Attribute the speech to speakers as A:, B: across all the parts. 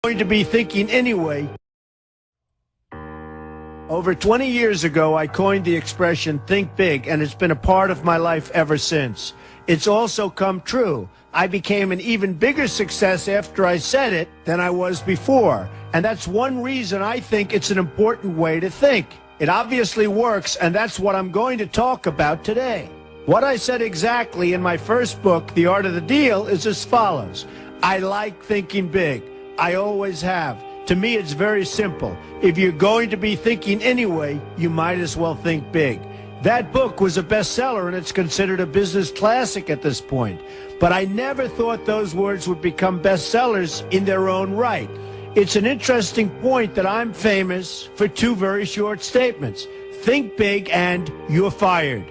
A: Going to be thinking anyway. Over 20 years ago, I coined the expression think big, and it's been a part of my life ever since. It's also come true. I became an even bigger success after I said it than I was before. And that's one reason I think it's an important way to think. It obviously works, and that's what I'm going to talk about today. What I said exactly in my first book, The Art of the Deal, is as follows. I like thinking big. I always have. To me, it's very simple. If you're going to be thinking anyway, you might as well think big. That book was a bestseller, and it's considered a business classic at this point. But I never thought those words would become bestsellers in their own right. It's an interesting point that I'm famous for two very short statements. Think big and you're fired.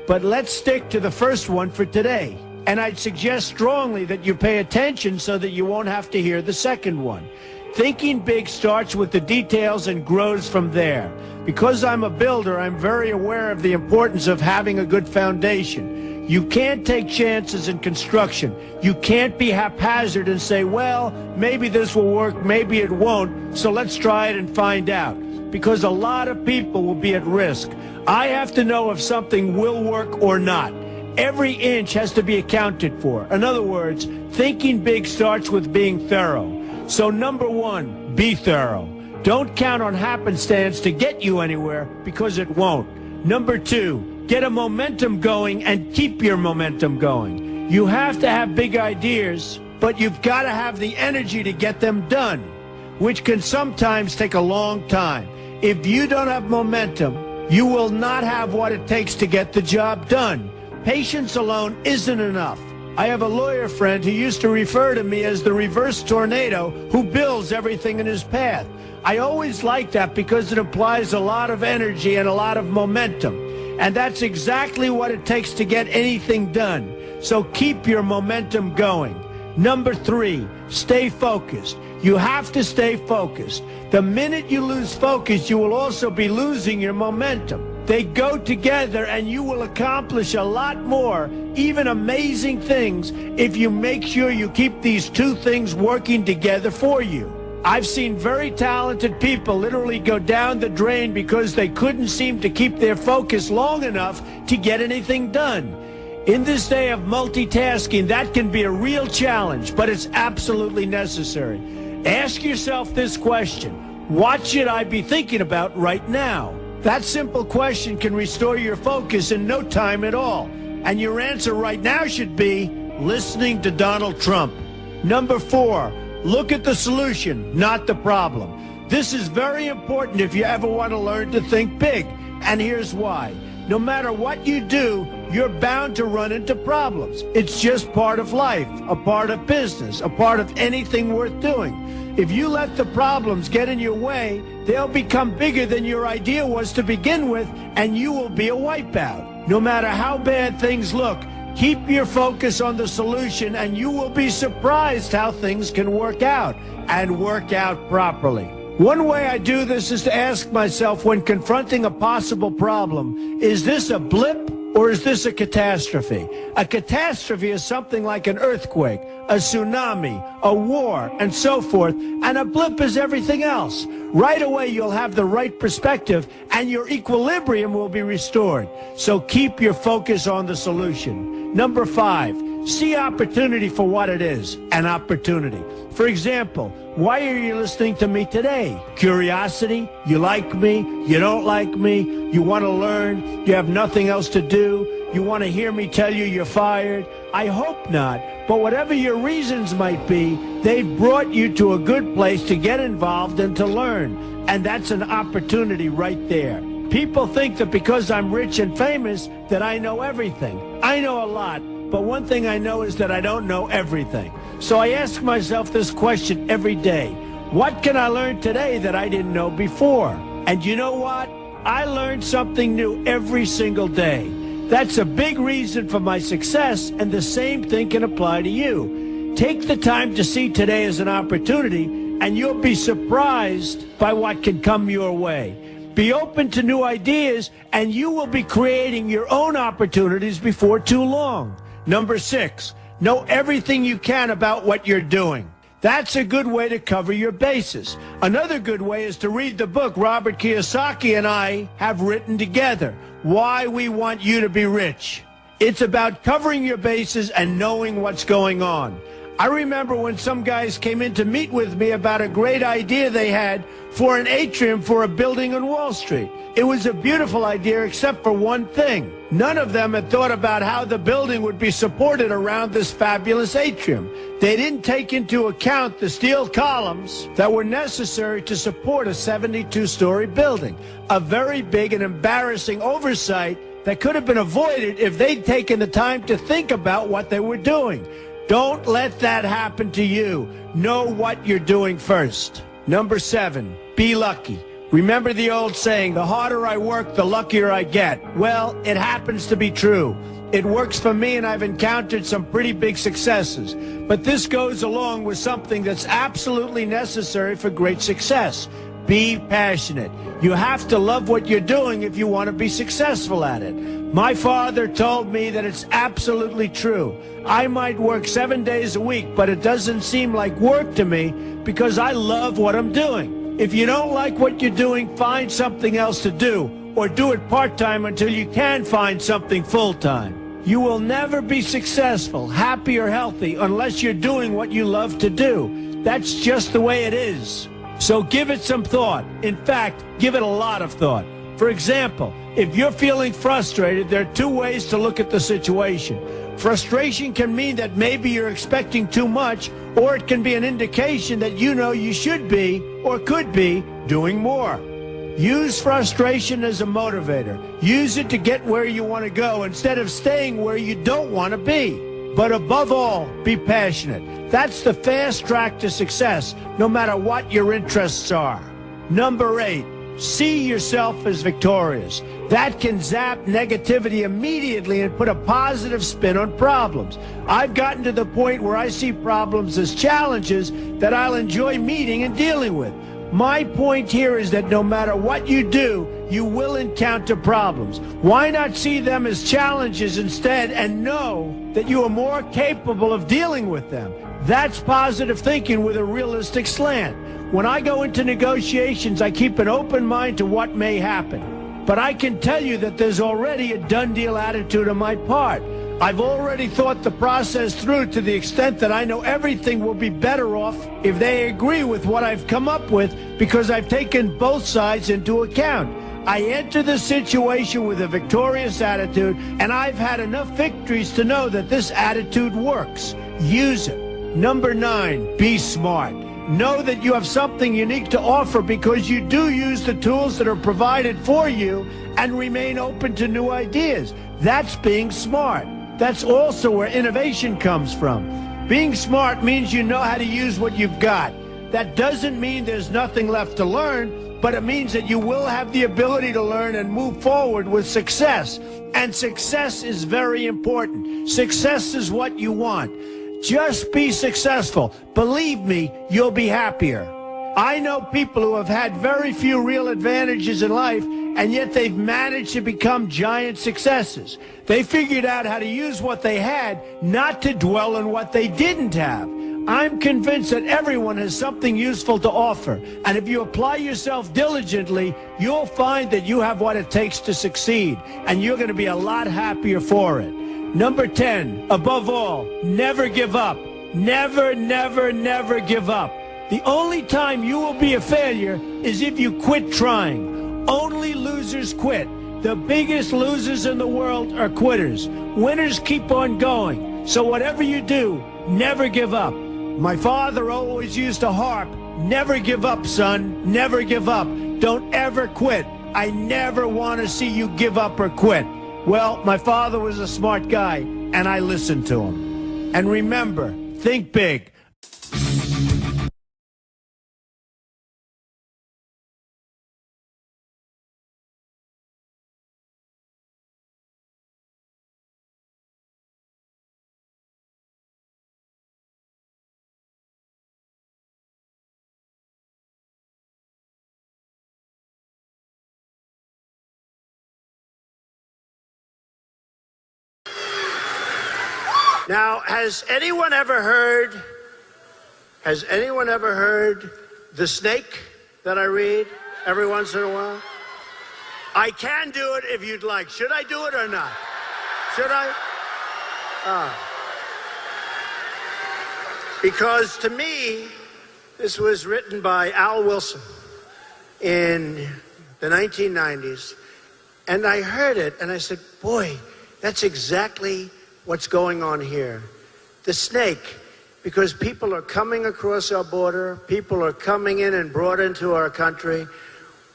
A: But let's stick to the first one for today. And I'd suggest strongly that you pay attention so that you won't have to hear the second one. Thinking big starts with the details and grows from there. Because I'm a builder, I'm very aware of the importance of having a good foundation. You can't take chances in construction. You can't be haphazard and say, well, maybe this will work, maybe it won't, so let's try it and find out. Because a lot of people will be at risk. I have to know if something will work or not. Every inch has to be accounted for. In other words, thinking big starts with being thorough. So number one, be thorough. Don't count on happenstance to get you anywhere, because it won't. Number two, get a momentum going and keep your momentum going. You have to have big ideas, but you've got to have the energy to get them done, which can sometimes take a long time. If you don't have momentum, you will not have what it takes to get the job done. Patience alone isn't enough. I have a lawyer friend who used to refer to me as the reverse tornado who builds everything in his path. I always like that because it implies a lot of energy and a lot of momentum. And that's exactly what it takes to get anything done. So keep your momentum going. Number three, stay focused. You have to stay focused. The minute you lose focus, you will also be losing your momentum. They go together, and you will accomplish a lot more, even amazing things, if you make sure you keep these two things working together for you. I've seen very talented people literally go down the drain because they couldn't seem to keep their focus long enough to get anything done. In this day of multitasking, that can be a real challenge, but it's absolutely necessary. Ask yourself this question: what should I be thinking about right now? That simple question can restore your focus in no time at all. And your answer right now should be listening to Donald Trump. Number four, look at the solution, not the problem. This is very important if you ever want to learn to think big. And here's why. No matter what you do, you're bound to run into problems. It's just part of life, a part of business, a part of anything worth doing. If you let the problems get in your way, they'll become bigger than your idea was to begin with, and you will be a wipeout. No matter how bad things look, keep your focus on the solution, and you will be surprised how things can work out, and work out properly. One way I do this is to ask myself when confronting a possible problem, is this a blip or is this a catastrophe? A catastrophe is something like an earthquake, a tsunami, a war, and so forth, and a blip is everything else. Right away you'll have the right perspective and your equilibrium will be restored. So keep your focus on the solution. Number five, see opportunity for what it is, an opportunity. For example, why are you listening to me today? Curiosity? You like me? You don't like me? You want to learn? You have nothing else to do? You want to hear me tell you you're fired? I hope not. But whatever your reasons might be, they've brought you to a good place to get involved and to learn. And that's an opportunity right there. People think that because I'm rich and famous that I know everything. I know a lot. But one thing I know is that I don't know everything. So I ask myself this question every day. What can I learn today that I didn't know before? And you know what? I learn something new every single day. That's a big reason for my success, and the same thing can apply to you. Take the time to see today as an opportunity, and you'll be surprised by what can come your way. Be open to new ideas, and you will be creating your own opportunities before too long. Number six, know everything you can about what you're doing. That's a good way to cover your bases. Another good way is to read the book Robert Kiyosaki and I have written together, Why We Want You to Be Rich. It's about covering your bases and knowing what's going on. I remember when some guys came in to meet with me about a great idea they had for an atrium for a building on Wall Street. It was a beautiful idea except for one thing. None of them had thought about how the building would be supported around this fabulous atrium. They didn't take into account the steel columns that were necessary to support a 72-story building. A very big and embarrassing oversight that could have been avoided if they'd taken the time to think about what they were doing. Don't let that happen to you. Know what you're doing first. Number 7, be lucky. Remember the old saying, the harder I work, the luckier I get. Well, it happens to be true. It works for me, and I've encountered some pretty big successes. But this goes along with something that's absolutely necessary for great success. Be passionate. You have to love what you're doing if you want to be successful at it. My father told me that it's absolutely true. I might work 7 days a week, but it doesn't seem like work to me because I love what I'm doing. If you don't like what you're doing, find something else to do, or do it part-time until you can find something full-time. You will never be successful, happy, or healthy unless you're doing what you love to do. That's just the way it is. So give it some thought. In fact, give it a lot of thought. For example, if you're feeling frustrated, there are 2 ways to look at the situation. Frustration can mean that maybe you're expecting too much, or it can be an indication that you know you should be, or could be, doing more. Use frustration as a motivator. Use it to get where you want to go instead of staying where you don't want to be. But above all, be passionate. That's the fast track to success, no matter what your interests are. Number 8, see yourself as victorious. That can zap negativity immediately and put a positive spin on problems. I've gotten to the point where I see problems as challenges that I'll enjoy meeting and dealing with. My point here is that no matter what you do, you will encounter problems. Why not see them as challenges instead and know that you are more capable of dealing with them? That's positive thinking with a realistic slant. When I go into negotiations, I keep an open mind to what may happen. But I can tell you that there's already a done deal attitude on my part. I've already thought the process through to the extent that I know everything will be better off if they agree with what I've come up with because I've taken both sides into account. I enter the situation with a victorious attitude, and I've had enough victories to know that this attitude works. Use it. Number 9, be smart. Know that you have something unique to offer because you do use the tools that are provided for you and remain open to new ideas. That's being smart. That's also where innovation comes from. Being smart means you know how to use what you've got. That doesn't mean there's nothing left to learn, but it means that you will have the ability to learn and move forward with success. And success is very important. Success is what you want. Just be successful. Believe me, you'll be happier. I know people who have had very few real advantages in life, and yet they've managed to become giant successes. They figured out how to use what they had, not to dwell on what they didn't have. I'm convinced that everyone has something useful to offer, and if you apply yourself diligently, you'll find that you have what it takes to succeed, and you're going to be a lot happier for it. Number 10, above all, never give up. Never, never, never give up. The only time you will be a failure is if you quit trying. Only losers quit. The biggest losers in the world are quitters. Winners keep on going. So whatever you do, never give up. My father always used to harp, never give up, son, never give up. Don't ever quit. I never want to see you give up or quit. Well, my father was a smart guy, and I listened to him. And remember, think big. Now, has anyone ever heard Has anyone ever heard The Snake that I read every once in a while? I can do it if you'd like. Should I do it or not? Should I? Because to me, this was written by Al Wilson in the 1990s. And I heard it and I said, boy, that's exactly what's going on here. The snake, because people are coming across our border, people are coming in and brought into our country.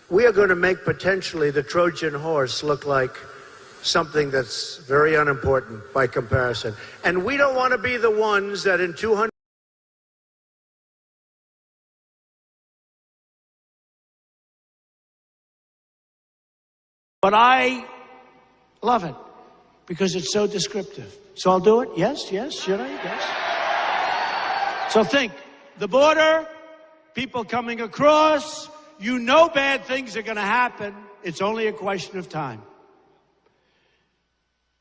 A: We are going to make potentially the Trojan horse look like something that's very unimportant by comparison. And we don't want to be the ones that in 200 But I love it because it's so descriptive. So I'll do it. Yes, yes. Should I? Yes. So think, the border, people coming across, you know bad things are going to happen. It's only a question of time.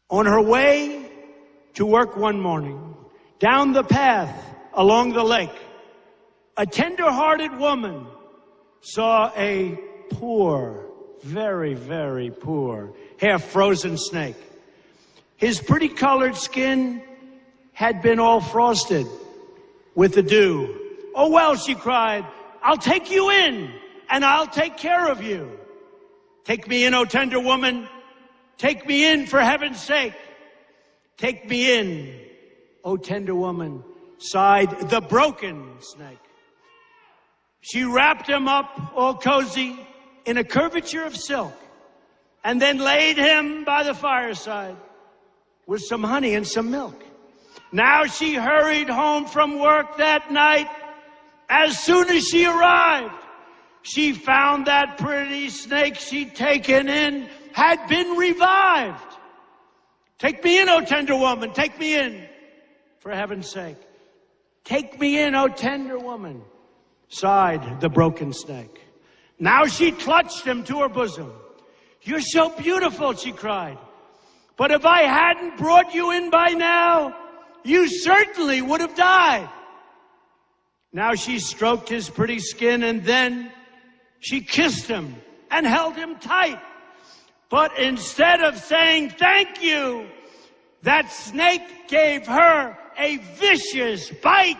A: On her way to work one morning, down the path along the lake, a tender-hearted woman saw a poor, very, very poor, half-frozen snake. His pretty colored skin had been all frosted with the dew. Oh, well, she cried, I'll take you in, and I'll take care of you. Take me in, oh tender woman. Take me in, for heaven's sake. Take me in, oh tender woman, sighed the broken snake. She wrapped him up all cozy in a curvature of silk, and then laid him by the fireside with some honey and some milk. Now she hurried home from work that night. As soon as she arrived, she found that pretty snake she'd taken in had been revived. Take me in, oh tender woman, take me in, for heaven's sake. Take me in, oh tender woman, sighed the broken snake. Now she clutched him to her bosom. You're so beautiful, she cried. But if I hadn't brought you in by now, you certainly would have died. Now she stroked his pretty skin and then she kissed him and held him tight. But instead of saying thank you, that snake gave her a vicious bite.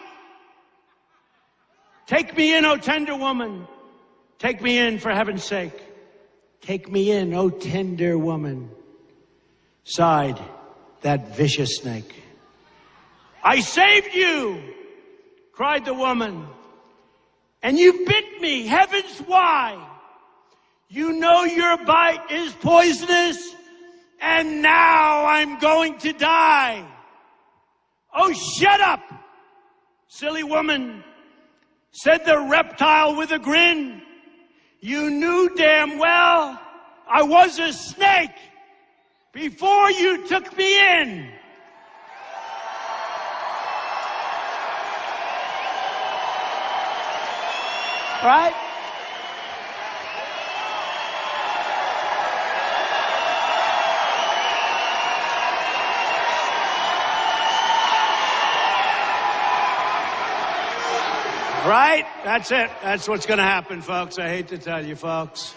A: Take me in, oh tender woman. Take me in, for heaven's sake. Take me in, oh tender woman, sighed that vicious snake. I saved you, cried the woman, and you bit me. Heavens, why? You know your bite is poisonous, and now I'm going to die. Oh, shut up, silly woman, said the reptile with a grin. You knew damn well I was a snake before you took me in. Right? Right? That's it. That's what's going to happen, folks. I hate to tell you, folks.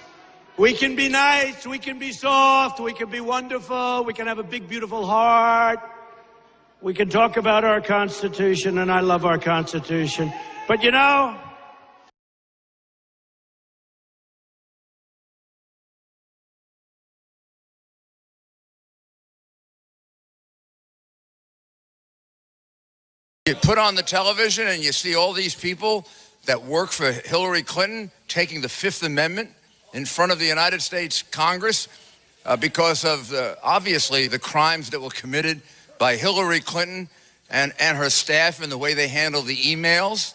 A: We can be nice. We can be soft. We can be wonderful. We can have a big, beautiful heart. We can talk about our Constitution, and I love our Constitution. But, you know,
B: you put on the television and you see all these people that work for Hillary Clinton taking the Fifth Amendment in front of the United States Congress because of, obviously, the crimes that were committed by Hillary Clinton and her staff and the way they handle the emails.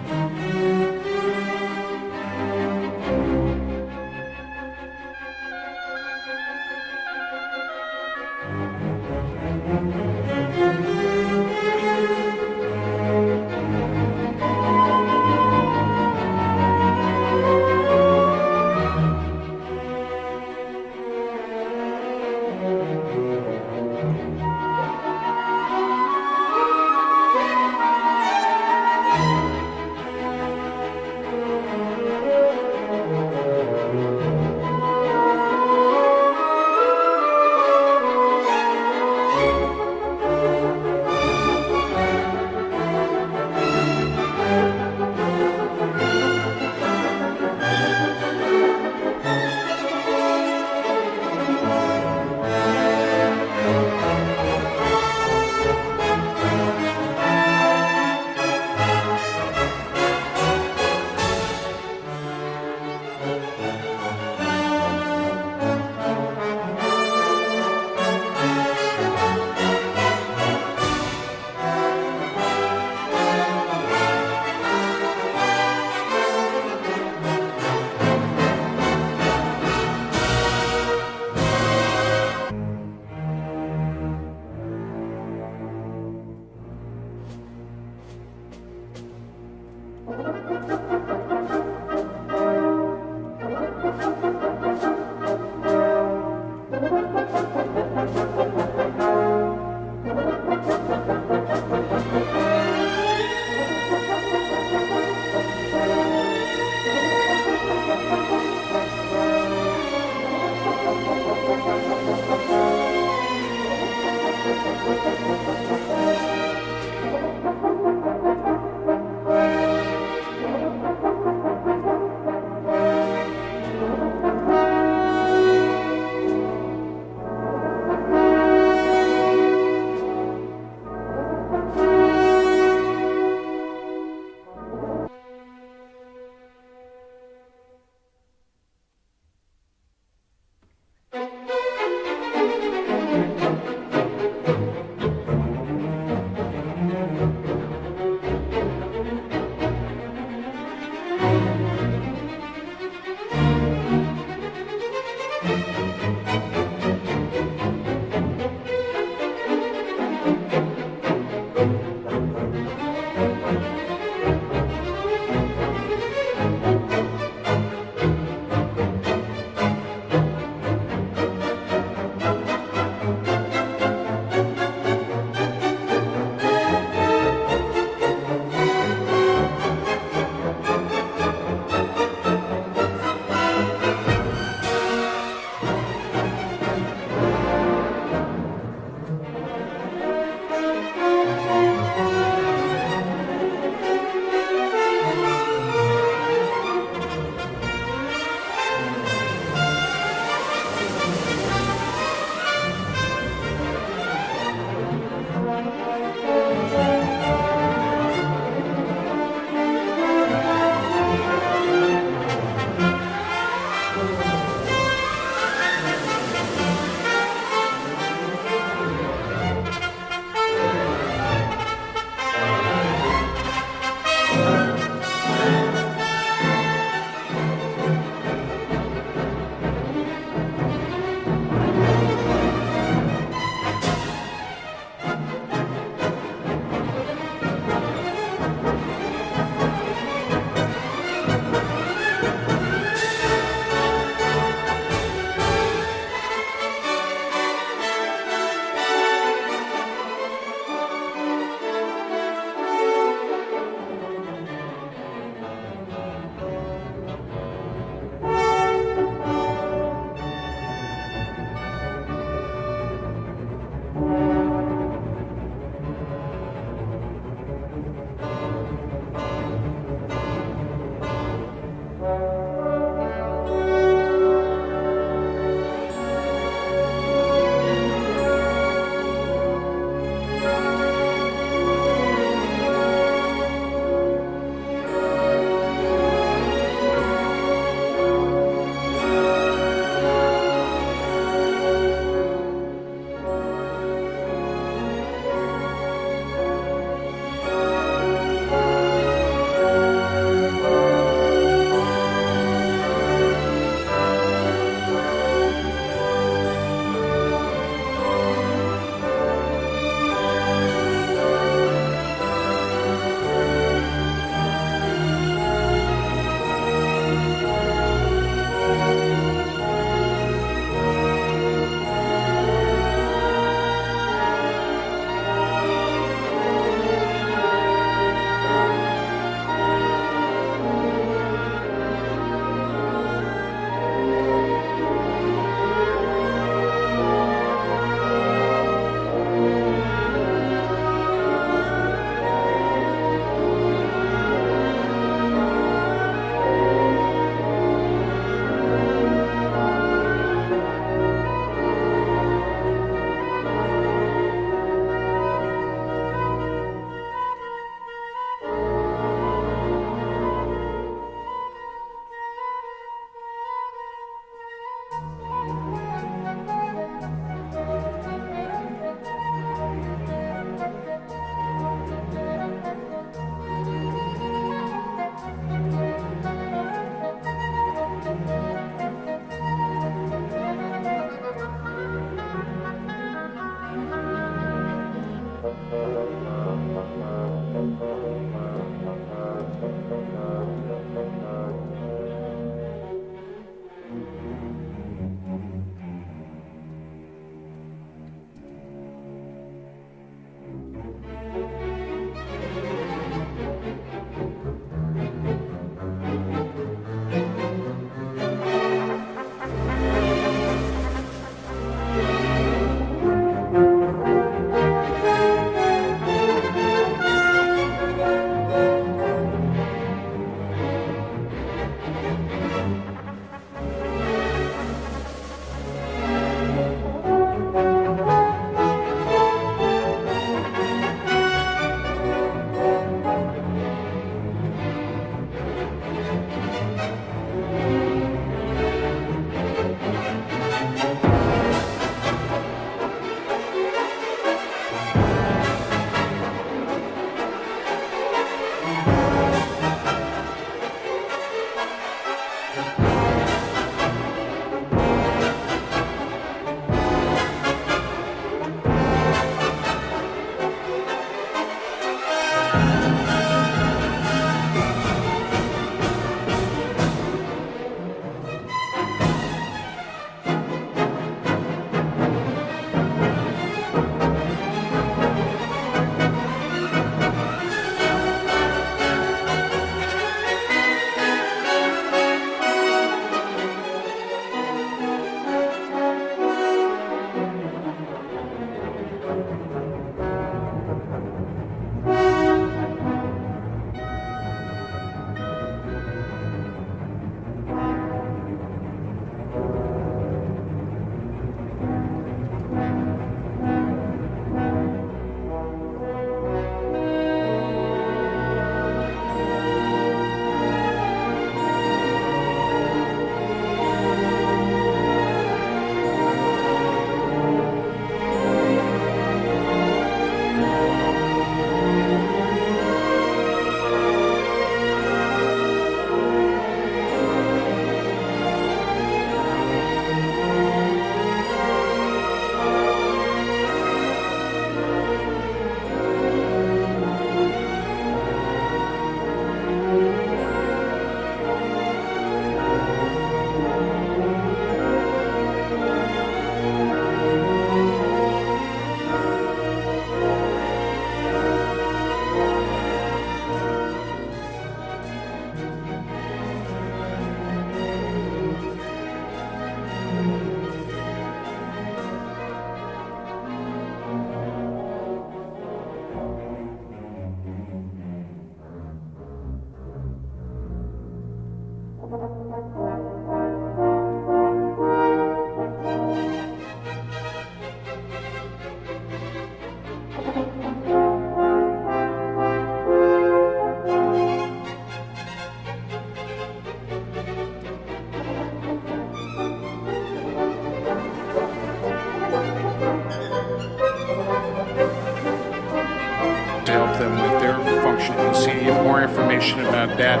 C: to help them with their function. You'll see more information about that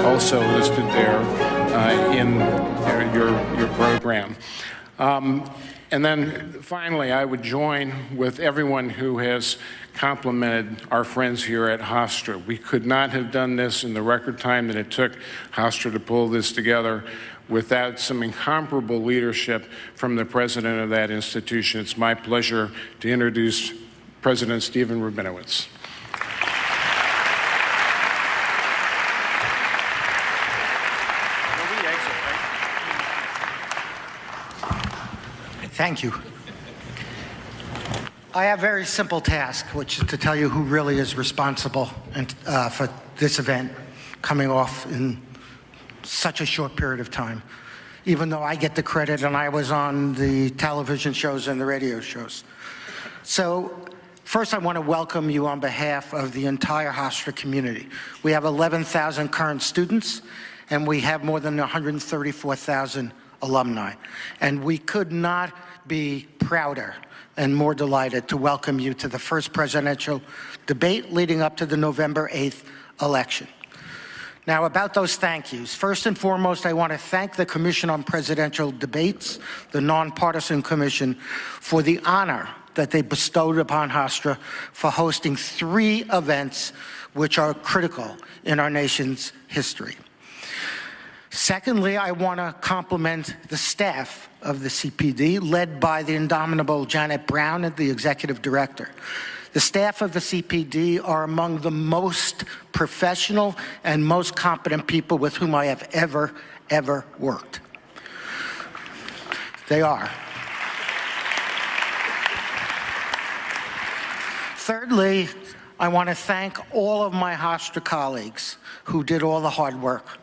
C: also listed there in your program. And then finally, I would join with everyone who has complimented our friends here at Hofstra. We could not have done this in the record time that it took Hofstra to pull this together without some incomparable leadership from the president of that institution. It's my pleasure to introduce President Steven Rabinowitz.
D: Thank you. I have a very simple task, which is to tell you who really is responsible for this event coming off in such a short period of time, even though I get the credit and I was on the television shows and the radio shows. So first, I want to welcome you on behalf of the entire Hofstra community. We have 11,000 current students, and we have more than 134,000 alumni. And we could not be prouder and more delighted to welcome you to the first presidential debate leading up to the November 8th election. Now, about those thank yous. First and foremost, I want to thank the Commission on Presidential Debates, the nonpartisan commission, for the honor that they bestowed upon Hofstra for hosting 3 events which are critical in our nation's history. Secondly, I want to compliment the staff of the CPD, led by the indomitable Janet Brown, the executive director. The staff of the CPD are among the most professional and most competent people with whom I have ever worked. They are. Thirdly, I want to thank all of my Hofstra colleagues who did all the hard work.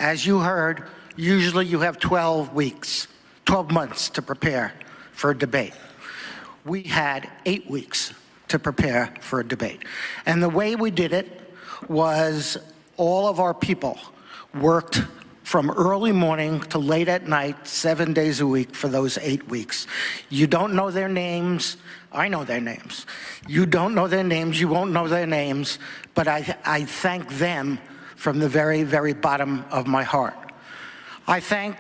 D: As you heard, usually you have 12 months to prepare for a debate. We had 8 weeks to prepare for a debate. And the way we did it was all of our people worked from early morning to late at night, 7 days a week for those 8 weeks. You don't know their names. I know their names. You don't know their names. You won't know their names. But I thank them from the very, very bottom of my heart. I thank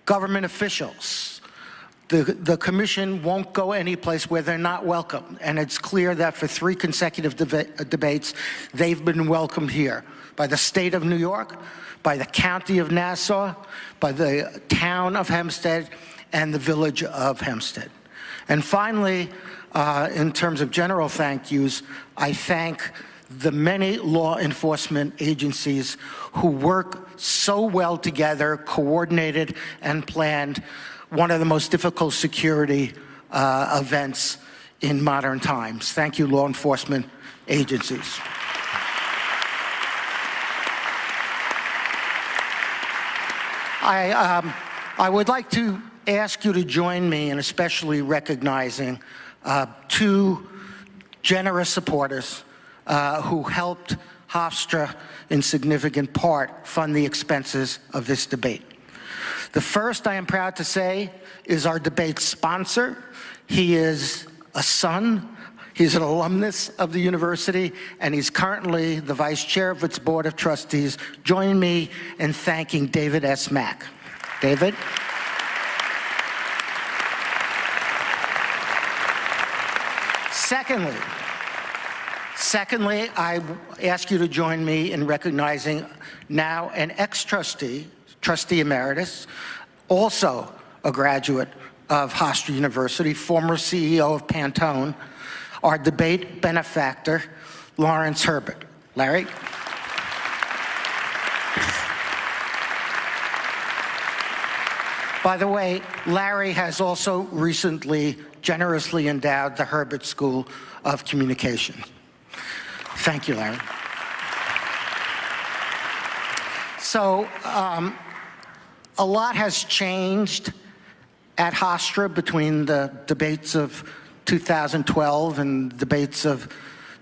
D: government officials. The commission won't go any place where they're not welcome, and it's clear that for 3 consecutive debates, they've been welcomed here by the state of New York, by the county of Nassau, by the town of Hempstead, and the village of Hempstead. And finally, in terms of general thank yous, I thank the many law enforcement agencies who work so well together, coordinated and planned one of the most difficult security events in modern times. Thank you, law enforcement agencies. I would like to ask you to join me in especially recognizing 2 generous supporters who helped Hofstra in significant part fund the expenses of this debate. The first, I am proud to say, is our debate sponsor. He is a son, he's an alumnus of the university, and he's currently the vice chair of its board of trustees. Join me in thanking David S. Mack. David? Secondly, I ask you to join me in recognizing now an ex-trustee, trustee emeritus, also a graduate of Hofstra University, former CEO of Pantone, our debate benefactor, Lawrence Herbert. Larry? By the way, Larry has also recently generously endowed the Herbert School of Communication. Thank you, Larry. So, a lot has changed at Hofstra between the debates of 2012 and debates of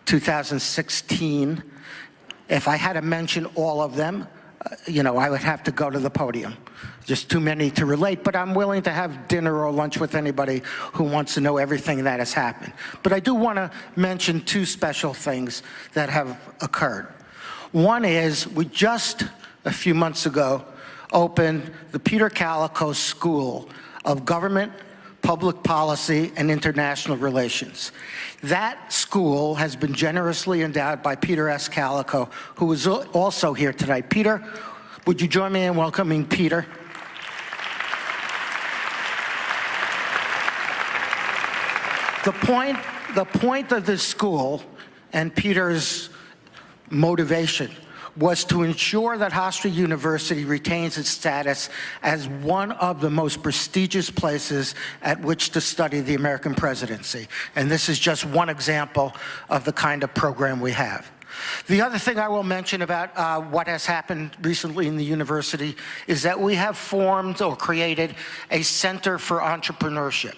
D: 2016. If I had to mention all of them, I would have to go to the podium. Just too many to relate, but I'm willing to have dinner or lunch with anybody who wants to know everything that has happened. But I do want to mention two special things that have occurred. One is, we just a few months ago opened the Peter Calico School of Government, Public Policy, and International Relations. That school has been generously endowed by Peter S. Calico, who is also here tonight. Peter, would you join me in welcoming Peter? The point of this school and Peter's motivation was to ensure that Hofstra University retains its status as one of the most prestigious places at which to study the American presidency. And this is just one example of the kind of program we have. The other thing I will mention about what has happened recently in the university is that we have formed or created a Center for Entrepreneurship.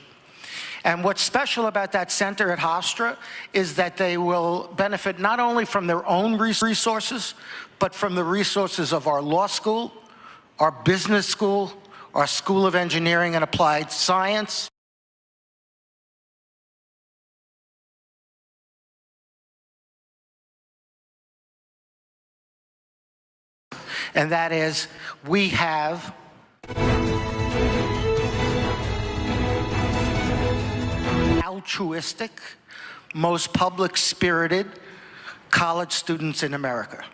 D: And what's special about that center at Hofstra is that they will benefit not only from their own resources, but from the resources of our law school, our business school, our School of Engineering and Applied Science, and that is, we have altruistic, most public-spirited college students in America.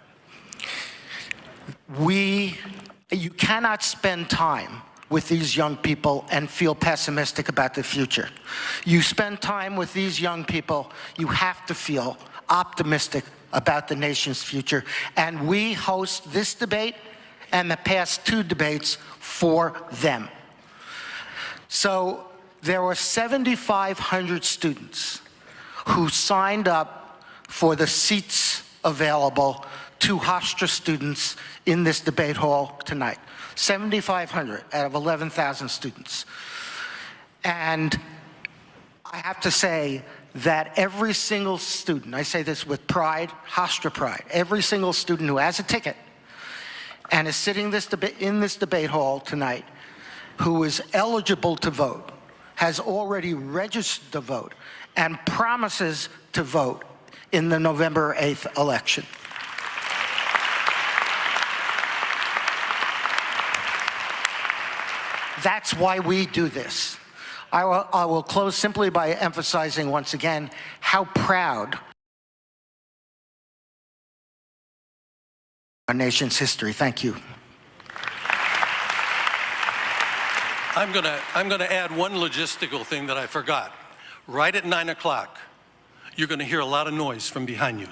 D: You cannot spend time with these young people and feel pessimistic about the future. You spend time with these young people, you have to feel optimistic about the nation's future. And we host this debate and the past two debates for them. So there were 7,500 students who signed up for the seats available to Hofstra students in this debate hall tonight. 7,500 out of 11,000 students. And I have to say that every single student, I say this with pride, Hofstra pride, every single student who has a ticket and is sitting in this debate hall tonight, who is eligible to vote, has already registered to vote, and promises to vote in the November 8th election. That's why we do this. I will close simply by emphasizing once again how proud our nation's history. Thank you.
E: I'm gonna add one logistical thing that I forgot. Right at 9 o'clock, you're gonna hear a lot of noise from behind you.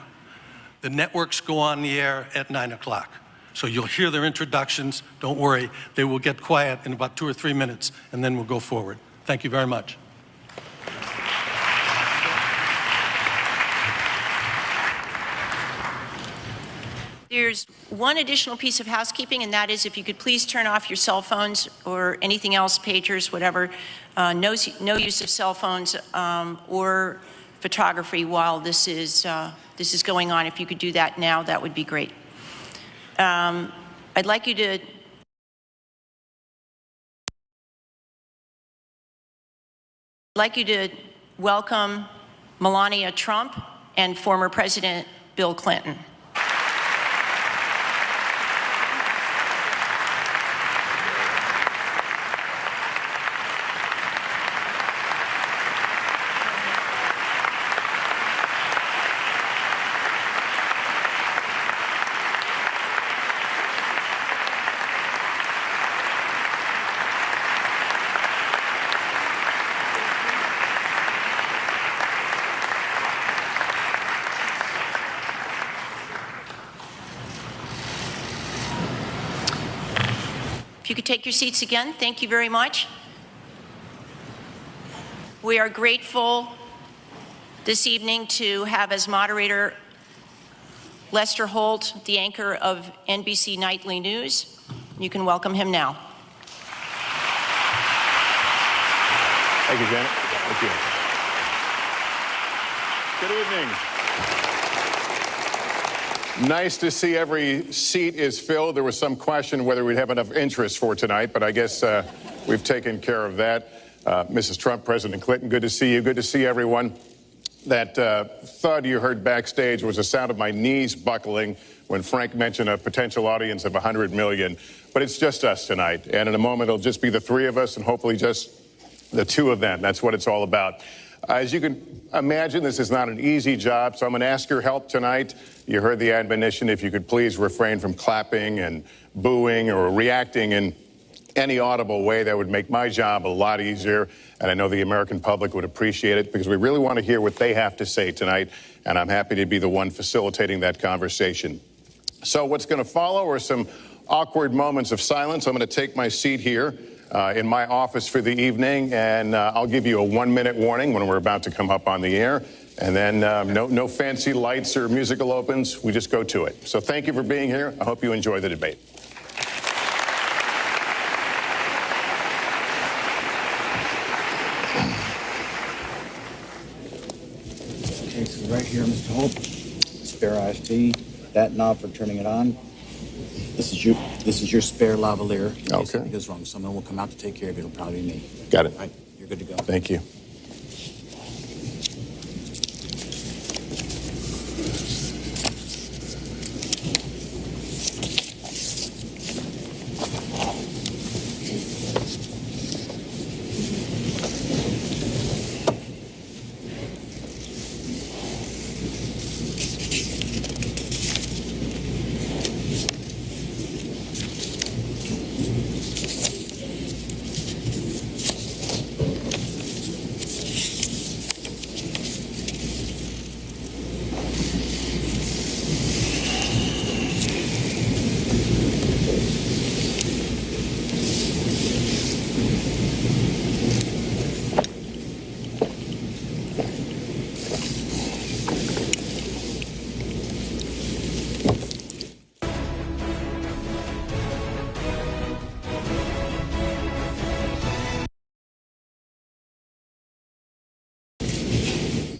E: The networks go on the air at 9 o'clock. So you'll hear their introductions. Don't worry, they will get quiet in about 2 or 3 minutes, and then we'll go forward. Thank you very much.
F: There's one additional piece of housekeeping, and that is if you could please turn off your cell phones or anything else, pagers, whatever, no use of cell phones or photography while this is going on. If you could do that now, that would be great. I'd like you to welcome Melania Trump and former President Bill Clinton. you could take your seats again, thank you very much. We are grateful this evening to have as moderator Lester Holt, the anchor of NBC Nightly News. You can welcome him now.
G: Thank you, Janet. Thank you. Good evening. Nice to see every seat is filled. There was some question whether we'd have enough interest for tonight, but I guess we've taken care of that. Mrs. Trump, President Clinton, good to see you. Good to see everyone. That thud you heard backstage was the sound of my knees buckling when Frank mentioned a potential audience of 100 million. But it's just us tonight. And in a moment, it'll just be the three of us and hopefully just the two of them. That's what it's all about. As you can imagine, this is not an easy job, so I'm going to ask your help tonight. You heard the admonition. If you could please refrain from clapping and booing or reacting in any audible way, that would make my job a lot easier. And I know the American public would appreciate it because we really want to hear what they have to say tonight. And I'm happy to be the one facilitating that conversation. So what's going to follow are some awkward moments of silence. I'm going to take my seat here in my office for the evening, and I'll give you a 1-minute warning when we're about to come up on the air. And then no fancy lights or musical opens. We just go to it. So thank you for being here. I hope you enjoy the debate.
H: Okay, so right here, Mr. Holt, spare IFB, that knob for turning it on. This is your spare lavalier. In case something goes wrong. Someone will come out to take care of it. It'll probably be me.
G: Got it.
H: All right, you're good to go.
G: Thank you.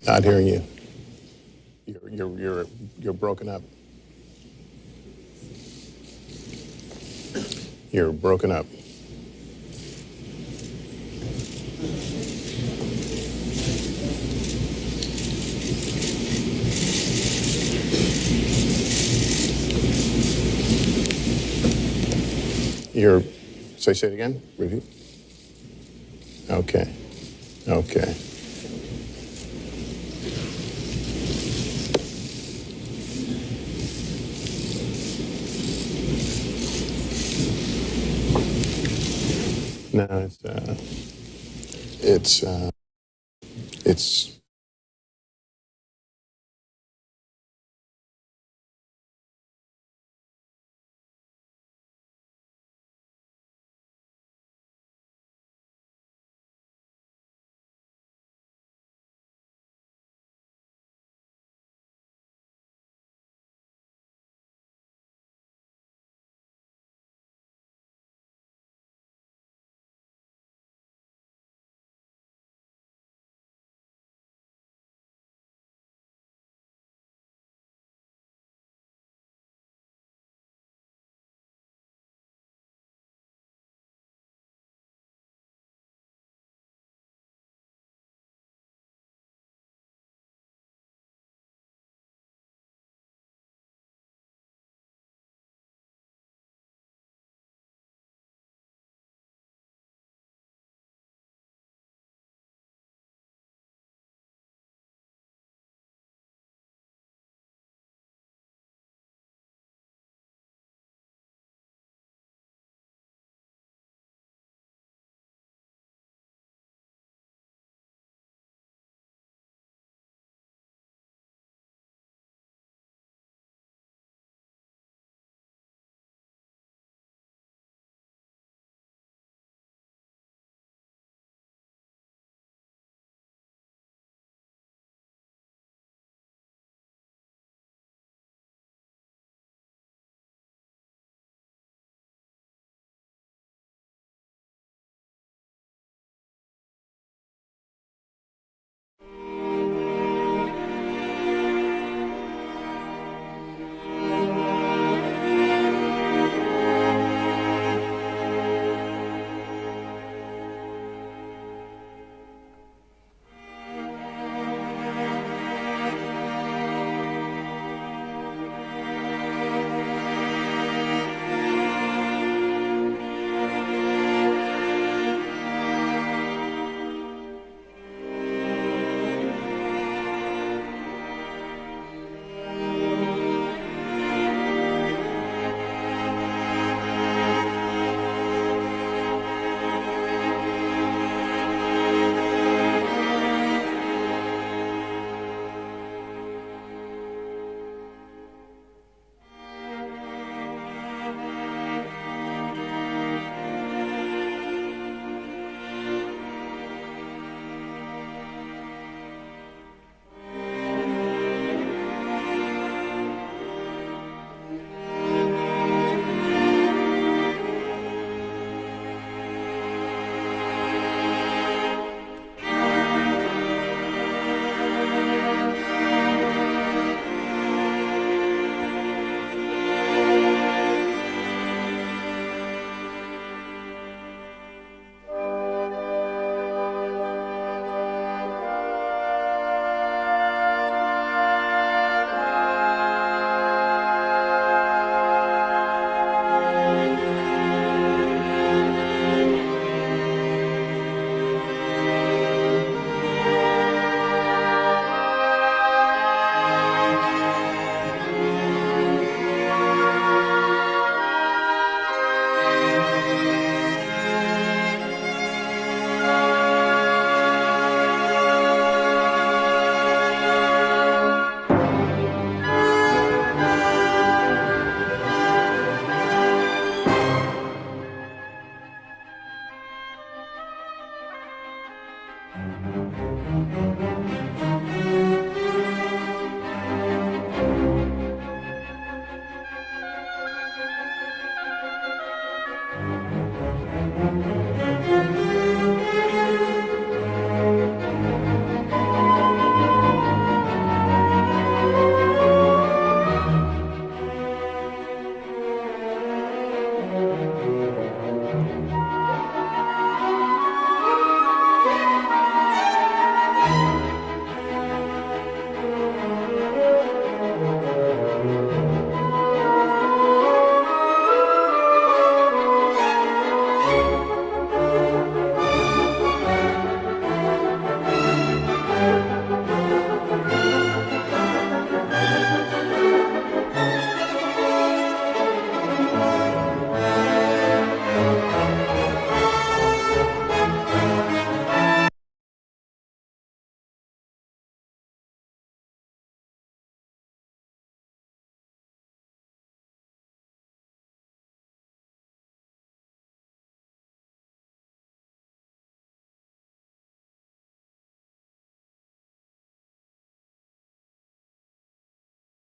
G: Not hearing you. You're broken up. You're broken up. Say it again. Review. Okay. Okay. No, it's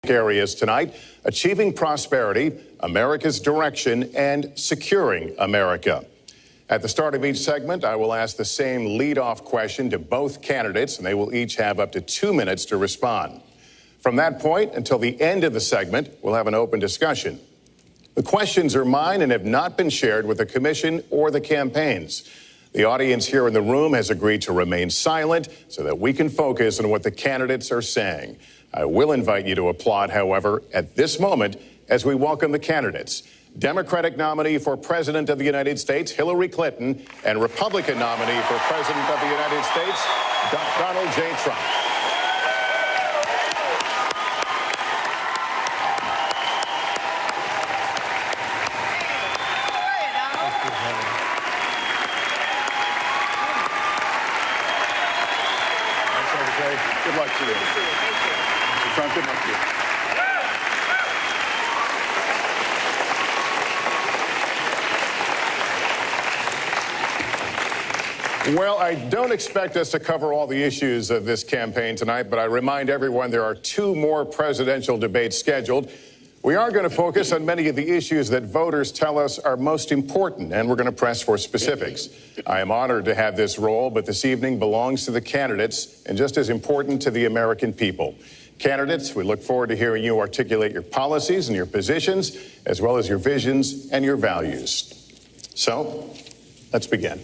G: areas tonight: achieving prosperity, America's direction, and securing America. At the start of each segment, I will ask the same lead-off question to both candidates, and they will each have up to 2 minutes to respond. From that point until the end of the segment, we'll have an open discussion. The questions are mine and have not been shared with the commission or the campaigns. The audience here in the room has agreed to remain silent so that we can focus on what the candidates are saying. I will invite you to applaud, however, at this moment as we welcome the candidates. Democratic nominee for President of the United States, Hillary Clinton, and Republican nominee for President of the United States, Donald J. Trump. Good luck to you. Mr. Trump, good luck to you. Well, I don't expect us to cover all the issues of this campaign tonight, but I remind everyone there are 2 more presidential debates scheduled. We are going to focus on many of the issues that voters tell us are most important, and we're going to press for specifics. I am honored to have this role, but this evening belongs to the candidates and just as important to the American people. Candidates, we look forward to hearing you articulate your policies and your positions, as well as your visions and your values. So, let's begin.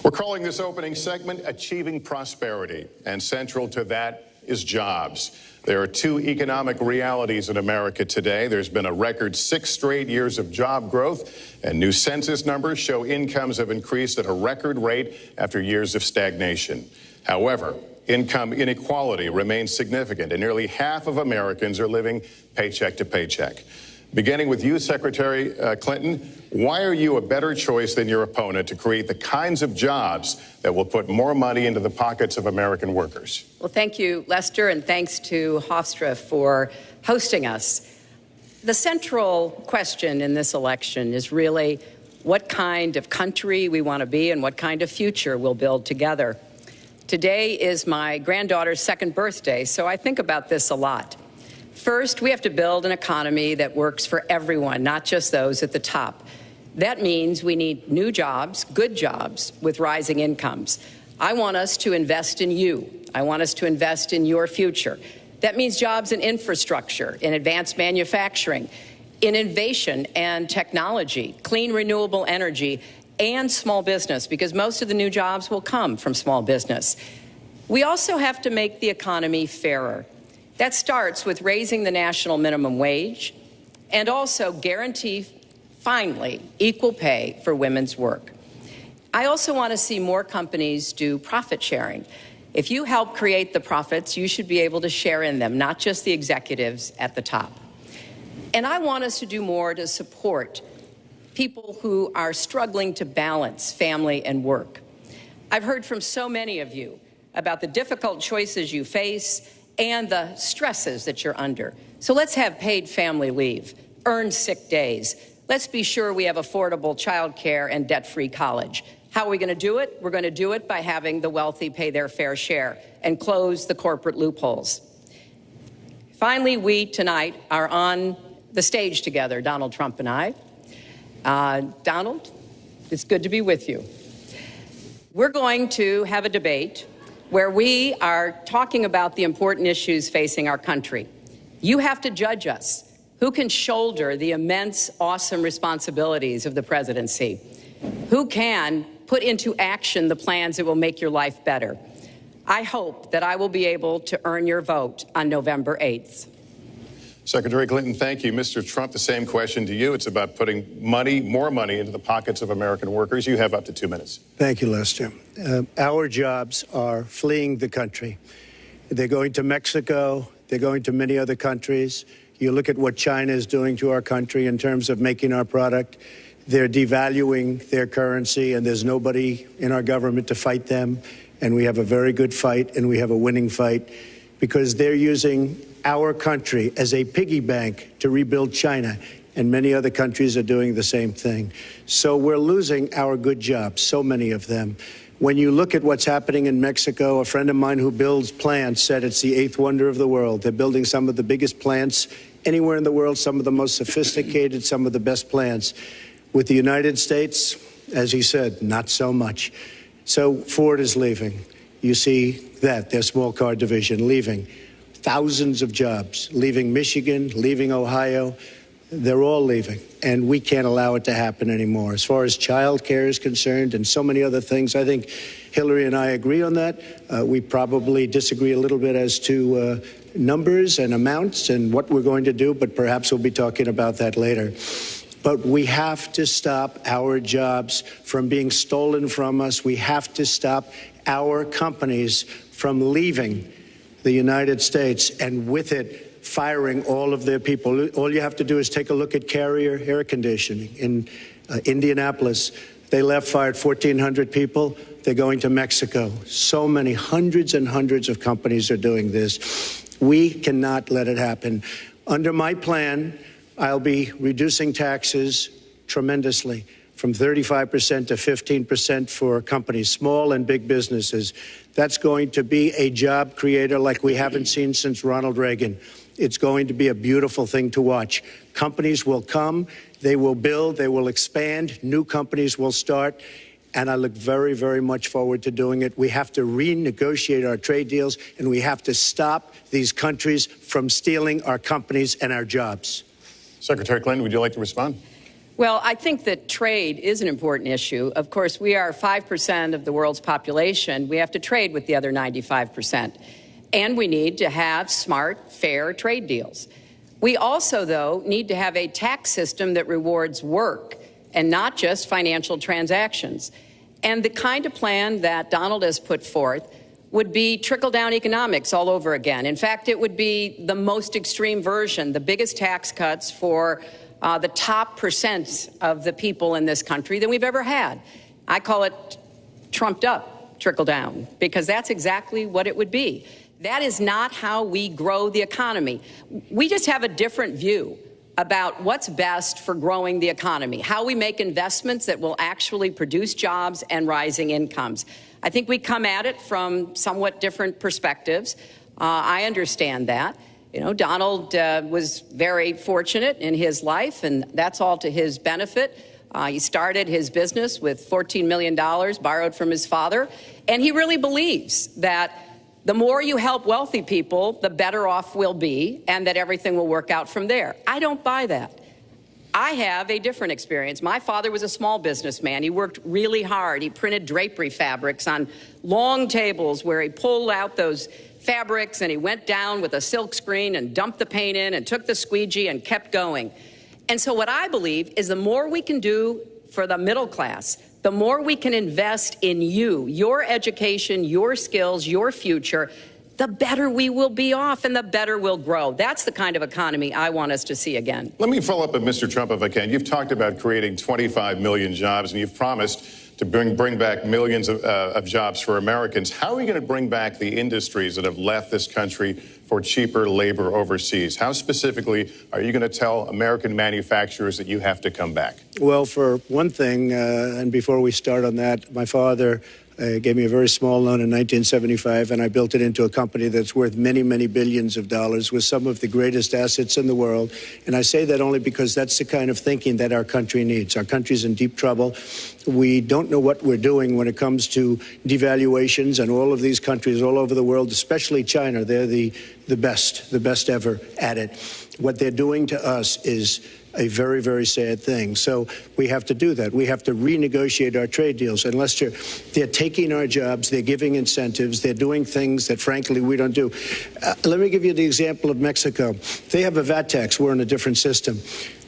G: We're calling this opening segment Achieving Prosperity, and central to that is jobs. There are 2 economic realities in America today. There's been a record 6 straight years of job growth, and new census numbers show incomes have increased at a record rate after years of stagnation. However, income inequality remains significant, and nearly half of Americans are living paycheck to paycheck. Beginning with you, Secretary Clinton, why are you a better choice than your opponent to create the kinds of jobs that will put more money into the pockets of American workers?
I: Well, thank you, Lester, and thanks to Hofstra for hosting us. The central question in this election is really what kind of country we want to be and what kind of future we'll build together. Today is my granddaughter's 2nd birthday, so I think about this a lot. First, we have to build an economy that works for everyone, not just those at the top. That means we need new jobs, good jobs, with rising incomes. I want us to invest in you. I want us to invest in your future. That means jobs in infrastructure, in advanced manufacturing, in innovation and technology, clean renewable energy, and small business, because most of the new jobs will come from small business. We also have to make the economy fairer. That starts with raising the national minimum wage and also guarantee, finally, equal pay for women's work. I also want to see more companies do profit sharing. If you help create the profits, you should be able to share in them, not just the executives at the top. And I want us to do more to support people who are struggling to balance family and work. I've heard from so many of you about the difficult choices you face and the stresses that you're under. So let's have paid family leave, earned sick days. Let's be sure we have affordable child care and debt-free college. How are we going to do it? We're going to do it by having the wealthy pay their fair share and close the corporate loopholes. Finally, we tonight are on the stage together, Donald Trump and I. Donald, it's good to be with you. We're going to have a debate where we are talking about the important issues facing our country. You have to judge us. Who can shoulder the immense, awesome responsibilities of the presidency? Who can put into action the plans that will make your life better? I hope that I will be able to earn your vote on November 8th.
G: Secretary Clinton, thank you. Mr. Trump, the same question to you. It's about putting money, more money, into the pockets of American workers. You have up to 2 minutes.
A: Thank you, Lester. Our jobs are fleeing the country. They're going to Mexico. They're going to many other countries. You look at what China is doing to our country in terms of making our product. They're devaluing their currency, and there's nobody in our government to fight them. And we have a very good fight, and we have a winning fight, because they're using our country as a piggy bank to rebuild China, and many other countries are doing the same thing. So we're losing our good jobs, so many of them. When you look at what's happening in Mexico, a friend of mine who builds plants said it's the 8th wonder of the world. They're building some of the biggest plants anywhere in the world, some of the most sophisticated, some of the best plants. With the United States, as he said, not so much. So Ford is leaving. You see that, their small car division leaving. Thousands of jobs, leaving Michigan, leaving Ohio. They're all leaving, and we can't allow it to happen anymore. As far as child care is concerned and so many other things, I think Hillary and I agree on that. We probably disagree a little bit as to numbers and amounts and what we're going to do, but perhaps we'll be talking about that later. But we have to stop our jobs from being stolen from us. We have to stop our companies from leaving the United States, and with it, firing all of their people. All you have to do is take a look at Carrier Air Conditioning in Indianapolis. They fired 1,400 people. They're going to Mexico. So many, hundreds and hundreds of companies are doing this. We cannot let it happen. Under my plan, I'll be reducing taxes tremendously, from 35% to 15% for companies, small and big businesses. That's going to be a job creator like we haven't seen since Ronald Reagan. It's going to be a beautiful thing to watch. Companies will come, they will build, they will expand, new companies will start, and I look very, very much forward to doing it. We have to renegotiate our trade deals, and we have to stop these countries from stealing our companies and our jobs.
G: Secretary Clinton, would you like to respond?
I: Well, I think that trade is an important issue. Of course, we are 5% of the world's population. We have to trade with the other 95%. And we need to have smart, fair trade deals. We also, though, need to have a tax system that rewards work and not just financial transactions. And the kind of plan that Donald has put forth would be trickle-down economics all over again. In fact, it would be the most extreme version, the biggest tax cuts for the top percent of the people in this country than we've ever had. I call it trumped-up trickle-down, because that's exactly what it would be. That is not how we grow the economy. We just have a different view about what's best for growing the economy, how we make investments that will actually produce jobs and rising incomes. I think we come at it from somewhat different perspectives. I understand that. You know, Donald was very fortunate in his life, and that's all to his benefit. He started his business with $14 million borrowed from his father, and he really believes that the more you help wealthy people, the better off we'll be, and that everything will work out from there. I don't buy that. I have a different experience. My father was a small businessman. He worked really hard. He printed drapery fabrics on long tables where he pulled out those fabrics and he went down with a silk screen and dumped the paint in and took the squeegee and kept going. And so what I believe is the more we can do for the middle class, the more we can invest in you, your education, your skills, your future, the better we will be off and the better we'll grow. That's the kind of economy I want us to see again.
G: Let me follow up with Mr. Trump, if I can. You've talked about creating 25 million jobs, and you've promised to bring back millions of jobs for Americans. How are we going to bring back the industries that have left this country for cheaper labor overseas? How specifically are you going to tell American manufacturers that you have to come back?
A: Well, for one thing, and before we start on that, my father gave me a very small loan in 1975, and I built it into a company that's worth many, many billions of dollars with some of the greatest assets in the world. And I say that only because that's the kind of thinking that our country needs. Our country's in deep trouble. We don't know what we're doing when it comes to devaluations, and all of these countries all over the world, especially China, they're the best ever at it. What they're doing to us is a very, very sad thing. So we have to do that. We have to renegotiate our trade deals. And Lester, they're taking our jobs, they're giving incentives, they're doing things that, frankly, we don't do. Let me give you the example of Mexico. They have a VAT tax. We're in a different system.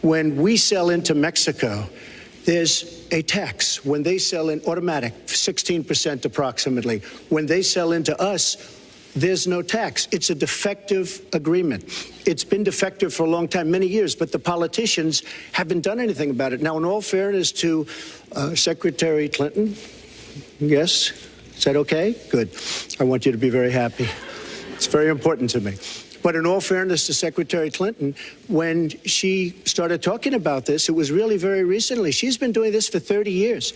A: When we sell into Mexico, there's a tax. When they sell in automatic, 16% approximately. When they sell into us, there's no tax. It's a defective agreement. It's been defective for a long time, many years, but the politicians haven't done anything about it. Now, in all fairness to Secretary Clinton, yes, is that okay? Good. I want you to be very happy. It's very important to me. But in all fairness to Secretary Clinton, when she started talking about this, it was really very recently. She's been doing this for 30 years.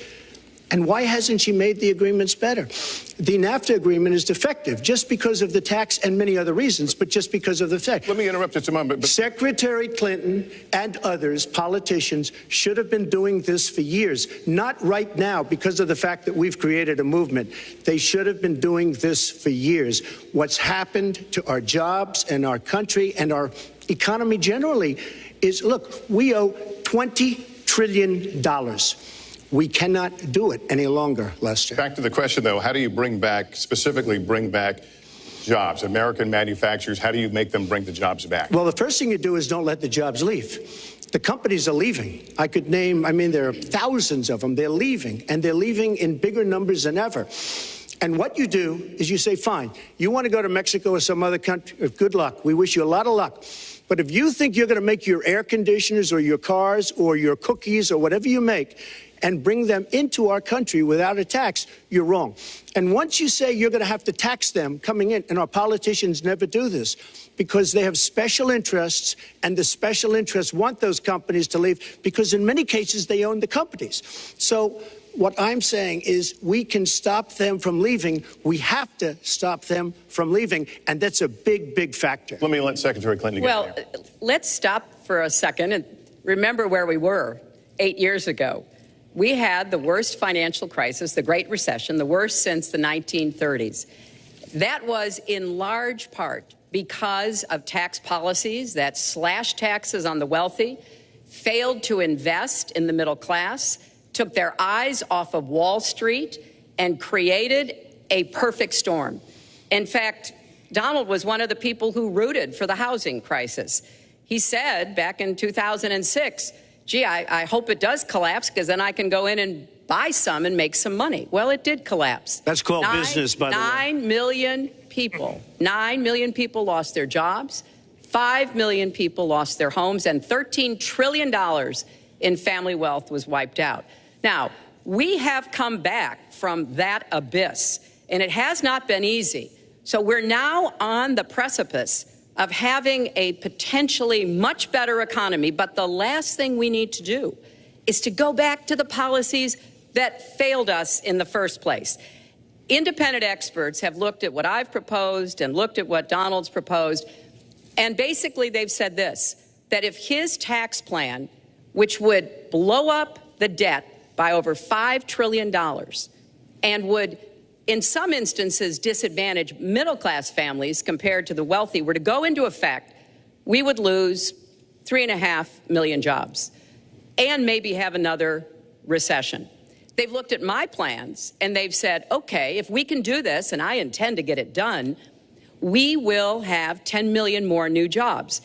A: And why hasn't she made the agreements better? The NAFTA agreement is defective just because of the tax and many other reasons, but just because of the fact.
G: Let me interrupt just a moment. But
A: Secretary Clinton and others, politicians, should have been doing this for years, not right now because of the fact that we've created a movement. They should have been doing this for years. What's happened to our jobs and our country and our economy generally is, look, we owe $20 trillion. We cannot do it any longer, Lester.
G: Back to the question, though, how do you specifically bring back jobs? American manufacturers, how do you make them bring the jobs back?
A: Well, the first thing you do is don't let the jobs leave. The companies are leaving. I could name, there are thousands of them. They're leaving, and they're leaving in bigger numbers than ever. And what you do is you say, fine, you want to go to Mexico or some other country, good luck. We wish you a lot of luck. But if you think you're going to make your air conditioners or your cars or your cookies or whatever you make and bring them into our country without a tax, you're wrong. And once you say you're going to have to tax them coming in, and our politicians never do this because they have special interests, and the special interests want those companies to leave because in many cases they own the companies. So what I'm saying is we can stop them from leaving. We have to stop them from leaving, and that's a big, big factor.
G: Let me let Secretary Clinton get
I: Well, let's stop for a second and remember where we were 8 years ago. We had the worst financial crisis, the Great Recession, the worst since the 1930s. That was in large part because of tax policies that slashed taxes on the wealthy, failed to invest in the middle class, took their eyes off of Wall Street, and created a perfect storm. In fact, Donald was one of the people who rooted for the housing crisis. He said back in 2006, gee, I hope it does collapse because then I can go in and buy some and make some money. Well, it did collapse.
A: That's called business, by the way.
I: 9 million people lost their jobs. 5 million people lost their homes, and $13 trillion in family wealth was wiped out. Now, we have come back from that abyss, and it has not been easy. So we're now on the precipice of having a potentially much better economy. But the last thing we need to do is to go back to the policies that failed us in the first place. Independent experts have looked at what I've proposed and looked at what Donald's proposed, and basically they've said this, that if his tax plan, which would blow up the debt by over $5 trillion and would in some instances disadvantage middle-class families compared to the wealthy, were to go into effect, we would lose 3.5 million jobs and maybe have another recession. They've looked at my plans and they've said, okay, if we can do this, and I intend to get it done, we will have 10 million more new jobs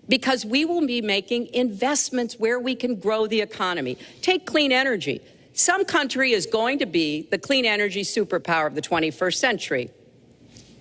I: because we will be making investments where we can grow the economy. Take clean energy. Some country is going to be the clean energy superpower of the 21st century.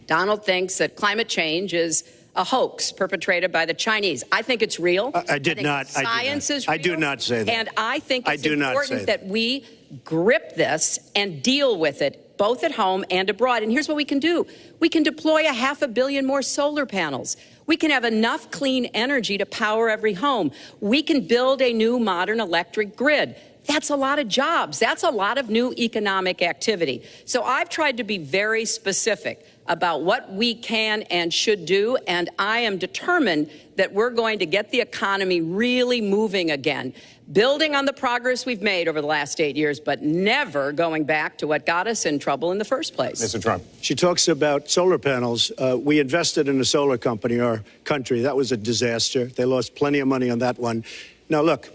I: Donald thinks that climate change is a hoax perpetrated by the Chinese. I think it's real.
A: I did not.
I: Science is real.
A: I do not say that.
I: And I think it's important that we grip this and deal with it, both at home and abroad. And here's what we can do. We can deploy 500 million more solar panels. We can have enough clean energy to power every home. We can build a new modern electric grid. That's a lot of jobs. That's a lot of new economic activity. So I've tried to be very specific about what we can and should do, and I am determined that we're going to get the economy really moving again, building on the progress we've made over the last 8 years, but never going back to what got us in trouble in the first place.
G: Mr. Trump.
A: She talks about solar panels. We invested in a solar company, our country. That was a disaster. They lost plenty of money on that one. Now, look,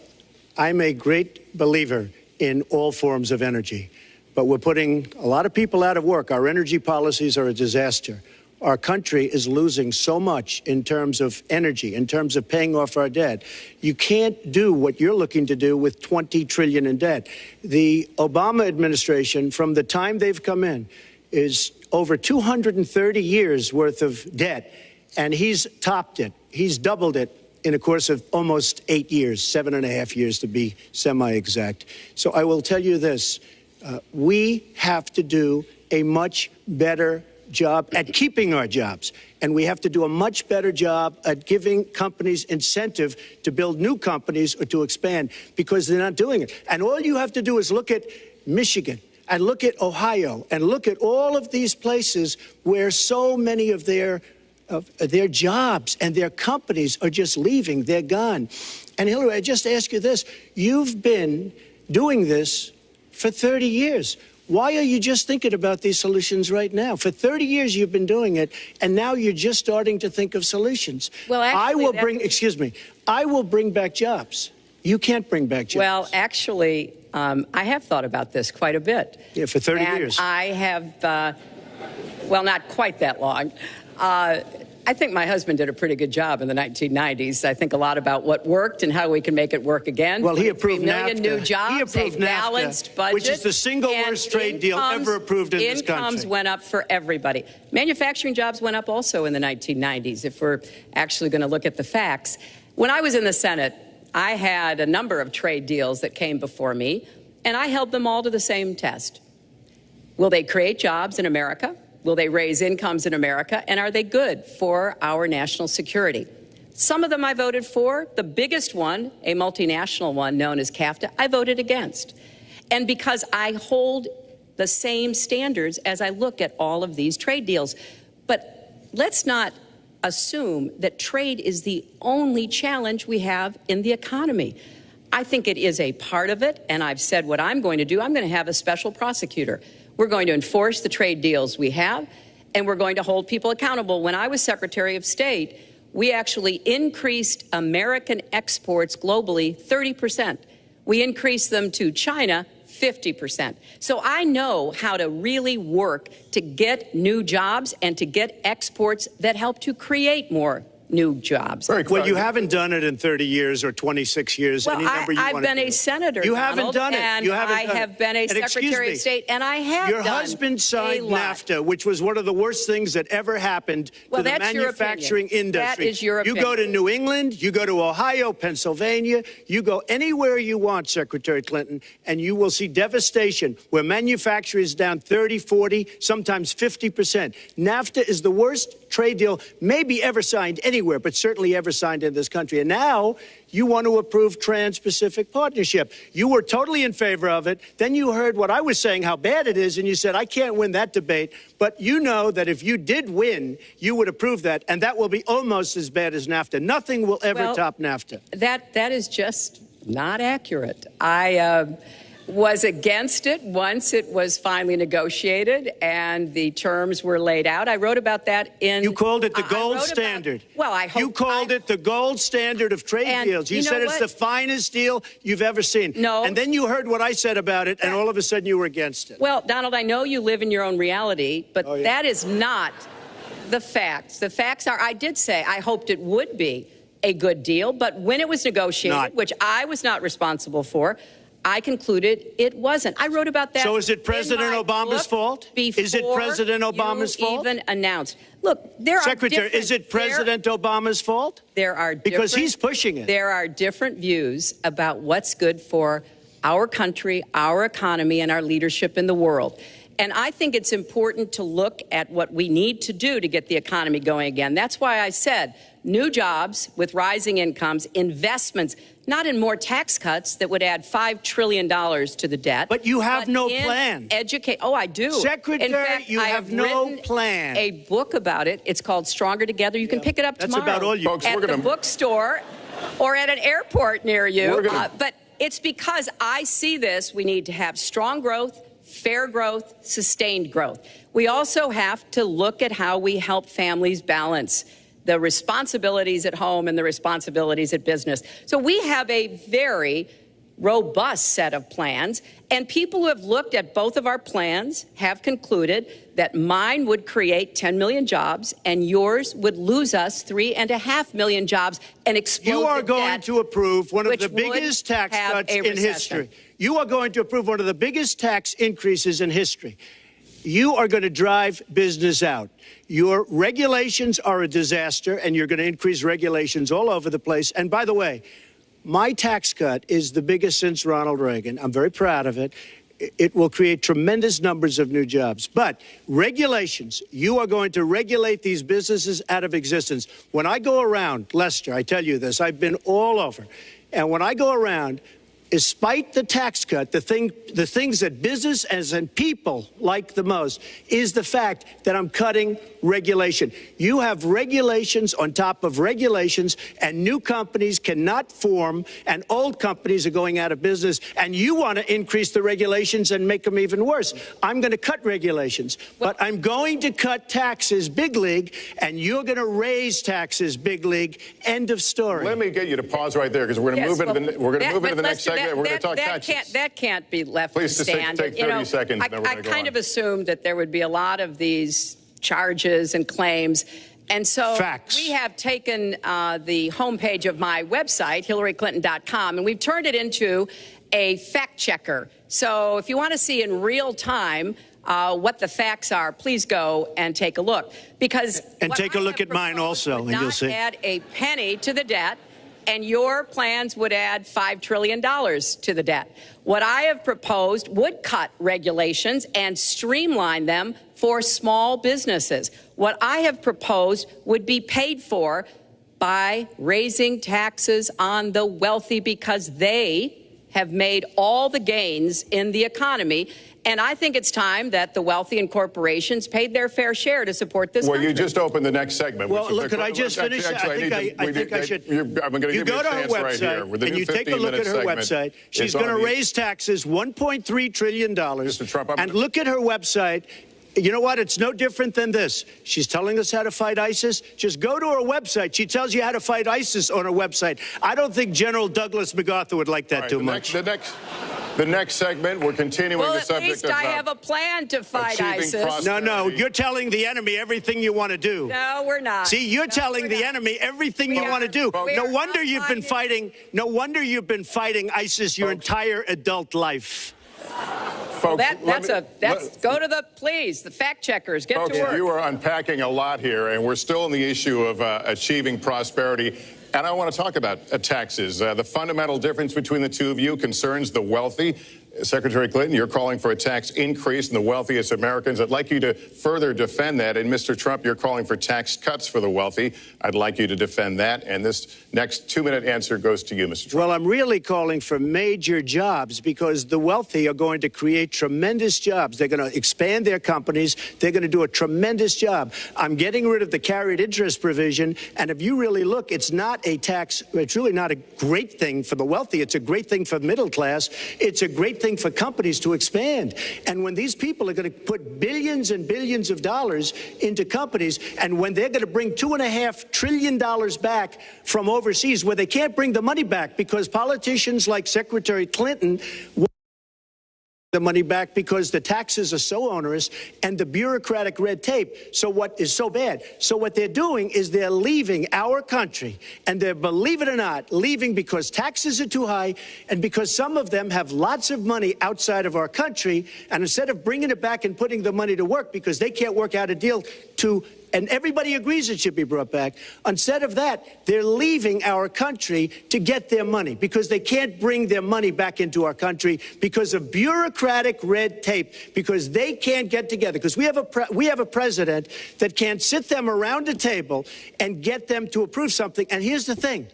A: I'm a great believer in all forms of energy, but we're putting a lot of people out of work. Our energy policies are a disaster. Our country is losing so much in terms of energy, in terms of paying off our debt. You can't do what you're looking to do with $20 trillion in debt. The Obama administration, from the time they've come in, is over 230 years worth of debt, and he's topped it. He's doubled it in a course of almost 8 years, 7.5 years to be semi-exact. So I will tell you this, we have to do a much better job at keeping our jobs, and we have to do a much better job at giving companies incentive to build new companies or to expand, because they're not doing it. And all you have to do is look at Michigan. and look at Ohio and look at all of these places where so many of their jobs and their companies are just leaving. They're gone. And Hillary, I just ask you this. You've been doing this for 30 years. Why are you just thinking about these solutions right now? For 30 years you've been doing it, and now you're just starting to think of solutions.
I: Well, actually,
A: I will bring back jobs. You can't bring back jobs.
I: Well, actually, I have thought about this quite a bit.
A: Yeah, for 30 years.
I: I have, well, not quite that long. I think my husband did a pretty good job in the 1990s. I think a lot about what worked and how we can make it work again.
A: Well, he approved
I: 3 million
A: NAFTA.
I: new jobs,
A: He approved
I: a balanced
A: NAFTA,
I: budget,
A: which is the single worst trade deal ever approved in this country.
I: Incomes went up for everybody. Manufacturing jobs went up also in the 1990s, if we're actually going to look at the facts. When I was in the Senate, I had a number of trade deals that came before me, and I held them all to the same test. Will they create jobs in America? Will they raise incomes in America? And are they good for our national security? Some of them I voted for. The biggest one, a multinational one known as CAFTA, I voted against. And because I hold the same standards as I look at all of these trade deals. But let's not assume that trade is the only challenge we have in the economy. I think it is a part of it, and I've said what I'm going to do. I'm going to have a special prosecutor. We're going to enforce the trade deals we have, and we're going to hold people accountable. When I was Secretary of State, we actually increased American exports globally 30%. We increased them to China 50%. So I know how to really work to get new jobs and to get exports that help to create more new jobs.
A: Well, you haven't done it in 30 years or 26 years.
I: Well,
A: any number you
I: I've
A: want to
I: been
A: do.
I: a senator,
A: You
I: Donald,
A: haven't done it.
I: And
A: you haven't
I: I
A: done
I: have
A: it.
I: been a
A: And
I: Secretary of State, and I have
A: Your
I: done
A: husband signed
I: a lot.
A: NAFTA, which was one of the worst things that ever happened
I: Well,
A: to the
I: that's your
A: manufacturing
I: opinion.
A: industry.
I: That is your
A: You
I: opinion.
A: go to New England, you go to Ohio, Pennsylvania, you go anywhere you want, Secretary Clinton, and you will see devastation where manufacturing is down 30, 40, sometimes 50%. NAFTA is the worst trade deal maybe ever signed anywhere, but certainly ever signed in this country. And now you want to approve Trans-Pacific Partnership. You were totally in favor of it. Then you heard what I was saying, how bad it is, and you said, I can't win that debate. But you know that if you did win, you would approve that, and that will be almost as bad as NAFTA. Nothing will ever top NAFTA.
I: That is just not accurate. I was against it once it was finally negotiated and the terms were laid out. I wrote about that in...
A: You called it the gold standard.
I: Well, I hope...
A: You called it the gold standard of trade deals. You said it's the finest deal you've ever seen.
I: No.
A: And then you heard what I said about it, and all of a sudden you were against it.
I: Well, Donald, I know you live in your own reality, but that is not the facts. The facts are, I did say I hoped it would be a good deal, but when it was negotiated, which I was not responsible for, I concluded it wasn't. I wrote about that.
A: So is it President Obama's fault? Is it President Obama's fault?
I: Even announced. Look, there
A: Secretary, is it President Obama's fault?
I: There are
A: because he's pushing it.
I: There are different views about what's good for our country, our economy, and our leadership in the world. And I think it's important to look at what we need to do to get the economy going again. That's why I said new jobs with rising incomes, investments, not in more tax cuts that would add $5 trillion to the debt.
A: But you have no plan.
I: Oh, I do.
A: Secretary,
I: in fact,
A: you have no plan.
I: A book about it. It's called Stronger Together. You can pick it up tomorrow.
A: That's about all you...
G: Folks,
I: at the bookstore or at an airport near you. But it's because I see this. We need to have strong growth, fair growth, sustained growth. We also have to look at how we help families balance the responsibilities at home and the responsibilities at business. So we have a very robust set of plans, and people who have looked at both of our plans have concluded that mine would create 10 million jobs and yours would lose us 3.5 million jobs and explode
A: You are
I: the
A: going
I: debt,
A: to approve one of
I: which
A: the biggest
I: would
A: tax
I: have
A: cuts
I: a
A: in
I: recession.
A: history. You are going to approve one of the biggest tax increases in history. You are going to drive business out. Your regulations are a disaster, and you're going to increase regulations all over the place. And by the way, my tax cut is the biggest since Ronald Reagan. I'm very proud of it. It will create tremendous numbers of new jobs. But regulations, you are going to regulate these businesses out of existence. When I go around, Lester, I tell you this, I've been all over. And when I go around, despite the tax cut, the things that business and people like the most is the fact that I'm cutting regulation. You have regulations on top of regulations, and new companies cannot form, and old companies are going out of business, and you want to increase the regulations and make them even worse. I'm going to cut regulations, but I'm going to cut taxes big league, and you're going to raise taxes big league. End of story.
G: Let me get you to pause right there, because we're going to move into the next segment. We're going to talk taxes.
I: That can't be left
G: Please
I: to stand.
G: Take 30 seconds.
I: I kind of assumed that there would be a lot of these charges and claims. And so we have taken the homepage of my website, HillaryClinton.com, and we've turned it into a fact checker. So if you want to see in real time what the facts are, please go and take a look. Because
A: take a look at mine also, and you'll see.
I: Add a penny to the debt, and your plans would add $5 trillion to the debt. What I have proposed would cut regulations and streamline them for small businesses. What I have proposed would be paid for by raising taxes on the wealthy, because they have made all the gains in the economy. And I think it's time that the wealthy and corporations paid their fair share to support this country.
G: You just opened the next segment.
A: Well, look, could I just finish? I think I should.
G: I'm going to
A: you go to her website, right, and you take a look at her website. She's going to raise taxes $1.3 trillion.
G: Mr. Trump,
A: and look at her website. You know what? It's no different than this. She's telling us how to fight ISIS. Just go to her website. She tells you how to fight ISIS on her website. I don't think General Douglas MacArthur would like that too much.
G: The next segment, we're continuing the subject of...
I: Well, at least I have a plan to fight ISIS.
A: No, you're telling the enemy everything you want to do.
I: No, we're not.
A: See, you're telling the enemy everything you want to do. No wonder you've been fighting. No wonder you've been fighting ISIS your entire adult life.
G: Folks,
I: go to the fact checkers, get to work.
G: You are unpacking a lot here, and we're still on the issue of achieving prosperity. And I want to talk about taxes. The fundamental difference between the two of you concerns the wealthy. Secretary Clinton, you're calling for a tax increase in the wealthiest Americans. I'd like you to further defend that. And Mr. Trump, you're calling for tax cuts for the wealthy. I'd like you to defend that. And this next 2-minute answer goes to you, Mr. Trump.
A: Well, I'm really calling for major jobs, because the wealthy are going to create tremendous jobs. They're going to expand their companies. They're going to do a tremendous job. I'm getting rid of the carried interest provision. And if you really look, it's not a tax. It's really not a great thing for the wealthy. It's a great thing for the middle class. It's a great thing for companies to expand. And when these people are going to put billions and billions of dollars into companies, and when they're going to bring $2.5 trillion back from overseas, where they can't bring the money back because politicians like Secretary Clinton the money back because the taxes are so onerous and the bureaucratic red tape. So what is so bad? So what they're doing is they're leaving our country, and they're, believe it or not, leaving because taxes are too high and because some of them have lots of money outside of our country. And instead of bringing it back and putting the money to work because they can't work out a deal to, and everybody agrees it should be brought back. Instead of that, they're leaving our country to get their money because they can't bring their money back into our country because of bureaucratic red tape, because they can't get together, because we have a president that can't sit them around a table and get them to approve something. And here's the thing.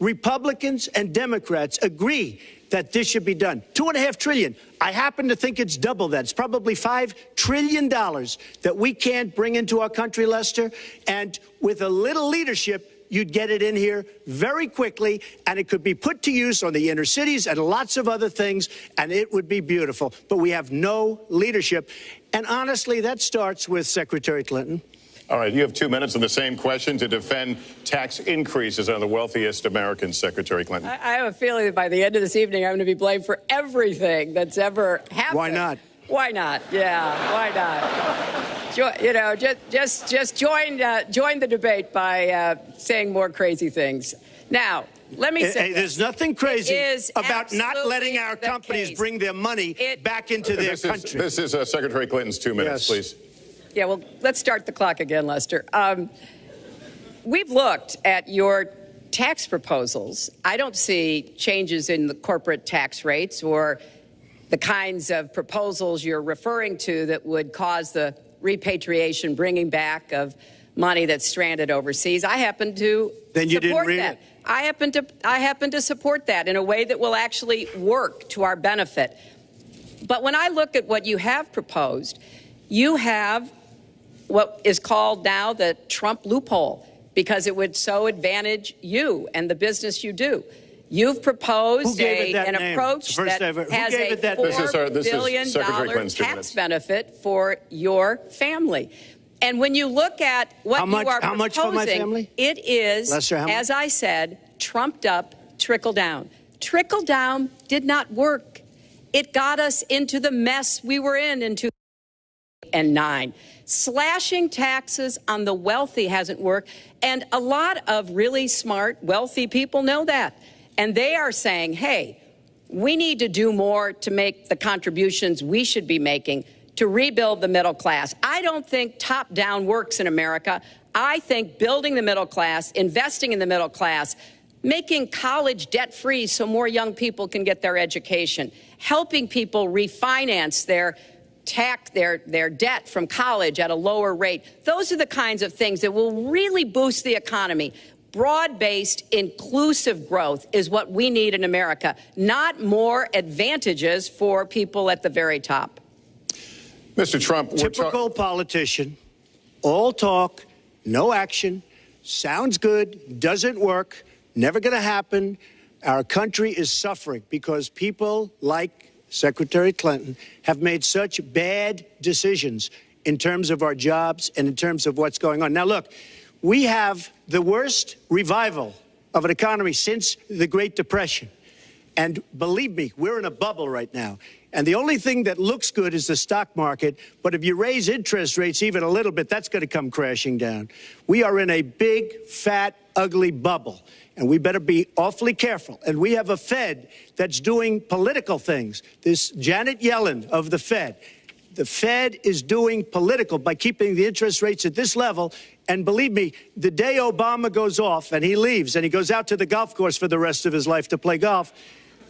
A: Republicans and Democrats agree that this should be done. $2.5 trillion. I happen to think it's double that. It's probably $5 trillion that we can't bring into our country, Lester. And with a little leadership, you'd get it in here very quickly, and it could be put to use on the inner cities and lots of other things, and it would be beautiful. But we have no leadership. And honestly, that starts with Secretary Clinton.
G: All right, you have 2 minutes on the same question to defend tax increases on the wealthiest Americans, Secretary Clinton.
I: I have a feeling that by the end of this evening, I'm going to be blamed for everything that's ever happened.
A: Why not?
I: Why not? Yeah, why not? You know, just join the debate by saying more crazy things. Now, let me say
A: there's nothing crazy about not letting our companies bring their money back into their country.
G: This is Secretary Clinton's 2 minutes, please.
I: Yeah, well, let's start the clock again, Lester. We've looked at your tax proposals. I don't see changes in the corporate tax rates or the kinds of proposals you're referring to that would cause the repatriation, bringing back of money that's stranded overseas. I happen to
A: Then you
I: support
A: didn't read
I: that.
A: it.
I: I happen to support that in a way that will actually work to our benefit. But when I look at what you have proposed, you have what is called now the Trump loophole, because it would so advantage you and the business you do. You've proposed an approach that has a $4 billion tax benefit for your family. And when you look at what you are proposing,
A: how much for my family?
I: It is,
A: Lester,
I: as I said, trumped up trickle down. Trickle down did not work. It got us into the mess we were in 2009. Slashing taxes on the wealthy hasn't worked. And a lot of really smart, wealthy people know that. And they are saying, hey, we need to do more to make the contributions we should be making to rebuild the middle class. I don't think top-down works in America. I think building the middle class, investing in the middle class, making college debt-free so more young people can get their education, helping people refinance their debt from college at a lower rate. Those are the kinds of things that will really boost the economy. Broad-based, inclusive growth is what we need in America, not more advantages for people at the very top.
G: Mr. Trump,
A: typical politician, all talk, no action, sounds good, doesn't work, never going to happen. Our country is suffering because people like Secretary Clinton have made such bad decisions in terms of our jobs and in terms of what's going on. Now, look, we have the worst revival of an economy since the Great Depression. And believe me, we're in a bubble right now. And the only thing that looks good is the stock market. But if you raise interest rates even a little bit, that's going to come crashing down. We are in a big, fat, ugly bubble. And we better be awfully careful. And we have a Fed that's doing political things. This Janet Yellen of the Fed is doing political by keeping the interest rates at this level. And believe me, the day Obama goes off and he leaves and he goes out to the golf course for the rest of his life to play golf,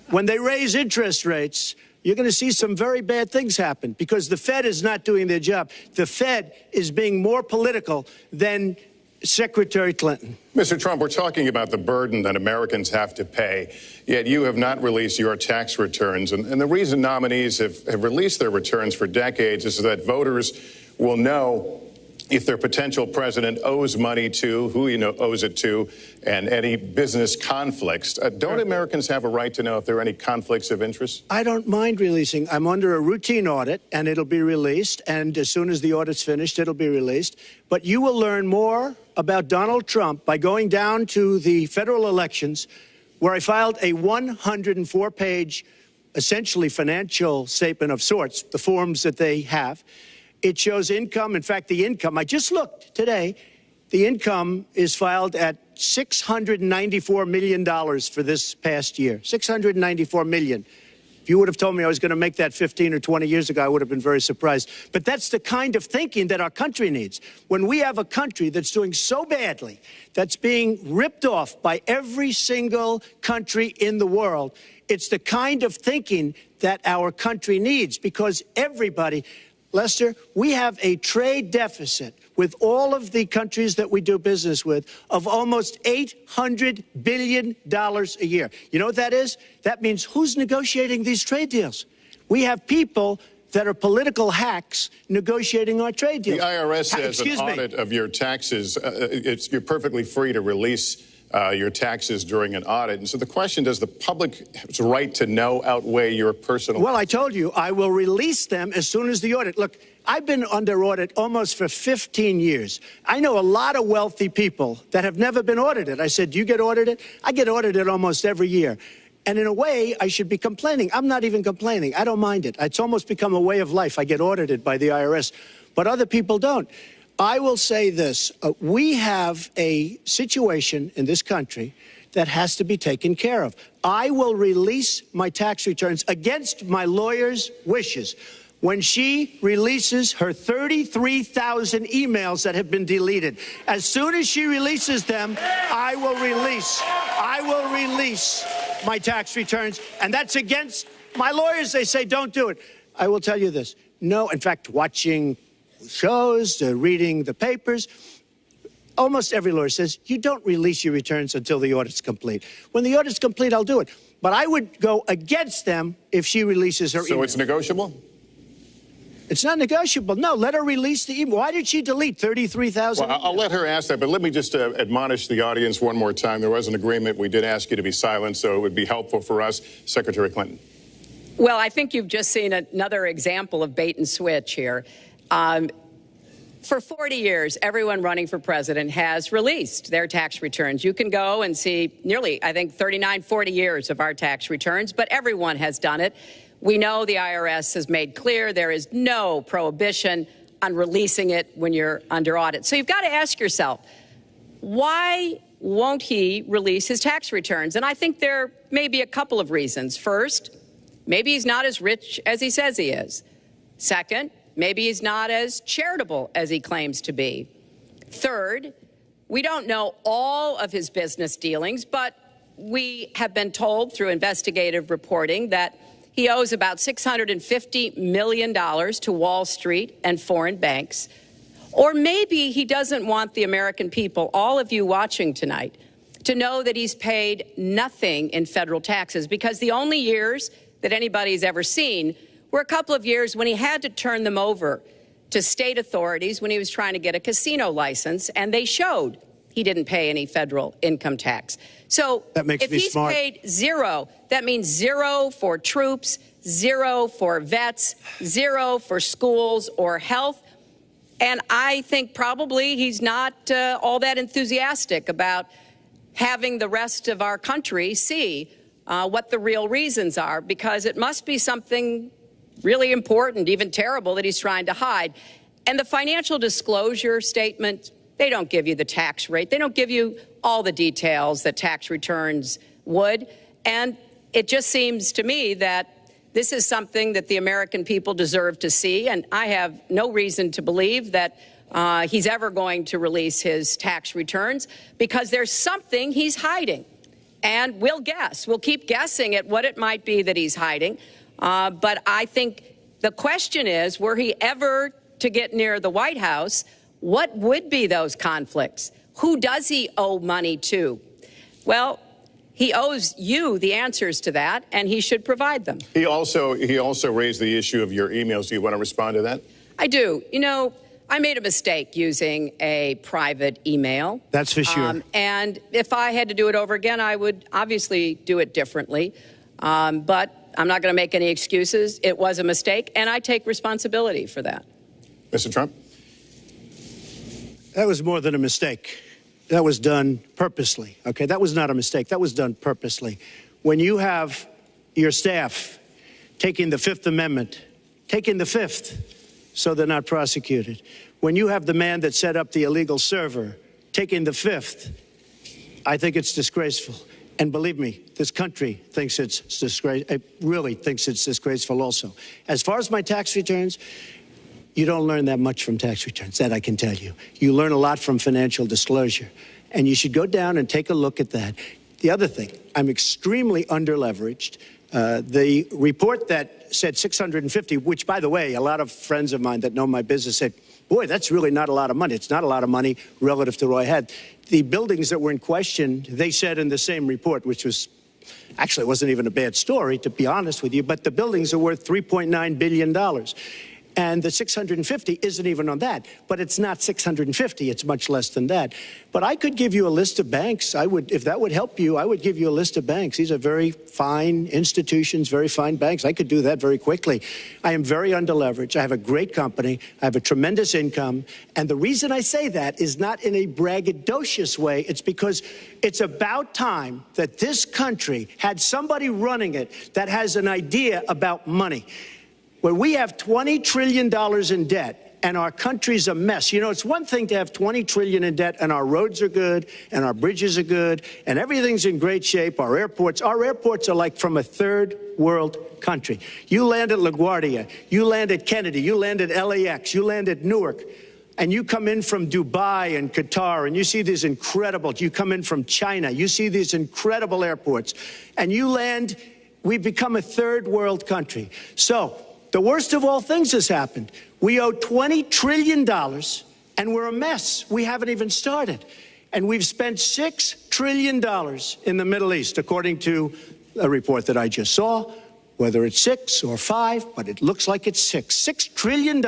A: when they raise interest rates, you're going to see some very bad things happen because the Fed is not doing their job. The Fed is being more political than Secretary Clinton.
G: Mr. Trump, we're talking about the burden that Americans have to pay, yet you have not released your tax returns. And the reason nominees have released their returns for decades is so that voters will know if their potential president owes money to, who he owes it to, and any business conflicts. Don't Americans have a right to know if there are any conflicts of interest?
A: I don't mind releasing. I'm under a routine audit, and it'll be released. And as soon as the audit's finished, it'll be released. But you will learn more about Donald Trump by going down to the federal elections, where I filed a 104-page, essentially financial statement of sorts, the forms that they have. It shows income. In fact, the income, I just looked today, the income is filed at $694 million for this past year. $694 million. If you would have told me I was going to make that 15 or 20 years ago, I would have been very surprised. But that's the kind of thinking that our country needs. When we have a country that's doing so badly, that's being ripped off by every single country in the world, it's the kind of thinking that our country needs because everybody... Lester, we have a trade deficit with all of the countries that we do business with of almost $800 billion a year. You know what that is? That means who's negotiating these trade deals? We have people that are political hacks negotiating our trade deals.
G: The IRS has an audit of your taxes. You're perfectly free to release your taxes during an audit. And so the question, does the public's right to know outweigh your personal...
A: Well, I told you, I will release them as soon as the audit. Look, I've been under audit almost for 15 years. I know a lot of wealthy people that have never been audited. I said, do you get audited? I get audited almost every year. And in a way, I should be complaining. I'm not even complaining. I don't mind it. It's almost become a way of life. I get audited by the IRS, but other people don't. I will say this. We have a situation in this country that has to be taken care of. I will release my tax returns against my lawyer's wishes when she releases her 33,000 emails that have been deleted. As soon as she releases them, I will release my tax returns. And that's against my lawyers. They say, don't do it. I will tell you this. No, in fact, watching shows, reading the papers, almost every lawyer says, you don't release your returns until the audit's complete. When the audit's complete, I'll do it. But I would go against them if she releases her email.
G: So it's negotiable?
A: It's not negotiable. No, let her release the email. Why did she delete 33,000?
G: Well, I'll let her ask that, but let me just admonish the audience one more time. There was an agreement. We did ask you to be silent, so it would be helpful for us. Secretary Clinton.
I: Well, I think you've just seen another example of bait and switch here. For 40 years, everyone running for president has released their tax returns. You can go and see nearly, I think, 39, 40 years of our tax returns, but everyone has done it. We know the IRS has made clear there is no prohibition on releasing it when you're under audit. So you've got to ask yourself, why won't he release his tax returns? And I think there may be a couple of reasons. First, maybe he's not as rich as he says he is. Second, maybe he's not as charitable as he claims to be. Third, we don't know all of his business dealings, but we have been told through investigative reporting that he owes about $650 million to Wall Street and foreign banks. Or maybe he doesn't want the American people, all of you watching tonight, to know that he's paid nothing in federal taxes, because the only years that anybody's ever seen were a couple of years when he had to turn them over to state authorities when he was trying to get a casino license, and they showed he didn't pay any federal income tax. So if he's paid zero, that means zero for troops, zero for vets, zero for schools or health. And I think probably he's not all that enthusiastic about having the rest of our country see what the real reasons are, because it must be something really important, even terrible, that he's trying to hide. And the financial disclosure statement, they don't give you the tax rate. They don't give you all the details that tax returns would. And it just seems to me that this is something that the American people deserve to see. And I have no reason to believe that he's ever going to release his tax returns, because there's something he's hiding. And we'll guess. We'll keep guessing at what it might be that he's hiding. But I think the question is, were he ever to get near the White House, what would be those conflicts? Who does he owe money to? Well, he owes you the answers to that, and he should provide them. He also
G: raised the issue of your emails. Do you want to respond to that?
I: I do. You know, I made a mistake using a private email.
A: That's for sure.
I: And if I had to do it over again, I would obviously do it differently. But I'm not going to make any excuses. It was a mistake, and I take responsibility for that.
G: Mr. Trump?
A: That was more than a mistake. That was done purposely, okay? That was not a mistake. That was done purposely. When you have your staff taking the Fifth Amendment, taking the Fifth so they're not prosecuted, when you have the man that set up the illegal server taking the Fifth, I think it's disgraceful. And believe me, this country thinks it's disgraceful. It really thinks it's disgraceful also. As far as my tax returns, you don't learn that much from tax returns, that I can tell you. You learn a lot from financial disclosure, and you should go down and take a look at that. The other thing, I'm extremely underleveraged. The report that said 650, which, by the way, a lot of friends of mine that know my business said, boy, that's really not a lot of money. It's not a lot of money relative to what I had. The buildings that were in question, they said in the same report, which was, actually, it wasn't even a bad story, to be honest with you, but the buildings are worth $3.9 billion. And the 650 isn't even on that. But it's not 650. It's much less than that. But I could give you a list of banks. I would, if that would help you, I would give you a list of banks. These are very fine institutions, very fine banks. I could do that very quickly. I am very underleveraged. I have a great company. I have a tremendous income. And the reason I say that is not in a braggadocious way. It's because it's about time that this country had somebody running it that has an idea about money. When we have $20 trillion in debt and our country's a mess, you know, it's one thing to have $20 trillion in debt and our roads are good and our bridges are good and everything's in great shape. Our airports are like from a third world country. You land at LaGuardia, you land at Kennedy, you land at LAX, you land at Newark, and you come in from Dubai and Qatar and you see these incredible, you come in from China, you see these incredible airports, and you land, we've become a third world country. So, the worst of all things has happened. We owe $20 trillion, and we're a mess. We haven't even started. And we've spent $6 trillion in the Middle East, according to a report that I just saw, whether it's 6 or 5, but it looks like it's 6. $6 trillion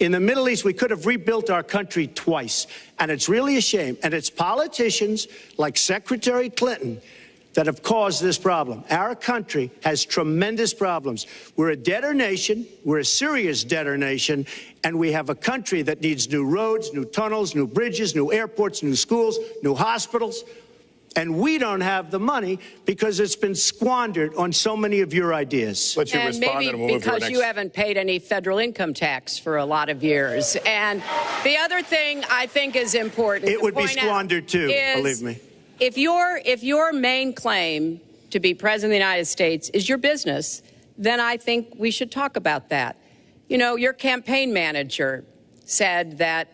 A: in the Middle East. We could have rebuilt our country twice. And it's really a shame. And it's politicians like Secretary Clinton that have caused this problem. Our country has tremendous problems. We're a debtor nation. We're a serious debtor nation. And we have a country that needs new roads, new tunnels, new bridges, new airports, new schools, new hospitals. And we don't have the money because it's been squandered on so many of your ideas.
G: Let you
I: and
G: respond,
I: maybe
G: and we'll move to our
I: because
G: next.
I: you haven't paid any federal income tax for a lot of years. And the other thing I think is important.
A: It would be squandered too, believe me.
I: If your main claim to be president of the United States is your business, then I think we should talk about that. You know, your campaign manager said that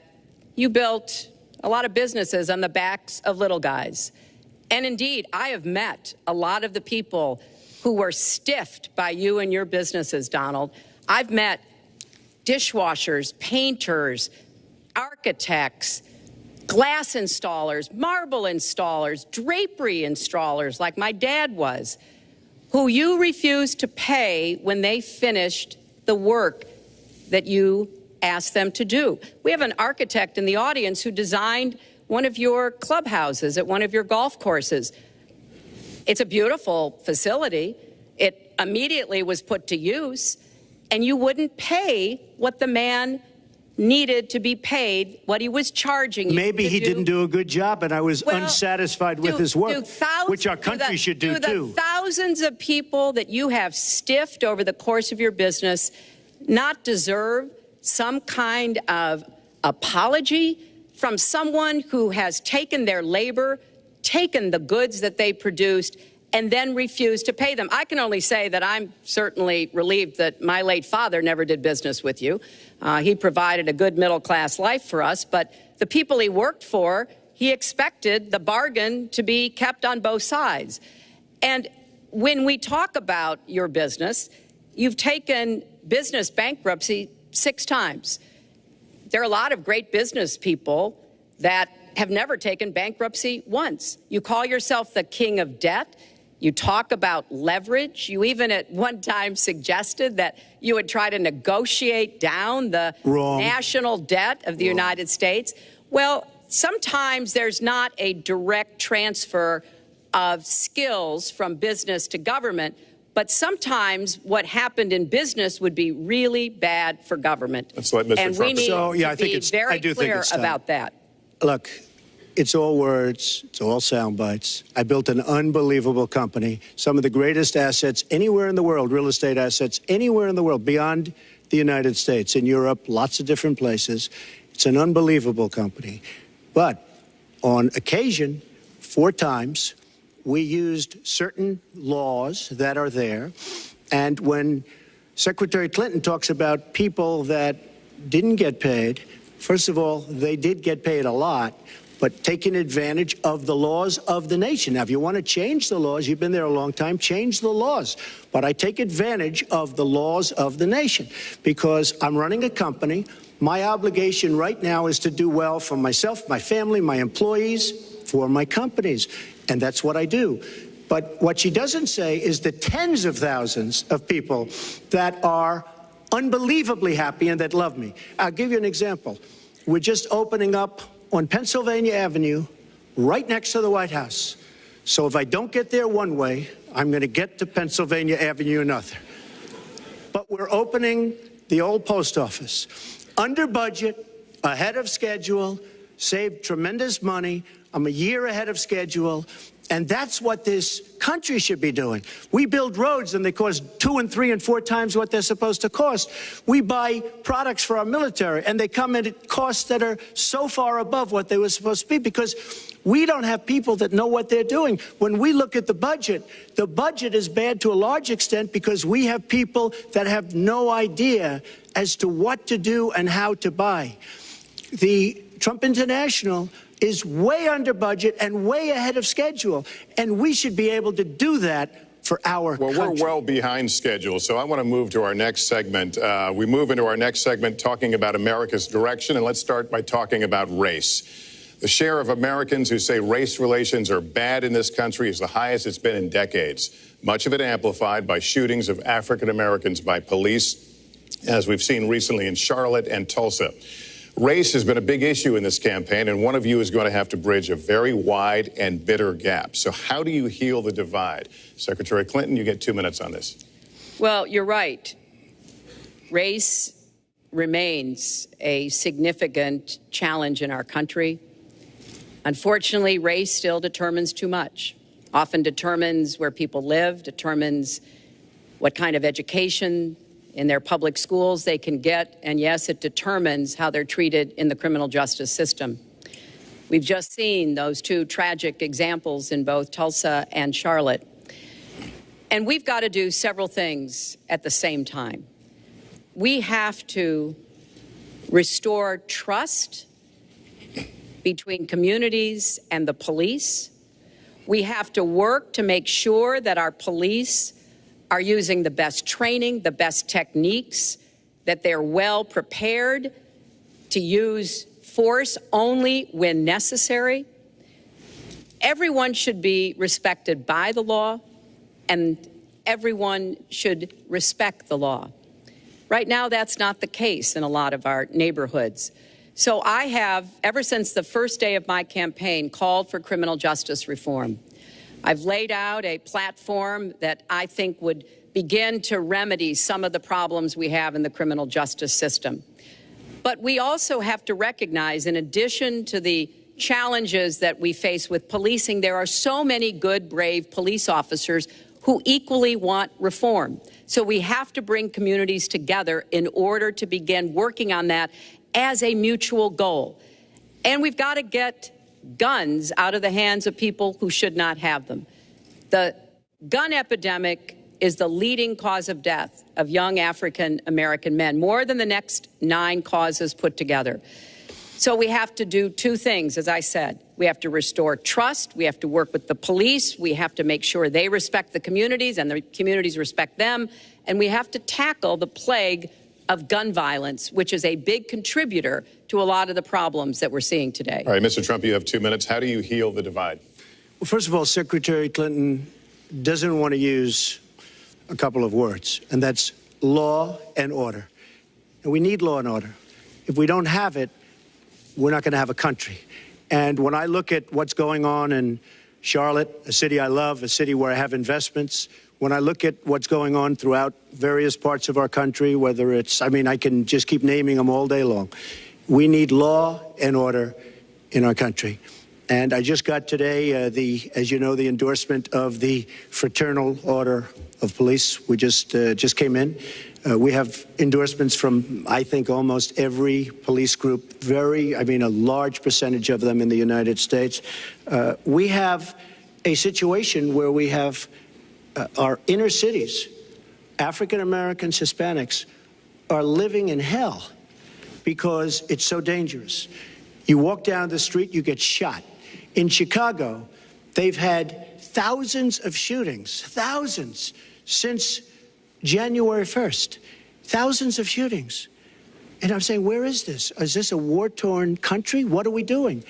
I: you built a lot of businesses on the backs of little guys. And indeed, I have met a lot of the people who were stiffed by you and your businesses, Donald. I've met dishwashers, painters, architects, glass installers, marble installers, drapery installers, like my dad was, who you refused to pay when they finished the work that you asked them to do. We have an architect in the audience who designed one of your clubhouses at one of your golf courses. It's a beautiful facility. It immediately was put to use, and you wouldn't pay what the man needed to be paid, what he was charging you.
A: Maybe he didn't do a good job, and I was unsatisfied with his work, which our country should do too.
I: The thousands of people that you have stiffed over the course of your business not deserve some kind of apology from someone who has taken their labor, taken the goods that they produced, and then refused to pay them? I can only say that I'm certainly relieved that my late father never did business with you. He provided a good middle-class life for us, but the people he worked for, he expected the bargain to be kept on both sides. And when we talk about your business, you've taken business bankruptcy 6 times. There are a lot of great business people that have never taken bankruptcy once. You call yourself the king of debt. You talk about leverage. You even at one time suggested that you would try to negotiate down the national debt of the United States. Well, sometimes there's not a direct transfer of skills from business to government, but sometimes what happened in business would be really bad for government.
G: Let's let Mr.
I: And
G: Trump
I: we need to be very clear about that.
A: Look, it's all words. It's all sound bites. I built an unbelievable company, some of the greatest assets anywhere in the world, real estate assets anywhere in the world, beyond the United States, in Europe, lots of different places. It's an unbelievable company. But on occasion, 4 times, we used certain laws that are there. And when Secretary Clinton talks about people that didn't get paid, first of all, they did get paid a lot, but taking advantage of the laws of the nation. Now, if you want to change the laws, you've been there a long time, change the laws. But I take advantage of the laws of the nation because I'm running a company. My obligation right now is to do well for myself, my family, my employees, for my companies. And that's what I do. But what she doesn't say is the tens of thousands of people that are unbelievably happy and that love me. I'll give you an example. We're just opening up on Pennsylvania Avenue, right next to the White House. So if I don't get there one way, I'm going to get to Pennsylvania Avenue another. But we're opening the old post office. Under budget, ahead of schedule, saved tremendous money. I'm a year ahead of schedule. And that's what this country should be doing. We build roads and they cost 2 and 3 and 4 times what they're supposed to cost. We buy products for our military and they come in at costs that are so far above what they were supposed to be because we don't have people that know what they're doing. When we look at the budget is bad to a large extent because we have people that have no idea as to what to do and how to buy. The Trump International is way under budget and way ahead of schedule. And we should be able to do that for our country.
G: We're well behind schedule, so I want to move to our next segment. We move into our next segment talking about America's direction, and let's start by talking about race. The share of Americans who say race relations are bad in this country is the highest it's been in decades, much of it amplified by shootings of African Americans by police, as we've seen recently in Charlotte and Tulsa. Race has been a big issue in this campaign, and one of you is going to have to bridge a very wide and bitter gap. So how do you heal the divide? Secretary Clinton, you get 2 minutes on this.
I: Well, you're right. Race remains a significant challenge in our country. Unfortunately, race still determines too much, often determines where people live, determines what kind of education in their public schools they can get, and yes, it determines how they're treated in the criminal justice system. We've just seen those two tragic examples in both Tulsa and Charlotte. And we've got to do several things at the same time. We have to restore trust between communities and the police. We have to work to make sure that our police are using the best training, the best techniques, that they're well prepared to use force only when necessary. Everyone should be respected by the law, and everyone should respect the law. Right now, that's not the case in a lot of our neighborhoods. So I have, ever since the first day of my campaign, called for criminal justice reform. I've laid out a platform that I think would begin to remedy some of the problems we have in the criminal justice system. But we also have to recognize, in addition to the challenges that we face with policing, there are so many good, brave police officers who equally want reform. So we have to bring communities together in order to begin working on that as a mutual goal. And we've got to get guns out of the hands of people who should not have them. The gun epidemic is the leading cause of death of young African American men, more than the next 9 causes put together. So we have to do 2 things, as I said. We have to restore trust. We have to work with the police. We have to make sure they respect the communities and the communities respect them. And we have to tackle the plague of gun violence, which is a big contributor to a lot of the problems that we're seeing today.
G: All right, Mr. Trump, you have 2 minutes. How do you heal the divide?
A: Well, first of all, Secretary Clinton doesn't want to use a couple of words, and that's law and order. And we need law and order. If we don't have it, we're not going to have a country. And when I look at what's going on in Charlotte, a city I love, a city where I have investments, when I look at what's going on throughout various parts of our country, whether it's, I mean, I can just keep naming them all day long. We need law and order in our country. And I just got today, as you know, the endorsement of the Fraternal Order of Police. We just came in. We have endorsements from, I think, almost every police group, a large percentage of them in the United States. We have a situation where we have our inner cities, African Americans, Hispanics, are living in hell because it's so dangerous. You walk down the street, you get shot. In Chicago, they've had thousands of shootings, thousands, since January 1st. Thousands of shootings. And I'm saying, where is this? Is this a war-torn country? What are we doing?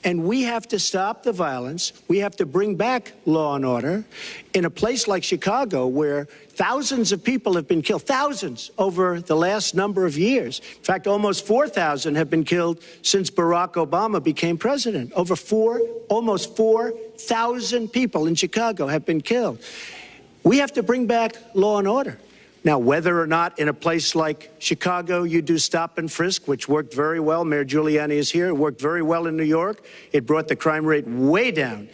A: And we have to stop the violence. We have to bring back law and order in a place like Chicago, where thousands of people have been killed, thousands over the last number of years. In fact, almost 4,000 have been killed since Barack Obama became president. Almost 4,000 people in Chicago have been killed. We have to bring back law and order. Now, whether or not in a place like Chicago you do stop and frisk, which worked very well, Mayor Giuliani is here, it worked very well in New York, it brought the crime rate way down.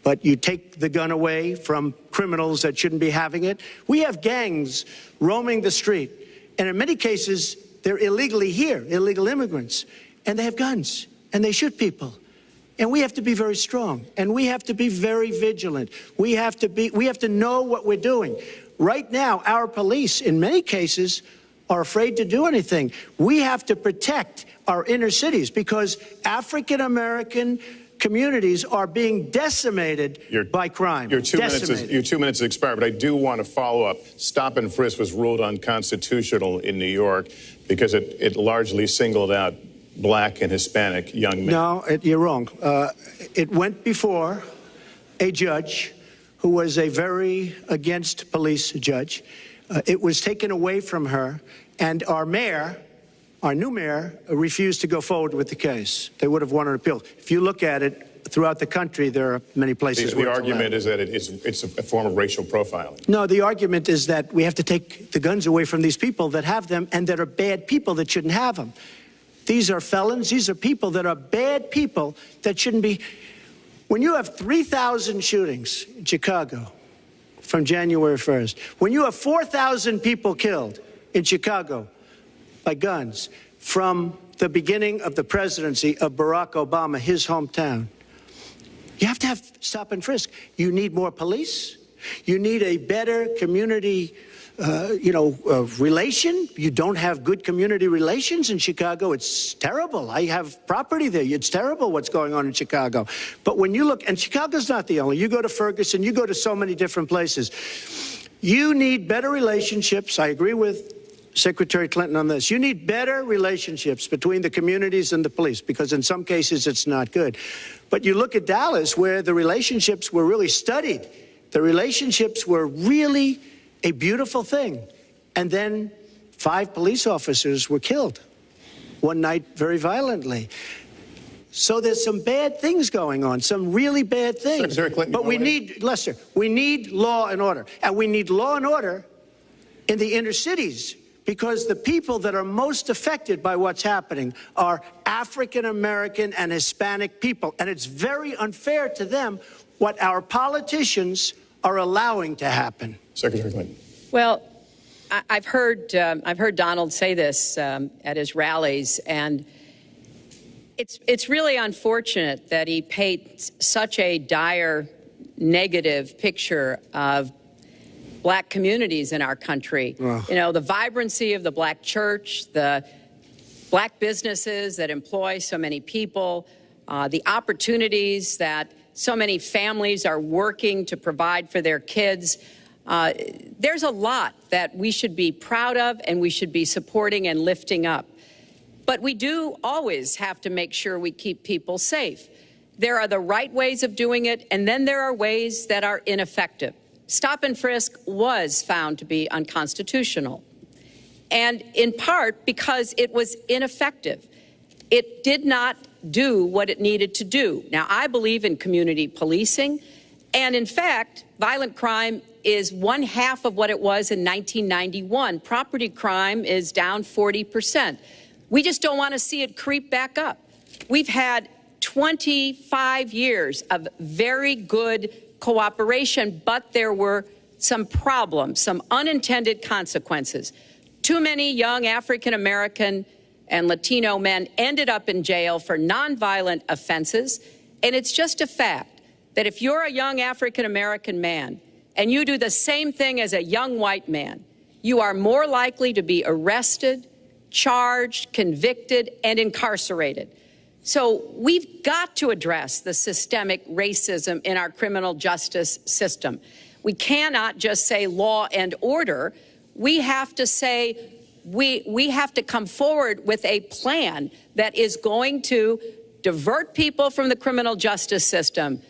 A: But you take the gun away from criminals that shouldn't be having it. We have gangs roaming the street, and in many cases, they're illegally here, illegal immigrants, and they have guns, and they shoot people. And we have to be very strong, and we have to be very vigilant. We have to know what we're doing. Right now, our police, in many cases, are afraid to do anything. We have to protect our inner cities because African American communities are being decimated by crime.
G: Your 2 minutes has expired, but I do want to follow up. Stop and frisk was ruled unconstitutional in New York because it largely singled out black and Hispanic young men.
A: No, you're wrong. It went before a judge who was a very against police judge. It was taken away from her, and our new mayor, refused to go forward with the case. They would have won an appeal. If you look at it throughout the country, there are many places where
G: the argument is that it's a form of racial profiling.
A: No, the argument is that we have to take the guns away from these people that have them and that are bad people that shouldn't have them. These are felons. These are people that are bad people that shouldn't be. When you have 3,000 shootings in Chicago from January 1st, when you have 4,000 people killed in Chicago by guns from the beginning of the presidency of Barack Obama, his hometown, you have to have stop and frisk. You need more police. You need a better community relation. You don't have good community relations in Chicago. It's terrible. I have property there. It's terrible what's going on in Chicago. But when you look, and Chicago's not the only, you go to Ferguson, you go to so many different places. You need better relationships. I agree with Secretary Clinton on this. You need better relationships between the communities and the police, because in some cases it's not good. But you look at Dallas, where the relationships were really studied. The relationships were really a beautiful thing. And then 5 police officers were killed one night very violently. So there's some bad things going on, some really bad things. But we need, Lester, we need law and order. And we need law and order in the inner cities, because the people that are most affected by what's happening are African American and Hispanic people. And it's very unfair to them what our politicians are allowing to happen.
G: Secretary Clinton.
I: Well, I've heard Donald say this at his rallies, and it's really unfortunate that he paints such a dire, negative picture of black communities in our country. You know, the vibrancy of the black church, the black businesses that employ so many people, the opportunities that so many families are working to provide for their kids. There's a lot that we should be proud of and we should be supporting and lifting up. But we do always have to make sure we keep people safe. There are the right ways of doing it, and then there are ways that are ineffective. Stop and frisk was found to be unconstitutional, and in part because it was ineffective. It did not do what it needed to do. Now, I believe in community policing, and in fact, violent crime is 1/2 of what it was in 1991. Property crime is down 40%. We just don't want to see it creep back up. We've had 25 years of very good cooperation, but there were some problems, some unintended consequences. Too many young African American and Latino men ended up in jail for nonviolent offenses, and it's just a fact that if you're a young African American man and you do the same thing as a young white man, you are more likely to be arrested, charged, convicted, and incarcerated. So we've got to address the systemic racism in our criminal justice system. We cannot just say law and order. We have to say we have to come forward with a plan that is going to divert people from the criminal justice system,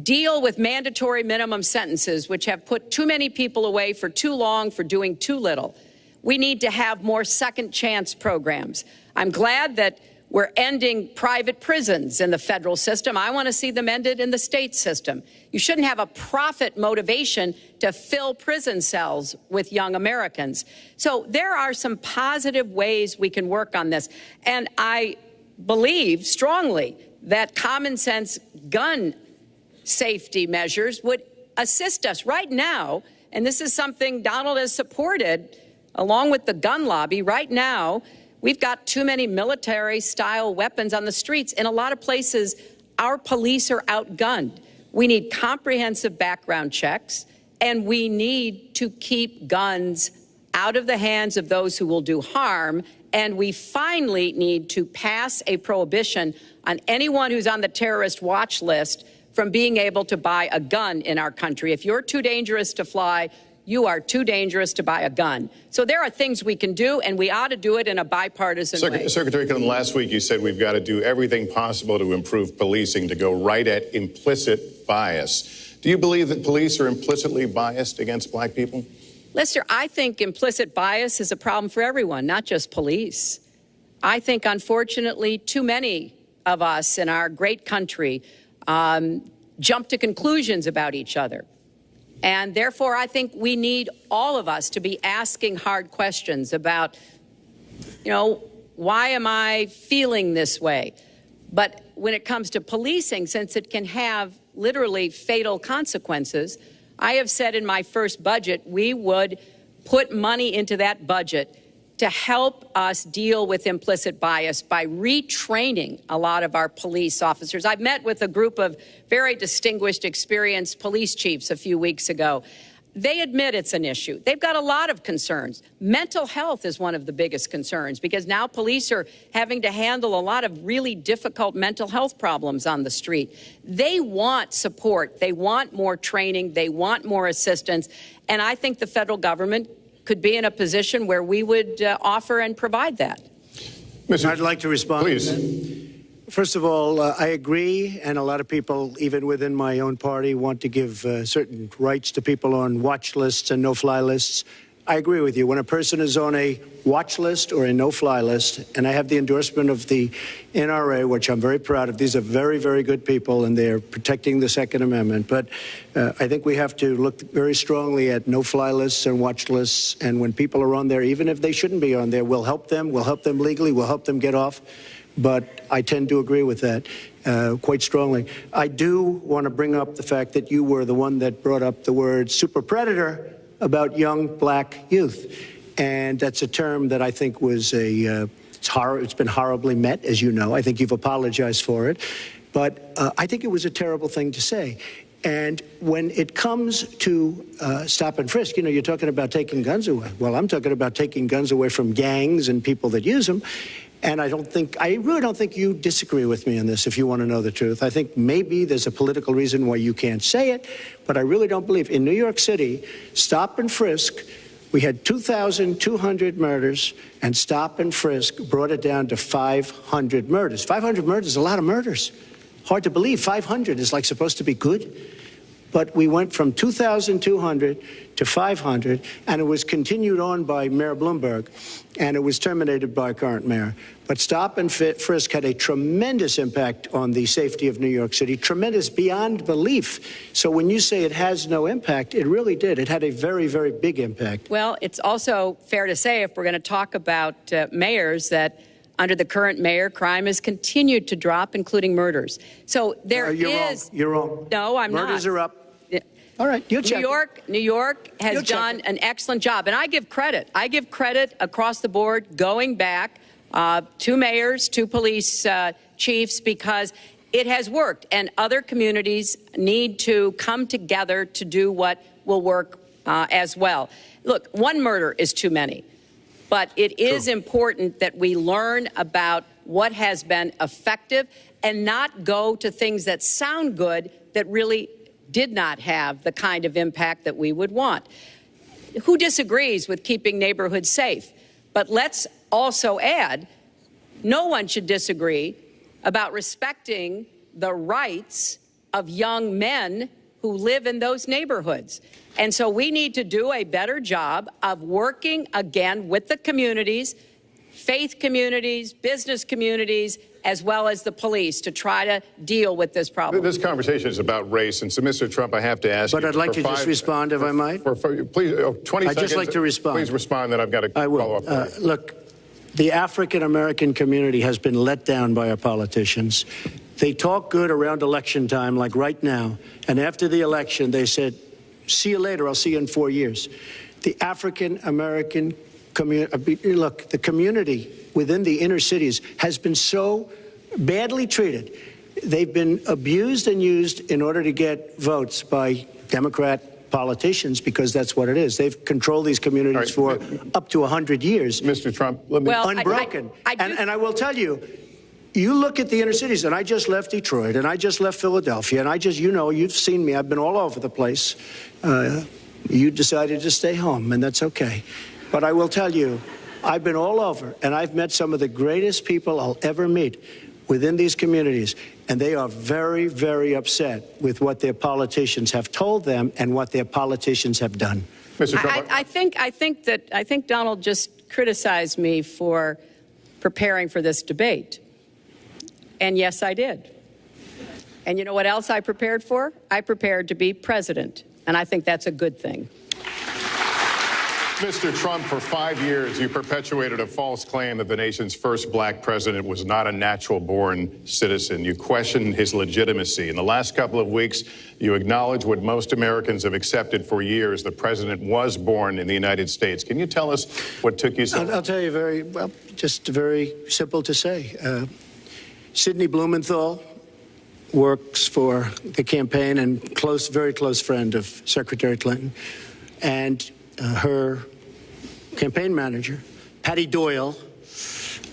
I: deal with mandatory minimum sentences, which have put too many people away for too long for doing too little. We need to have more second chance programs. I'm glad that we're ending private prisons in the federal system. I want to see them ended in the state system. You shouldn't have a profit motivation to fill prison cells with young Americans. So there are some positive ways we can work on this. And I believe strongly that common sense gun safety measures would assist us right now. And this is something Donald has supported along with the gun lobby. Right now, we've got too many military-style weapons on the streets. In a lot of places, our police are outgunned. We need comprehensive background checks, and we need to keep guns out of the hands of those who will do harm And we finally need to pass a prohibition on anyone who's on the terrorist watch list from being able to buy a gun in our country. If you're too dangerous to fly, you are too dangerous to buy a gun. So there are things we can do, and we ought to do it in a bipartisan way.
G: Secretary Clinton, last week you said we've got to do everything possible to improve policing, to go right at implicit bias. Do you believe that police are implicitly biased against black people?
I: Lester, I think implicit bias is a problem for everyone, not just police. I think, unfortunately, too many of us in our great country jump to conclusions about each other. And therefore, I think we need all of us to be asking hard questions about, why am I feeling this way? But when it comes to policing, since it can have literally fatal consequences, I have said in my first budget we would put money into that budget to help us deal with implicit bias by retraining a lot of our police officers. I met with a group of very distinguished, experienced police chiefs a few weeks ago. They admit it's an issue. They've got a lot of concerns. Mental health is one of the biggest concerns because now police are having to handle a lot of really difficult mental health problems on the street. They want support. They want more training. They want more assistance. And I think the federal government could be in a position where we would offer and provide that.
A: I'd like to respond.
G: Please.
A: First of all, I agree, and a lot of people, even within my own party, want to give certain rights to people on watch lists and no-fly lists. I agree with you. When a person is on a watch list or a no-fly list, and I have the endorsement of the NRA, which I'm very proud of. These are very, very good people, and they're protecting the Second Amendment. But I think we have to look very strongly at no-fly lists and watch lists. And when people are on there, even if they shouldn't be on there, we'll help them. We'll help them legally. We'll help them get off. But I tend to agree with that quite strongly. I do want to bring up the fact that you were the one that brought up the word super predator about young black youth. And that's a term that I think was it's been horribly met, as you know. I think you've apologized for it. But I think it was a terrible thing to say. And when it comes to stop and frisk, you're talking about taking guns away. Well, I'm talking about taking guns away from gangs and people that use them. And I really don't think you disagree with me on this, if you want to know the truth. I think maybe there's a political reason why you can't say it, but I really don't believe. In New York City, stop and frisk, we had 2,200 murders, and stop and frisk brought it down to 500 murders. 500 murders is a lot of murders. Hard to believe. 500 is like supposed to be good. But we went from 2,200 to 500, and it was continued on by Mayor Bloomberg, and it was terminated by current mayor. But stop and frisk had a tremendous impact on the safety of New York City, tremendous beyond belief. So when you say it has no impact, it really did. It had a very, very big impact.
I: Well, it's also fair to say, if we're going to talk about mayors, that under the current mayor, crime has continued to drop, including murders. So there is...
A: You're wrong.
I: No, I'm not.
A: Murders are up. All right, you check.
I: New York has done an excellent job, and I give credit. I give credit across the board, going back to mayors, to police chiefs, because it has worked, and other communities need to come together to do what will work as well. Look, one murder is too many, but it is important that we learn about what has been effective and not go to things that sound good that really did not have the kind of impact that we would want. Who disagrees with keeping neighborhoods safe? But let's also add, no one should disagree about respecting the rights of young men who live in those neighborhoods. And so we need to do a better job of working again with the communities, faith communities, business communities, as well as the police, to try to deal with this problem.
G: This conversation is about race, and so, Mr. Trump, I have to ask you...
A: But I'd like to just respond, if I might.
G: Please, 20 seconds.
A: I'd just like to respond.
G: Please respond, then I've got to follow up.
A: Look, the African-American community has been let down by our politicians. They talk good around election time, like right now, and after the election, they said, see you later, I'll see you in 4 years. The African-American community, look, the community within the inner cities has been so badly treated. They've been abused and used in order to get votes by Democrat politicians, because that's what it is. They've controlled these communities for up to 100 years.
G: Mr. Trump, let me...
I: Well,
A: unbroken. And I will tell you, you look at the inner cities, and I just left Detroit, and I just left Philadelphia, and I just, you know, you've seen me. I've been all over the place. You decided to stay home, and that's okay. But I will tell you, I've been all over, and I've met some of the greatest people I'll ever meet within these communities, and they are very, very upset with what their politicians have told them and what their politicians have done.
G: Mr. Trump,
I: I think Donald just criticized me for preparing for this debate. And yes, I did. And you know what else I prepared for? I prepared to be president. And I think that's a good thing.
G: Mr. Trump, for 5 years, you perpetuated a false claim that the nation's first black president was not a natural-born citizen. You questioned his legitimacy. In the last couple of weeks, you acknowledged what most Americans have accepted for years. The president was born in the United States. Can you tell us what took you so long?
A: I'll tell you just very simple to say. Sidney Blumenthal works for the campaign and very close friend of Secretary Clinton. And her campaign manager, Patty Doyle,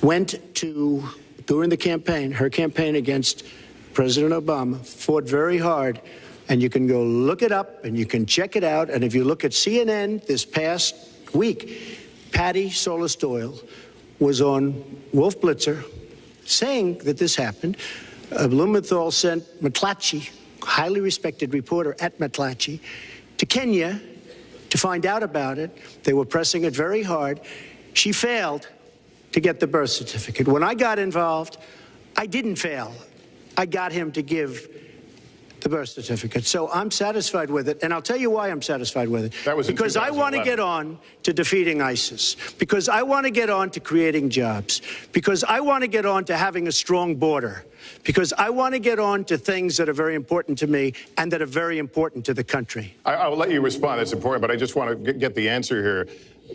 A: went to, during the campaign, her campaign against President Obama, fought very hard. And you can go look it up and you can check it out. And if you look at CNN this past week, Patty Solis Doyle was on Wolf Blitzer saying that this happened. Blumenthal sent McClatchy, highly respected reporter at McClatchy, to Kenya to find out about it. They were pressing it very hard. She failed to get the birth certificate. When I got involved, I didn't fail. I got him to give the birth certificate. So I'm satisfied with it, and I'll tell you why I'm satisfied with it.
G: That was
A: because I want to get on to defeating ISIS, because I want to get on to creating jobs, because I want to get on to having a strong border, because I want to get on to things that are very important to me and that are very important to the country.
G: I'll let you respond. That's important, but I just want to get the answer here.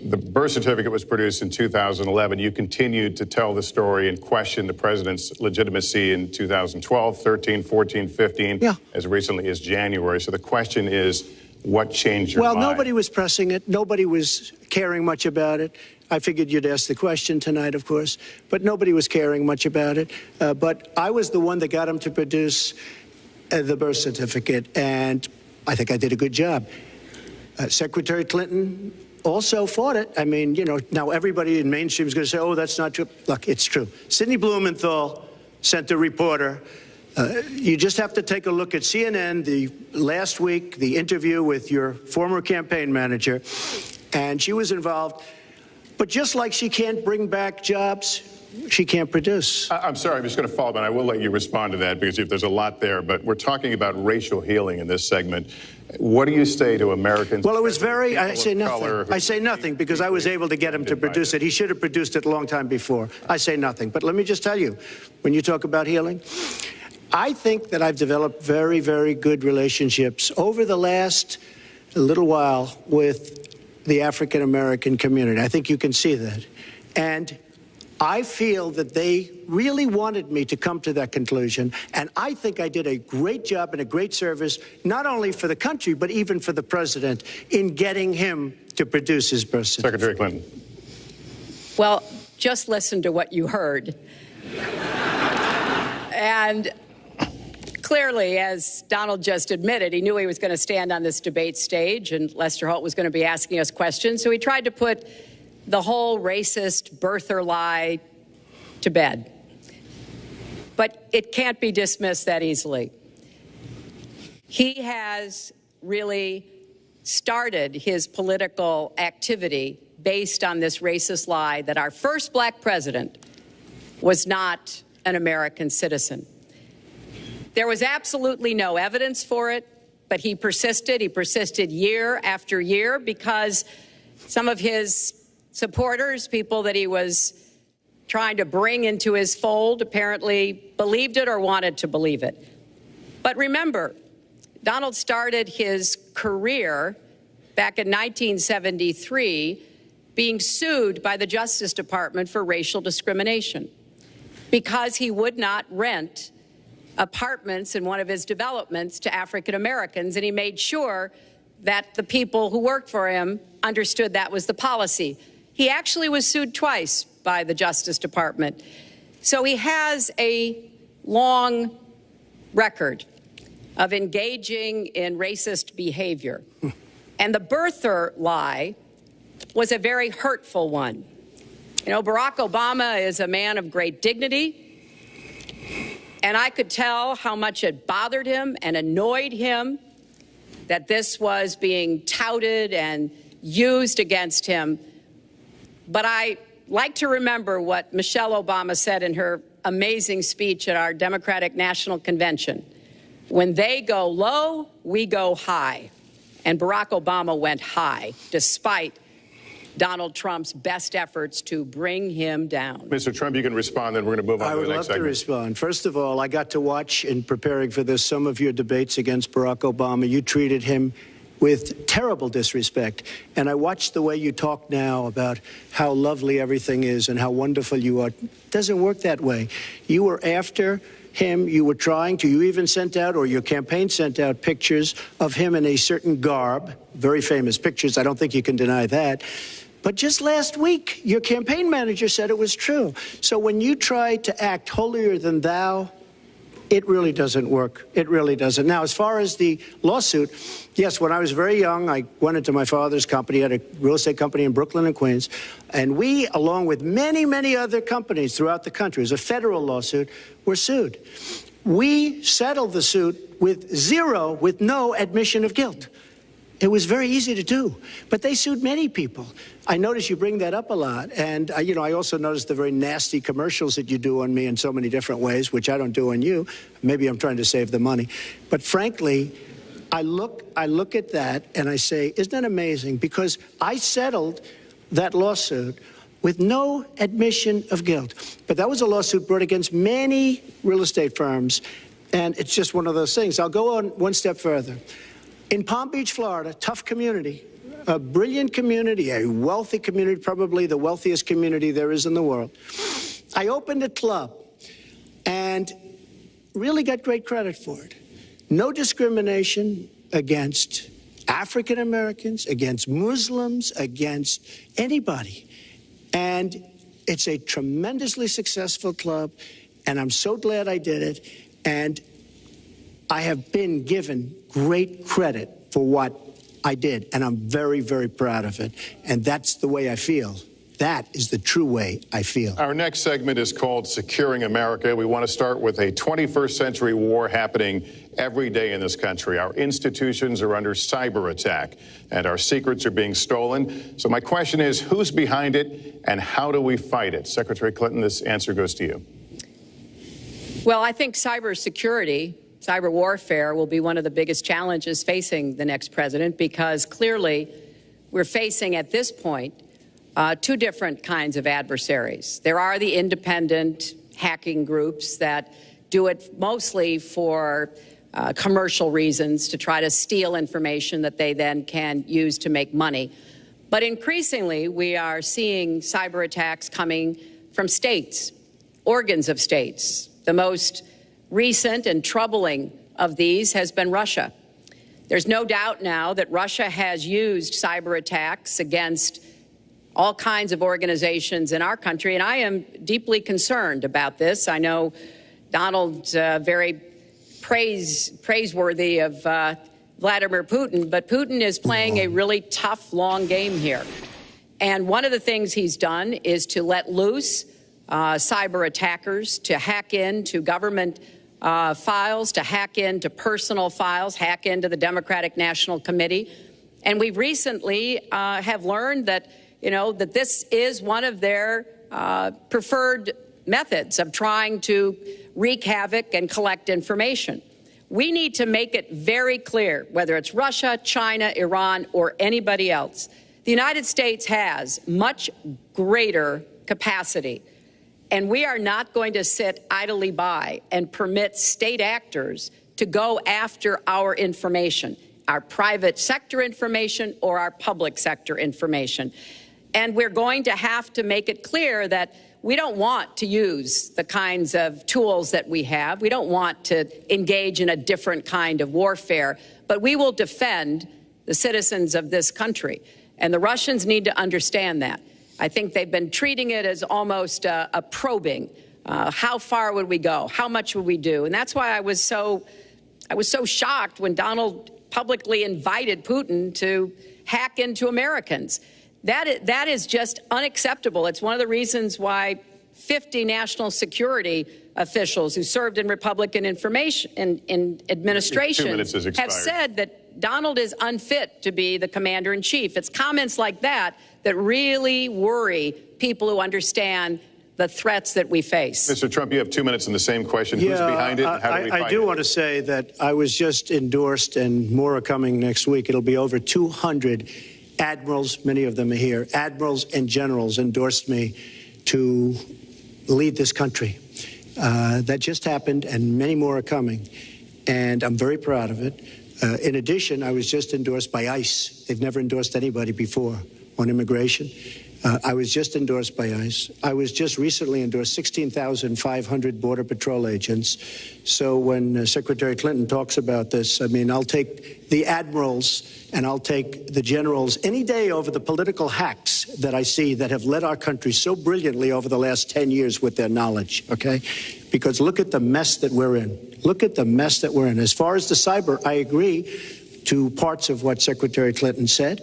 G: The birth certificate was produced in 2011. You continued to tell the story and question the president's legitimacy in 2012, 13, 14, 15, as recently as January. So the question is, what changed your mind?
A: Well, nobody was pressing it. Nobody was caring much about it. I figured you'd ask the question tonight, of course, but nobody was caring much about it. But I was the one that got him to produce the birth certificate, and I think I did a good job. Secretary Clinton also fought it. I mean, you know, now everybody in mainstream is going to say, oh, that's not true. Look, it's true. Sidney Blumenthal sent a reporter. You just have to take a look at CNN last week, the interview with your former campaign manager, and she was involved. But just like she can't bring back jobs, she can't produce.
G: I'm sorry, I'm just going to follow up, and I will let you respond to that because there's a lot there. But we're talking about racial healing in this segment. What do you say to Americans?
A: Well, it was very, I say nothing. I say nothing because I was able to get him to produce it. He should have produced it a long time before. I say nothing. But let me just tell you, when you talk about healing, I think that I've developed very, very good relationships over the last little while with the African-American community. I think you can see that. And I feel that they really wanted me to come to that conclusion, and I think I did a great job and a great service, not only for the country, but even for the president, in getting him to produce his birth certificate.
G: Secretary Clinton.
I: Well, just listen to what you heard. And clearly, as Donald just admitted, he knew he was going to stand on this debate stage, and Lester Holt was going to be asking us questions, so he tried to put the whole racist birther lie to bed. But it can't be dismissed that easily. He has really started his political activity based on this racist lie that our first black president was not an American citizen. There was absolutely no evidence for it, but he persisted. He persisted year after year because some of his supporters, people that he was trying to bring into his fold, apparently believed it or wanted to believe it. But remember, Donald started his career back in 1973 being sued by the Justice Department for racial discrimination because he would not rent apartments in one of his developments to African Americans, and he made sure that the people who worked for him understood that was the policy. He actually was sued twice by the Justice Department. So he has a long record of engaging in racist behavior. And the birther lie was a very hurtful one. You know, Barack Obama is a man of great dignity, and I could tell how much it bothered him and annoyed him that this was being touted and used against him. But I like to remember what Michelle Obama said in her amazing speech at our Democratic National Convention. When they go low, we go high. And Barack Obama went high, despite Donald Trump's best efforts to bring him down.
G: Mr. Trump, you can respond, then we're going to move on to the next segment.
A: I would love to respond. First of all, I got to watch, in preparing for this, some of your debates against Barack Obama. You treated him with terrible disrespect. And I watched the way you talk now about how lovely everything is and how wonderful you are. It doesn't work that way. You were after him. You were trying to. You even sent out, or your campaign sent out, pictures of him in a certain garb, very famous pictures. I don't think you can deny that. But just last week, your campaign manager said it was true. So when you try to act holier than thou, it really doesn't work. It really doesn't. Now, as far as the lawsuit, yes, when I was very young, I went into my father's company, had a real estate company in Brooklyn and Queens, and we, along with many, many other companies throughout the country, it was a federal lawsuit, were sued. We settled the suit with no admission of guilt. It was very easy to do, but they sued many people. I notice you bring that up a lot, and I also noticed the very nasty commercials that you do on me in so many different ways, which I don't do on you. Maybe I'm trying to save the money, but frankly, I look at that and I say, isn't that amazing? Because I settled that lawsuit with no admission of guilt, but that was a lawsuit brought against many real estate firms, and it's just one of those things. I'll go on one step further. In Palm Beach, Florida, tough community, a brilliant community, a wealthy community, probably the wealthiest community there is in the world. I opened a club and really got great credit for it. No discrimination against African Americans, against Muslims, against anybody. And it's a tremendously successful club, and I'm so glad I did it. And I have been given great credit for what I did, and I'm very, very proud of it. And that's the way I feel. That is the true way I feel.
G: Our next segment is called Securing America. We want to start with a 21st century war happening every day in this country. Our institutions are under cyber attack, and our secrets are being stolen. So my question is, who's behind it, and how do we fight it? Secretary Clinton, this answer goes to you.
I: Well, I think cybersecurity, cyber warfare will be one of the biggest challenges facing the next president, because clearly we're facing at this point two different kinds of adversaries. There are the independent hacking groups that do it mostly for commercial reasons, to try to steal information that they then can use to make money. But increasingly, we are seeing cyber attacks coming from states, organs of states. The most recent and troubling of these has been Russia. There's no doubt now that Russia has used cyber attacks against all kinds of organizations in our country, and I am deeply concerned about this. I know Donald's very praiseworthy of Vladimir Putin, but Putin is playing a really tough, long game here. And one of the things he's done is to let loose cyber attackers to hack into government files, to hack into personal files, hack into the Democratic National Committee. And we recently have learned that, that this is one of their preferred methods of trying to wreak havoc and collect information. We need to make it very clear, whether it's Russia, China, Iran, or anybody else, the United States has much greater capacity. And we are not going to sit idly by and permit state actors to go after our information, our private sector information or our public sector information. And we're going to have to make it clear that we don't want to use the kinds of tools that we have. We don't want to engage in a different kind of warfare, but we will defend the citizens of this country. And the Russians need to understand that. I think they've been treating it as almost a probing. How far would we go? How much would we do? And that's why I was so shocked when Donald publicly invited Putin to hack into Americans. That is just unacceptable. It's one of the reasons why 50 national security officials who served in Republican administration have said that Donald is unfit to be the commander-in-chief. It's comments like that that really worry people who understand the threats that we face.
G: Mr. Trump, you have 2 minutes on the same question. Who's behind it? And how do we find
A: I do want to say that I was just endorsed, and more are coming next week. It'll be over 200 admirals, many of them are here, admirals and generals endorsed me to lead this country. That just happened, and many more are coming, and I'm very proud of it. In addition, I was just endorsed by ICE. They've never endorsed anybody before on immigration. I was just endorsed by ICE. I was just recently endorsed 16,500 Border Patrol agents. So when Secretary Clinton talks about this, I mean, I'll take the admirals and I'll take the generals any day over the political hacks that I see that have led our country so brilliantly over the last 10 years with their knowledge, okay? Because look at the mess that we're in. Look at the mess that we're in. As far as the cyber, I agree to parts of what Secretary Clinton said.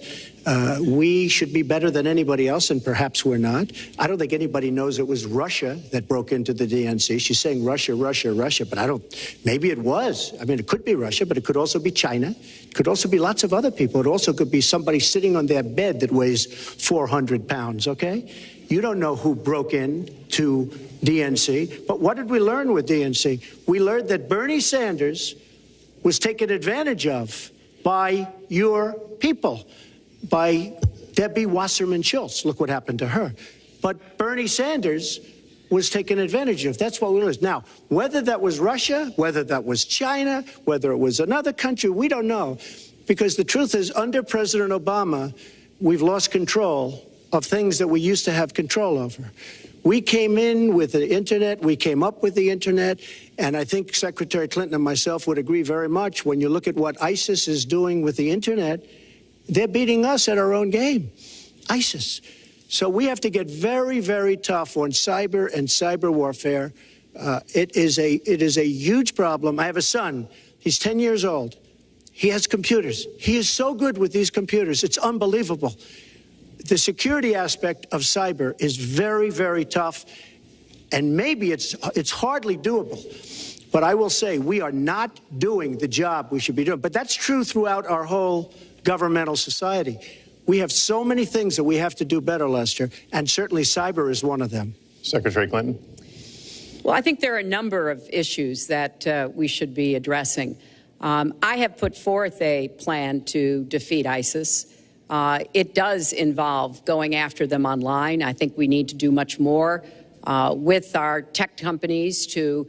A: We should be better than anybody else, and perhaps we're not. I don't think anybody knows it was Russia that broke into the DNC. She's saying Russia, Russia, Russia, but maybe it was. I mean, it could be Russia, but it could also be China. It could also be lots of other people. It also could be somebody sitting on their bed that weighs 400 pounds, okay? You don't know who broke in to DNC, but what did we learn with DNC? We learned that Bernie Sanders was taken advantage of by your people, by Debbie Wasserman Schultz. Look what happened to her. But Bernie Sanders was taken advantage of. That's what we learned. Now, whether that was Russia, whether that was China, whether it was another country, we don't know. Because the truth is, under President Obama, we've lost control of things that we used to have control over. We came in with the internet, we came up with the internet, and I think Secretary Clinton and myself would agree very much when you look at what ISIS is doing with the internet. They're beating us at our own game, ISIS. So we have to get very, very tough on cyber and cyber warfare. It is a huge problem. I have a son. He's 10 years old. He has computers. He is so good with these computers. It's unbelievable. The security aspect of cyber is very, very tough, and maybe it's hardly doable. But I will say we are not doing the job we should be doing. But that's true throughout our whole governmental society. We have so many things that we have to do better, Lester, and certainly cyber is one of them.
G: Secretary Clinton?
I: Well, I think there are a number of issues that we should be addressing. I have put forth a plan to defeat ISIS. It does involve going after them online. I think we need to do much more with our tech companies to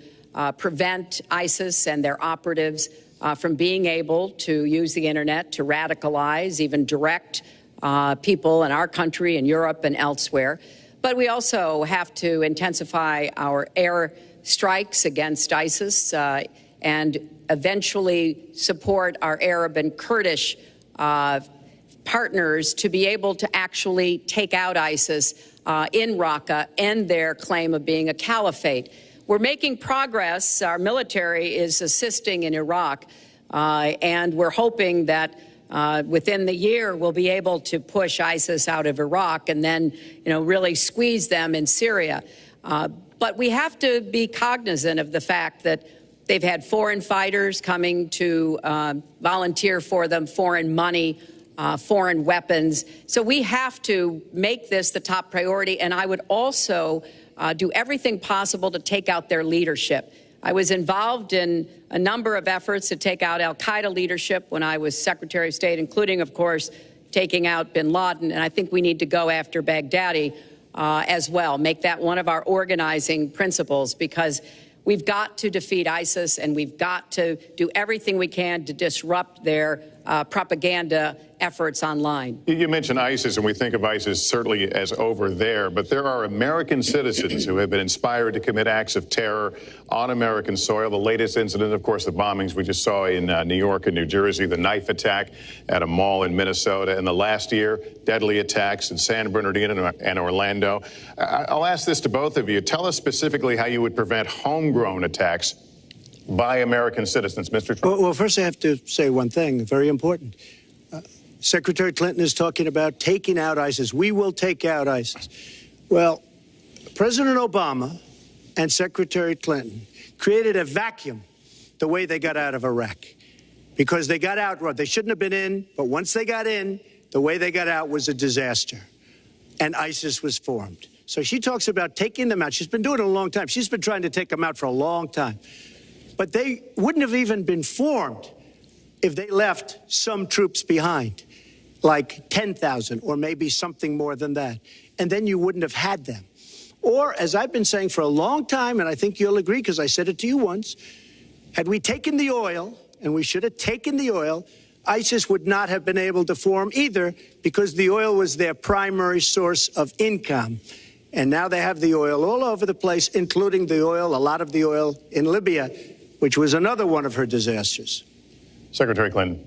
I: prevent ISIS and their operatives from being able to use the internet to radicalize, even direct people in our country and Europe and elsewhere. But we also have to intensify our air strikes against ISIS and eventually support our Arab and Kurdish partners to be able to actually take out ISIS in Raqqa and their claim of being a caliphate. We're making progress. Our military is assisting in Iraq, and we're hoping that within the year we'll be able to push ISIS out of Iraq and then, really squeeze them in Syria. But we have to be cognizant of the fact that they've had foreign fighters coming to volunteer for them, foreign money, foreign weapons. So we have to make this the top priority, and I would also do everything possible to take out their leadership. I was involved in a number of efforts to take out al-Qaeda leadership when I was Secretary of State, including, of course, taking out bin Laden, and I think we need to go after Baghdadi as well, make that one of our organizing principles, because we've got to defeat ISIS, and we've got to do everything we can to disrupt their propaganda efforts online.
G: You mentioned ISIS, and we think of ISIS certainly as over there, but there are American citizens who have been inspired to commit acts of terror on American soil. The latest incident, of course, the bombings we just saw in New York and New Jersey, the knife attack at a mall in Minnesota, and the last year, deadly attacks in San Bernardino and Orlando. I'll ask this to both of you. Tell us specifically how you would prevent homegrown attacks by American citizens, Mr. Trump.
A: Well, first I have to say one thing, very important. Secretary Clinton is talking about taking out ISIS. We will take out ISIS. Well, President Obama and Secretary Clinton created a vacuum the way they got out of Iraq. Because they got out, they shouldn't have been in, but once they got in, the way they got out was a disaster. And ISIS was formed. So she talks about taking them out. She's been doing it a long time. She's been trying to take them out for a long time. But they wouldn't have even been formed if they left some troops behind, like 10,000 or maybe something more than that. And then you wouldn't have had them. Or, as I've been saying for a long time, and I think you'll agree because I said it to you once, had we taken the oil, and we should have taken the oil, ISIS would not have been able to form either because the oil was their primary source of income. And now they have the oil all over the place, including the oil, a lot of the oil in Libya, which was another one of her disasters.
G: Secretary Clinton.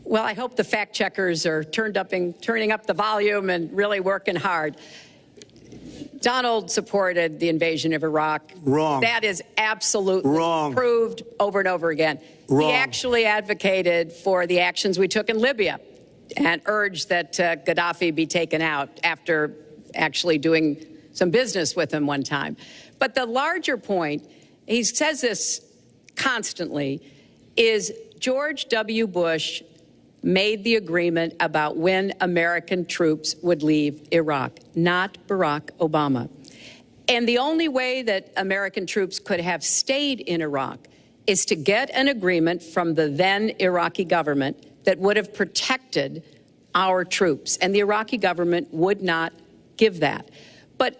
I: Well, I hope the fact checkers are turning up the volume and really working hard. Donald supported the invasion of Iraq.
A: Wrong.
I: That is absolutely
A: wrong.
I: Proved over and over again.
A: Wrong.
I: He actually advocated for the actions we took in Libya and urged that Gaddafi be taken out after actually doing some business with him one time. But the larger point, he says this constantly, is George W. Bush made the agreement about when American troops would leave Iraq, not Barack Obama. And the only way that American troops could have stayed in Iraq is to get an agreement from the then Iraqi government that would have protected our troops. And the Iraqi government would not give that. But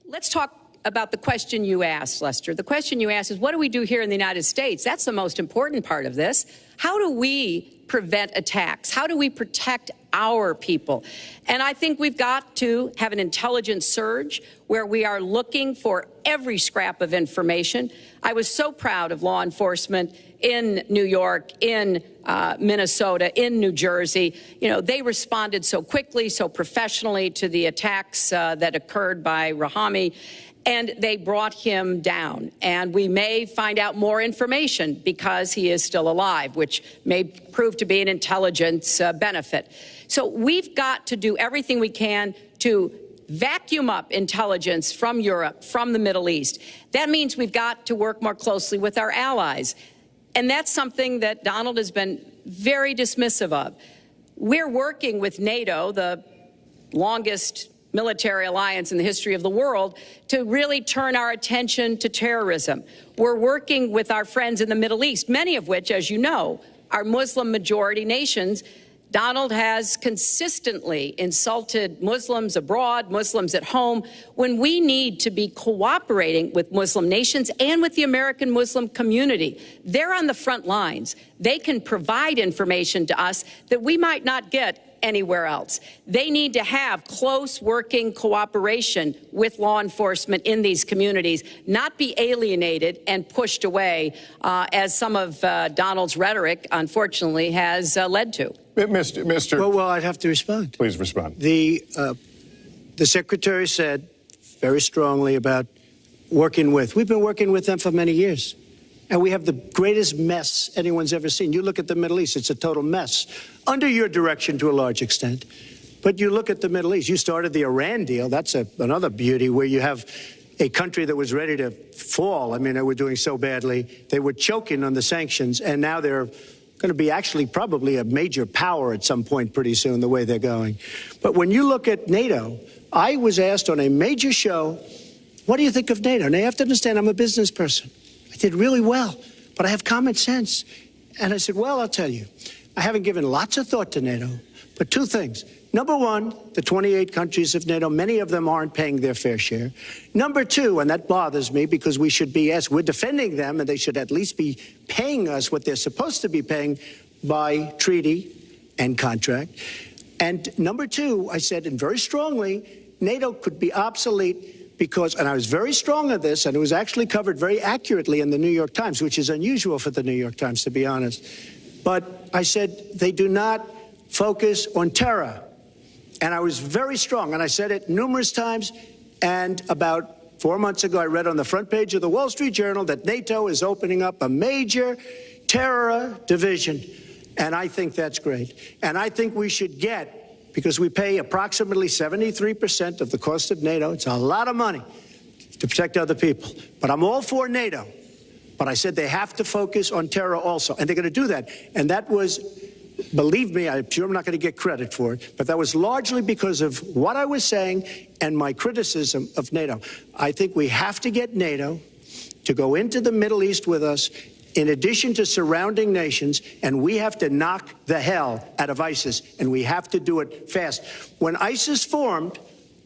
I: let's talk about the question you asked, Lester. The question you asked is, what do we do here in the United States? That's the most important part of this. How do we prevent attacks? How do we protect our people? And I think we've got to have an intelligence surge where we are looking for every scrap of information. I was so proud of law enforcement in New York, in Minnesota, in New Jersey. You know, they responded so quickly, so professionally to the attacks that occurred by Rahami. And they brought him down. And we may find out more information because he is still alive, which may prove to be an intelligence benefit. So we've got to do everything we can to vacuum up intelligence from Europe, from the Middle East. That means we've got to work more closely with our allies. And that's something that Donald has been very dismissive of. We're working with NATO, the longest military alliance in the history of the world, to really turn our attention to terrorism. We're working with our friends in the Middle East, many of which, as you know, are Muslim-majority nations. Donald has consistently insulted Muslims abroad, Muslims at home, when we need to be cooperating with Muslim nations and with the American Muslim community. They're on the front lines. They can provide information to us that we might not get anywhere else. They need to have close working cooperation with law enforcement in these communities, not be alienated and pushed away, as some of Donald's rhetoric, unfortunately, has led to.
G: Mr.
A: Well, I'd have to respond.
G: Please respond.
A: The secretary said very strongly about working with. We've been working with them for many years. And we have the greatest mess anyone's ever seen. You look at the Middle East, it's a total mess. Under your direction to a large extent. But you look at the Middle East, you started the Iran deal. That's another beauty where you have a country that was ready to fall. I mean, they were doing so badly. They were choking on the sanctions, and now they're going to be actually probably a major power at some point pretty soon, the way they're going. But when you look at NATO, I was asked on a major show, what do you think of NATO? Now, you have to understand, I'm a business person. I did really well, but I have common sense. And I said, well, I'll tell you, I haven't given lots of thought to NATO, but two things. Number one, the 28 countries of NATO, many of them aren't paying their fair share. Number two, and that bothers me because we should be, yes, we're defending them and they should at least be paying us what they're supposed to be paying, by treaty and contract. And number two, I said, and very strongly, NATO could be obsolete because, and I was very strong on this, and it was actually covered very accurately in the New York Times, which is unusual for the New York Times, to be honest. But I said they do not focus on terror. And I was very strong, and I said it numerous times. And about 4 months ago, I read on the front page of the Wall Street Journal that NATO is opening up a major terror division. And I think that's great. And I think we should get, because we pay approximately 73% of the cost of NATO. It's a lot of money to protect other people. But I'm all for NATO. But I said they have to focus on terror also. And they're going to do that. And that was, believe me, I'm sure I'm not going to get credit for it, but that was largely because of what I was saying and my criticism of NATO. I think we have to get NATO to go into the Middle East with us, in addition to surrounding nations, and we have to knock the hell out of ISIS, and we have to do it fast. When ISIS formed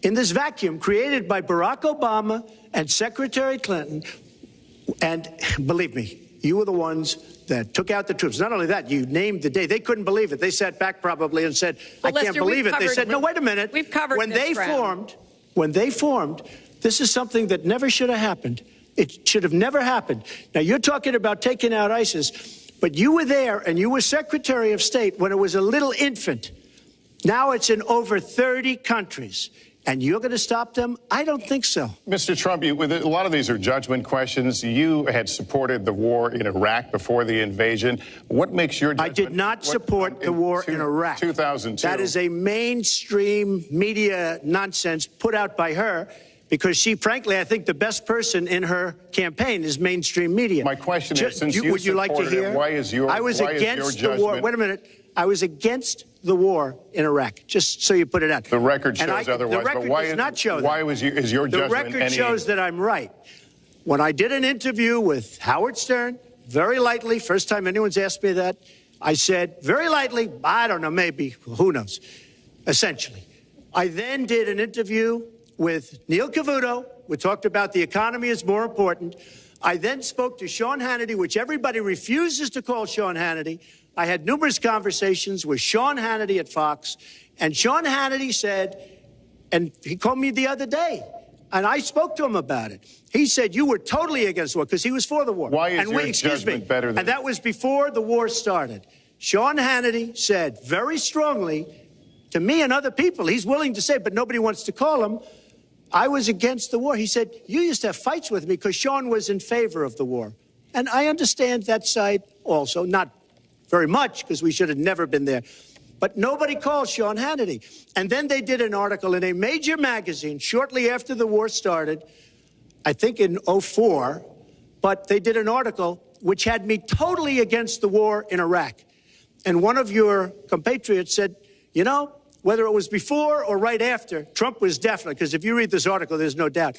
A: in this vacuum created by Barack Obama and Secretary Clinton, and believe me, you were the ones that took out the troops. Not only that, you named the day. They couldn't believe it. They sat back probably and said, I can't believe it. They said, no, wait a minute.
I: We've covered
A: when they formed, this is something that never should have happened. It should have never happened. Now, you're talking about taking out ISIS, but you were there and you were Secretary of State when it was a little infant. Now it's in over 30 countries. And you're going to stop them? I don't think so.
G: Mr. Trump, a lot of these are judgment questions. You had supported the war in Iraq before the invasion. What makes your judgment?
A: I did not support the war in Iraq.
G: 2002.
A: That is a mainstream media nonsense put out by her, because she, frankly, I think the best person in her campaign is mainstream media.
G: My question is, since you
A: would you like to hear?
G: Why is your
A: the war. Wait a minute. I was against the war in Iraq, just so you put it out.
G: The record shows otherwise.
A: The record does not show that.
G: Why is your judgment?
A: The record shows that I'm right. When I did an interview with Howard Stern, very lightly, first time anyone's asked me that, I said, very lightly, I don't know, maybe, who knows, essentially. I then did an interview with Neil Cavuto. We talked about the economy is more important. I then spoke to Sean Hannity, which everybody refuses to call Sean Hannity. I had numerous conversations with Sean Hannity at Fox, and Sean Hannity said, and he called me the other day, and I spoke to him about it. He said, you were totally against the war, because he was for the war.
G: Why is your judgment better than...
A: And that was before the war started. Sean Hannity said very strongly to me and other people, he's willing to say, but nobody wants to call him, I was against the war. He said, you used to have fights with me because Sean was in favor of the war. And I understand that side also, not very much, because we should have never been there. But nobody called Sean Hannity. And then they did an article in a major magazine shortly after the war started, I think in 2004, but they did an article which had me totally against the war in Iraq. And one of your compatriots said, you know, whether it was before or right after, Trump was definitely, because if you read this article, there's no doubt.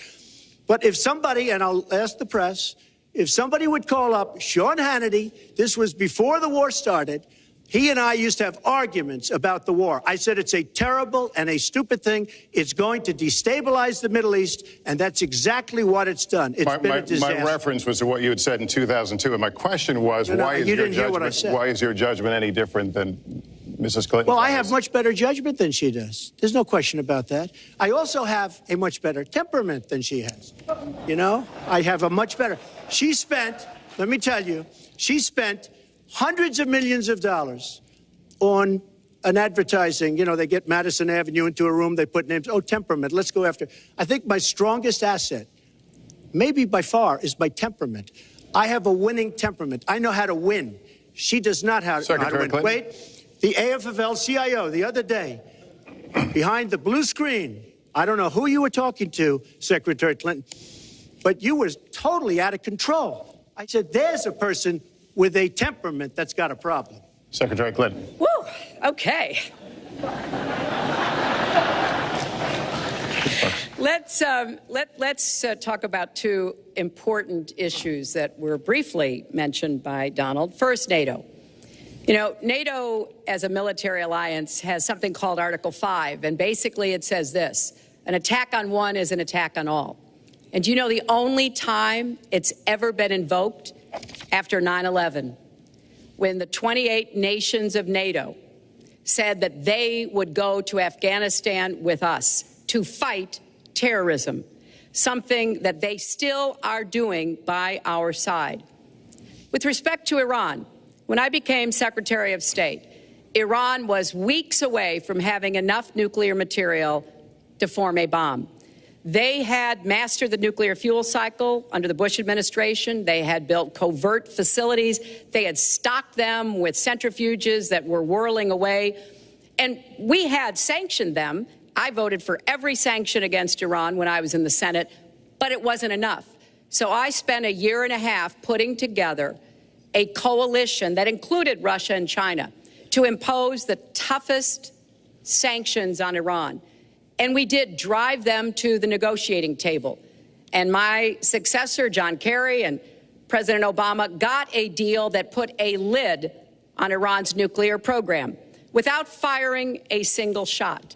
A: But if somebody, and I'll ask the press, if somebody would call up Sean Hannity, this was before the war started, he and I used to have arguments about the war. I said it's a terrible and a stupid thing. It's going to destabilize the Middle East, and that's exactly what it's done. It's been a disaster.
G: My reference was to what you had said in 2002, and my question was, why is your judgment any different than Mrs. Clinton?
A: Well, I have much better judgment than she does. There's no question about that. I also have a much better temperament than she has. You know, I have a much better. She spent, let me tell you, she spent hundreds of millions of dollars on an advertising. You know, they get Madison Avenue into a room, they put names. Oh, temperament, let's go after. I think my strongest asset, maybe by far, is my temperament. I have a winning temperament. I know how to win. She does not know how to win.
G: Clinton.
A: Wait, the AFL-CIO the other day, behind the blue screen, I don't know who you were talking to, Secretary Clinton, but you were totally out of control. I said, there's a person with a temperament that's got a problem.
G: Secretary Clinton.
I: Woo, okay. Let's talk about two important issues that were briefly mentioned by Donald. First, NATO. You know, NATO as a military alliance has something called Article 5, and basically it says this: an attack on one is an attack on all. And you know the only time it's ever been invoked? After 9/11, when the 28 nations of NATO said that they would go to Afghanistan with us to fight terrorism, something that they still are doing by our side. With respect to Iran, when I became Secretary of State, Iran was weeks away from having enough nuclear material to form a bomb. They had mastered the nuclear fuel cycle under the Bush administration. They had built covert facilities. They had stocked them with centrifuges that were whirling away. And we had sanctioned them. I voted for every sanction against Iran when I was in the Senate, but it wasn't enough. So I spent a year and a half putting together a coalition that included Russia and China to impose the toughest sanctions on Iran. And we did drive them to the negotiating table. And my successor, John Kerry, and President Obama got a deal that put a lid on Iran's nuclear program without firing a single shot.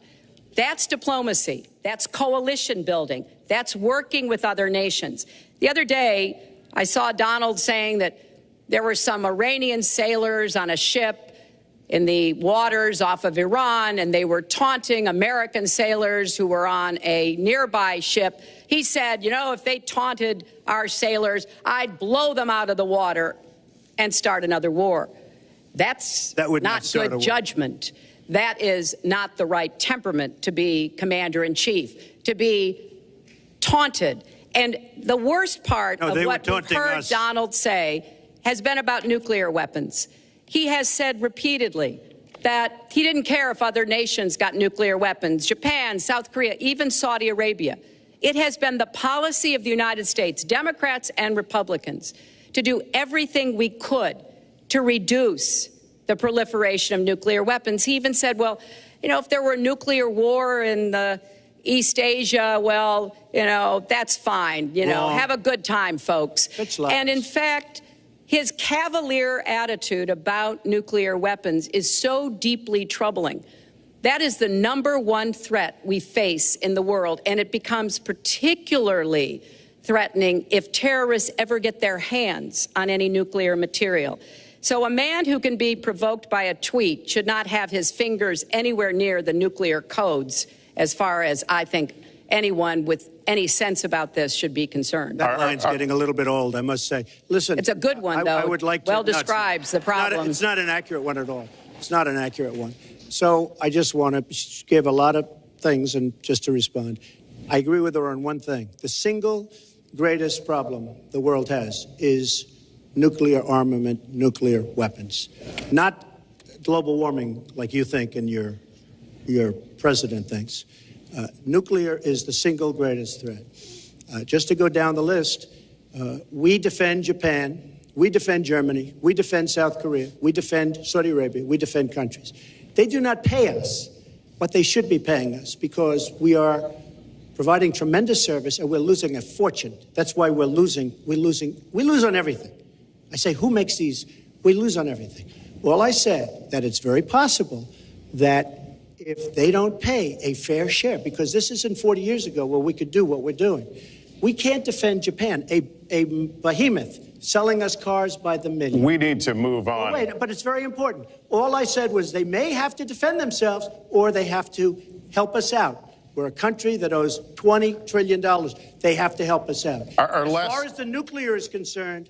I: That's diplomacy. That's coalition building. That's working with other nations. The other day, I saw Donald saying that there were some Iranian sailors on a ship in the waters off of Iran, and they were taunting American sailors who were on a nearby ship. He said, you know, if they taunted our sailors, I'd blow them out of the water and start another war. That would not good judgment. That is not the right temperament to be commander-in-chief, to be taunted. And the worst part of what we've heard Donald say has been about nuclear weapons. He has said repeatedly that he didn't care if other nations got nuclear weapons, Japan, South Korea, even Saudi Arabia. It has been the policy of the United States, Democrats and Republicans, to do everything we could to reduce the proliferation of nuclear weapons. He even said, well, you know, if there were a nuclear war in East Asia, well, you know, that's fine. You know, have a good time, folks. And in fact, his cavalier attitude about nuclear weapons is so deeply troubling. That is the #1 threat we face in the world, and it becomes particularly threatening if terrorists ever get their hands on any nuclear material. So a man who can be provoked by a tweet should not have his fingers anywhere near the nuclear codes, as far as I think anyone with any sense about this should be concerned.
A: That line's getting a little bit old, I must say. Listen,
I: it's a good one, though.
A: I would like to,
I: well describes the problem.
A: It's not an accurate one at all. It's not an accurate one. So I just want to give a lot of things and just to respond. I agree with her on one thing. The single greatest problem the world has is nuclear armament, nuclear weapons. Not global warming like you think and your president thinks. Nuclear is the single greatest threat. Just to go down the list, we defend Japan, we defend Germany, we defend South Korea, we defend Saudi Arabia, we defend countries. They do not pay us what they should be paying us because we are providing tremendous service and we're losing a fortune. That's why we're losing. We lose on everything. I say, who makes these? We lose on everything. Well, I said that it's very possible that if they don't pay a fair share, because this isn't 40 years ago where we could do what we're doing. We can't defend Japan, a behemoth selling us cars by the million.
G: We need to move on.
A: Wait, but it's very important. All I said was they may have to defend themselves or they have to help us out. We're a country that owes $20 trillion. They have to help us out. As far as the nuclear is concerned,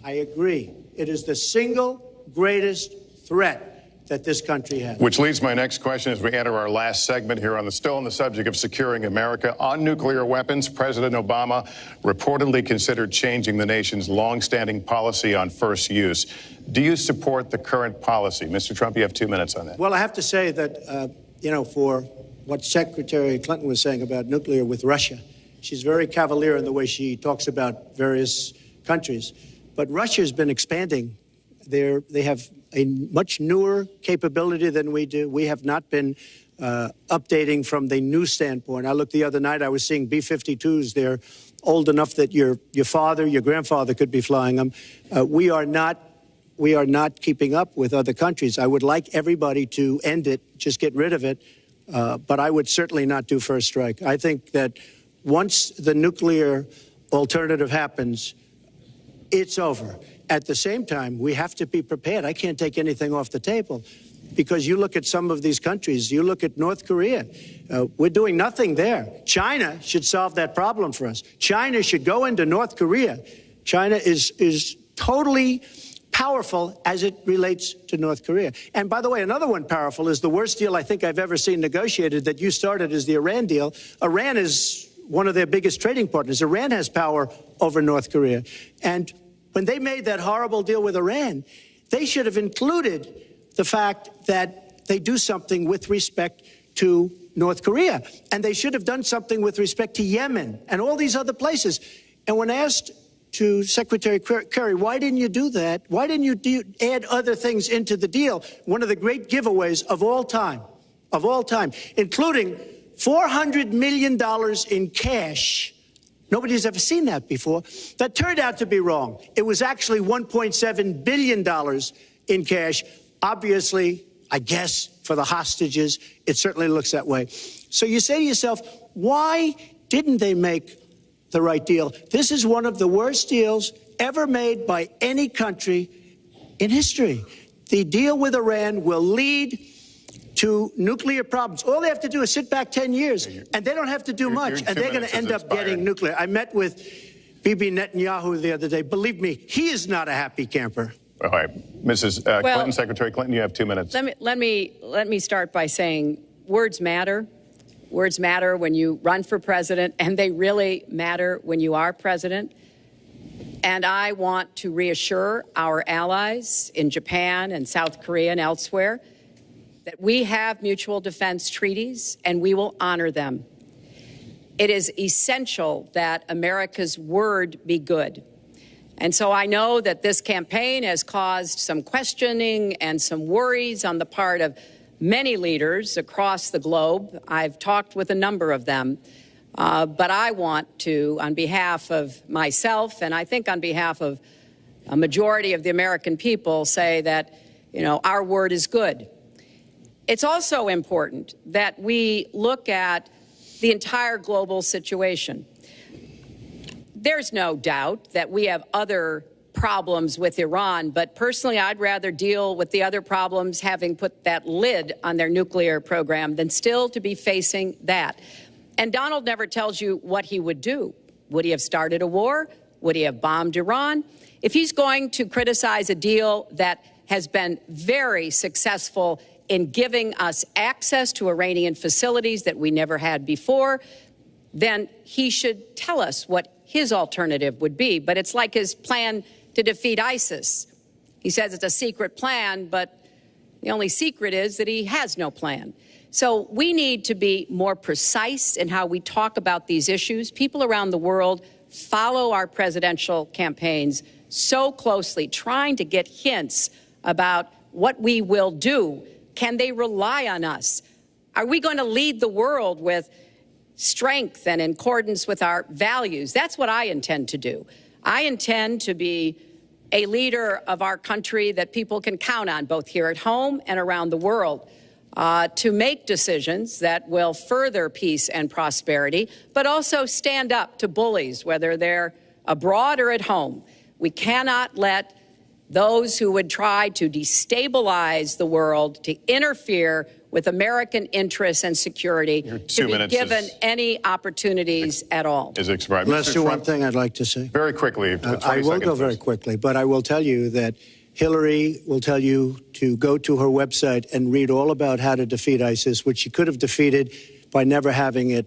A: I agree. It is the single greatest threat that this country has.
G: Which leads my next question as we enter our last segment here still on the subject of securing America. On nuclear weapons, President Obama reportedly considered changing the nation's longstanding policy on first use. Do you support the current policy? Mr. Trump, you have 2 minutes on that.
A: Well, I have to say that, for what Secretary Clinton was saying about nuclear with Russia, she's very cavalier in the way she talks about various countries. But Russia's been expanding. They have a much newer capability than we do. We have not been updating from the new standpoint. I looked the other night, I was seeing B-52s. They're old enough that your father, your grandfather could be flying them. We are not keeping up with other countries. I would like everybody to end it, just get rid of it. But I would certainly not do first strike. I think that once the nuclear alternative happens, it's over. At the same time, we have to be prepared. I can't take anything off the table because you look at some of these countries, you look at North Korea, we're doing nothing there. China should solve that problem for us. China should go into North Korea. China is totally powerful as it relates to North Korea. And by the way, another one powerful is the worst deal I think I've ever seen negotiated that you started is the Iran deal. Iran is one of their biggest trading partners. Iran has power over North Korea. And when they made that horrible deal with Iran, they should have included the fact that they do something with respect to North Korea. And they should have done something with respect to Yemen and all these other places. And when asked to Secretary Kerry, why didn't you do that? Why didn't you add other things into the deal? One of the great giveaways of all time, including $400 million in cash. Nobody's ever seen that before. That turned out to be wrong. It was actually $1.7 billion in cash. Obviously, I guess, for the hostages, it certainly looks that way. So you say to yourself, why didn't they make the right deal? This is one of the worst deals ever made by any country in history. The deal with Iran will lead to nuclear problems. All they have to do is sit back 10 years, and they don't have to do much, and they're going to end up getting nuclear. I met with Bibi Netanyahu the other day. Believe me, he is not a happy camper.
G: All right, Mrs. Clinton, Secretary Clinton, you have 2 minutes.
I: Let me start by saying words matter. Words matter when you run for president, and they really matter when you are president. And I want to reassure our allies in Japan and South Korea and elsewhere that we have mutual defense treaties and we will honor them. It is essential that America's word be good. And so I know that this campaign has caused some questioning and some worries on the part of many leaders across the globe. I've talked with a number of them. But I want to, on behalf of myself and I think on behalf of a majority of the American people, say that, our word is good. It's also important that we look at the entire global situation. There's no doubt that we have other problems with Iran, but personally, I'd rather deal with the other problems having put that lid on their nuclear program than still to be facing that. And Donald never tells you what he would do. Would he have started a war? Would he have bombed Iran? If he's going to criticize a deal that has been very successful in giving us access to Iranian facilities that we never had before, then he should tell us what his alternative would be. But it's like his plan to defeat ISIS. He says it's a secret plan, but the only secret is that he has no plan. So we need to be more precise in how we talk about these issues. People around the world follow our presidential campaigns so closely, trying to get hints about what we will do. Can they rely on us? Are we going to lead the world with strength and in accordance with our values? That's what I intend to do. I intend to be a leader of our country that people can count on, both here at home and around the world, to make decisions that will further peace and prosperity, but also stand up to bullies, whether they're abroad or at home. We cannot let those who would try to destabilize the world, to interfere with American interests and security, to be given any opportunities at all.
G: Is expired.
A: Let's do one thing I'd like to say.
G: Very quickly.
A: I will go very quickly, but I will tell you that Hillary will tell you to go to her website and read all about how to defeat ISIS, which she could have defeated by never having it,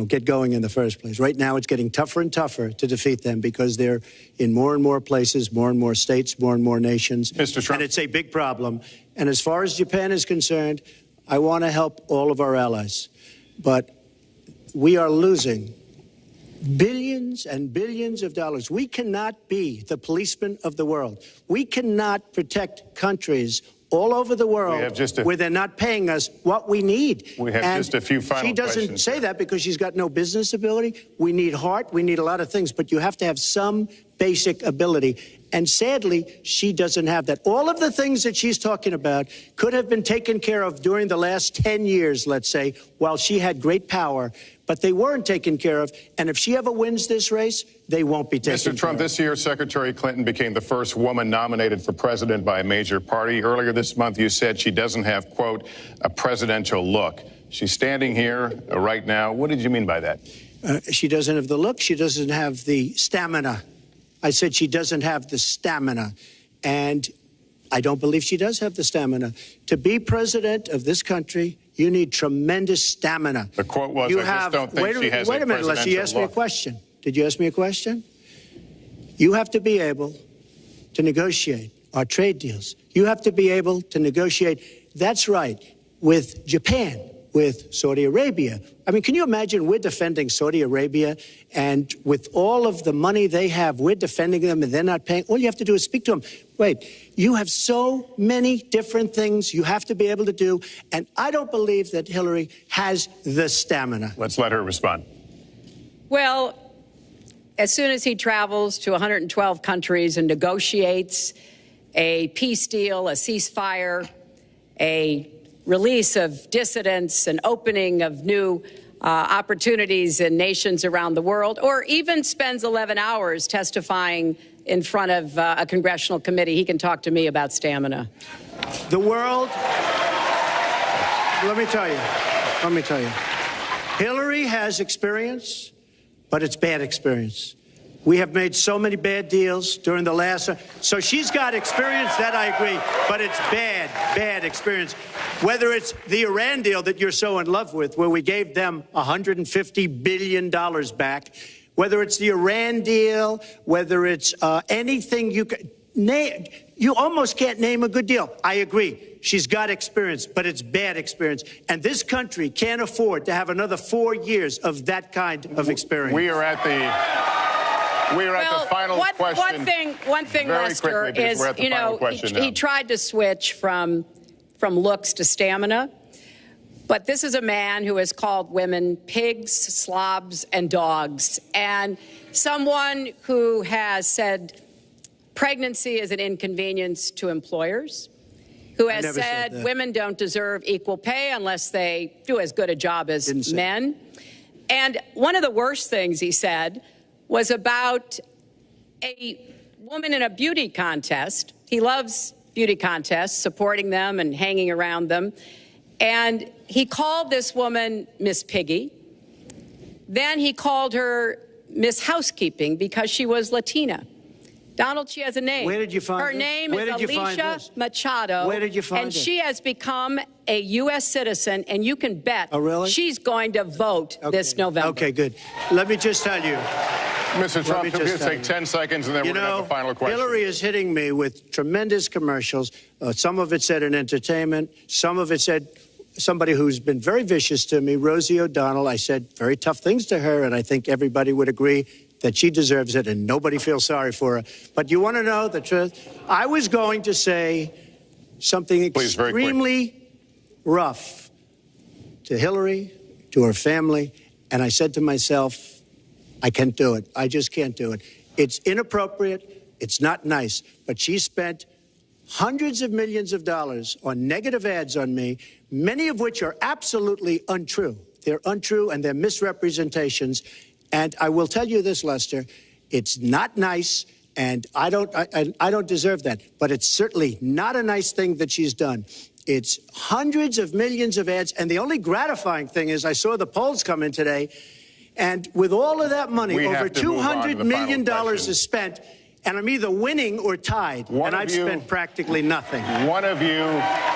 A: get going in the first place. Right now, it's getting tougher and tougher to defeat them because they're in more and more places, more and more states, more and more nations.
G: Mr. Trump.
A: And it's a big problem. And as far as Japan is concerned, I want to help all of our allies. But we are losing billions and billions of dollars. We cannot be the policeman of the world. We cannot protect countries all over the world where they're not paying us what we need.
G: We have just a few final
A: questions. She doesn't say that because she's got no business ability. We need heart. We need a lot of things. But you have to have some basic ability. And sadly, she doesn't have that. All of the things that she's talking about could have been taken care of during the last 10 years, let's say, while she had great power, but they weren't taken care of. And if she ever wins this race, they won't be taken care of.
G: Mr. Trump, this year, Secretary Clinton became the first woman nominated for president by a major party. Earlier this month, you said she doesn't have, quote, a presidential look. She's standing here right now. What did you mean by that?
A: She doesn't have the look. She doesn't have the stamina. I said she doesn't have the stamina. And I don't believe she does have the stamina. To be president of this country, you need tremendous stamina.
G: The quote was, I just don't think she has a presidential look.
A: Wait a minute, Leslie, you asked me a question. Did you ask me a question? You have to be able to negotiate our trade deals. You have to be able to negotiate, that's right, with Japan, with Saudi Arabia. I mean, can you imagine we're defending Saudi Arabia, and with all of the money they have, we're defending them and they're not paying? All you have to do is speak to them. Wait, you have so many different things you have to be able to do, and I don't believe that Hillary has the stamina.
G: Let's let her respond.
I: Well, as soon as he travels to 112 countries and negotiates a peace deal, a ceasefire, a release of dissidents, an opening of new opportunities in nations around the world, or even spends 11 hours testifying in front of a congressional committee, he can talk to me about stamina.
A: The world, let me tell you, Hillary has experience, but it's bad experience. We have made so many bad deals during the last... So she's got experience, that I agree, but it's bad experience. Whether it's the Iran deal that you're so in love with, where we gave them $150 billion back, whether it's the Iran deal, whether it's anything you can name, you almost can't name a good deal. I agree. She's got experience, but it's bad experience. And this country can't afford to have another 4 years of that kind of experience.
G: We are at the... We're at the final question.
I: One thing, Lester, is, you know, he tried to switch from looks to stamina. But this is a man who has called women pigs, slobs, and dogs. And someone who has said pregnancy is an inconvenience to employers, who has said women don't deserve equal pay unless they do as good a job as men. And one of the worst things he said was about a woman in a beauty contest. He loves beauty contests, supporting them and hanging around them. And he called this woman Miss Piggy. Then he called her Miss Housekeeping because she was Latina. Donald, she has a name.
A: Where did you find
I: her
A: this?
I: name
A: Where
I: is
A: did you find
I: Alicia
A: this?
I: Machado.
A: Where did you find
I: and
A: it?
I: she has become a U.S. citizen, and you can bet she's going to vote this November.
A: Okay, good. Let me just tell you.
G: Mr. Trump, we'll just take 10 seconds, and then we're going to have the final question.
A: Hillary is hitting me with tremendous commercials. Some of it said in entertainment. Some of it said somebody who's been very vicious to me, Rosie O'Donnell. I said very tough things to her, and I think everybody would agree that she deserves it, and nobody feels sorry for her. But you want to know the truth? I was going to say something extremely rough to Hillary, to her family, and I said to myself, I can't do it. I just can't do it. It's inappropriate. It's not nice. But she spent hundreds of millions of dollars on negative ads on me, many of which are absolutely untrue. They're untrue and they're misrepresentations. And I will tell you this, Lester, it's not nice, and I don't deserve that. But it's certainly not a nice thing that she's done. It's hundreds of millions of ads, and the only gratifying thing is I saw the polls come in today, and with all of that money, over $200 million is spent, and I'm either winning or tied, and I've spent practically nothing.
G: One of you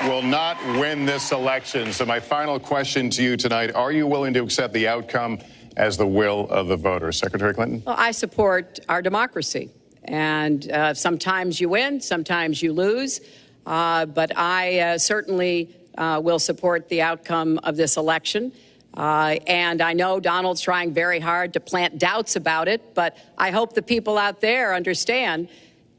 G: will not win this election. So my final question to you tonight, are you willing to accept the outcome as the will of the voters? Secretary Clinton?
I: Well, I support our democracy. And sometimes you win, sometimes you lose. But I certainly will support the outcome of this election. And I know Donald's trying very hard to plant doubts about it, but I hope the people out there understand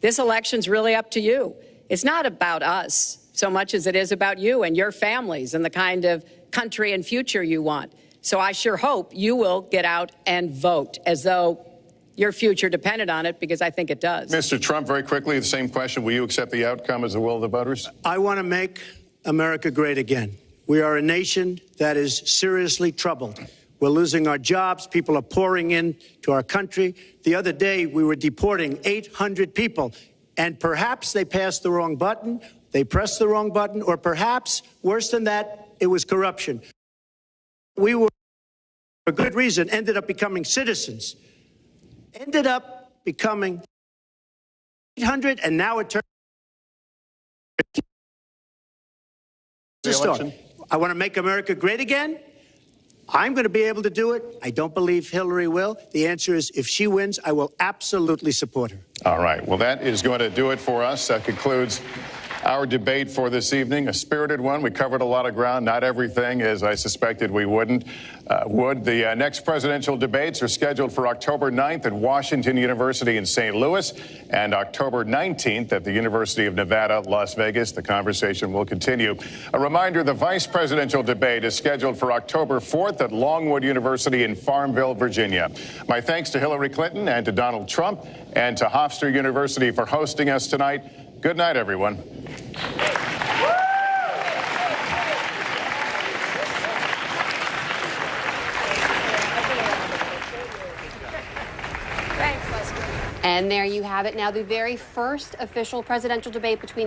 I: this election's really up to you. It's not about us so much as it is about you and your families and the kind of country and future you want. So I sure hope you will get out and vote as though your future depended on it, because I think it does.
G: Mr. Trump, very quickly, the same question. Will you accept the outcome as the will of the voters?
A: I want to make America great again. We are a nation that is seriously troubled. We're losing our jobs. People are pouring into our country. The other day, we were deporting 800 people, and perhaps they passed the wrong button, they pressed the wrong button, or perhaps, worse than that, it was corruption. We were, for good reason, ended up becoming citizens. Ended up becoming 800, and now it turned. I want to make America great again. I'm going to be able to do it. I don't believe Hillary will. The answer is, if she wins, I will absolutely support her.
G: All right. Well, that is going to do it for us. That concludes our debate for this evening. A spirited one. We covered a lot of ground. Not everything, as I suspected we would. The next presidential debates are scheduled for October 9th at Washington University in St. Louis and October 19th at the University of Nevada, Las Vegas. The conversation will continue. A reminder, the vice presidential debate is scheduled for October 4th at Longwood University in Farmville, Virginia. My thanks to Hillary Clinton and to Donald Trump and to Hofstra University for hosting us tonight. Good night, everyone.
J: And there you have it. Now, the very first official presidential debate between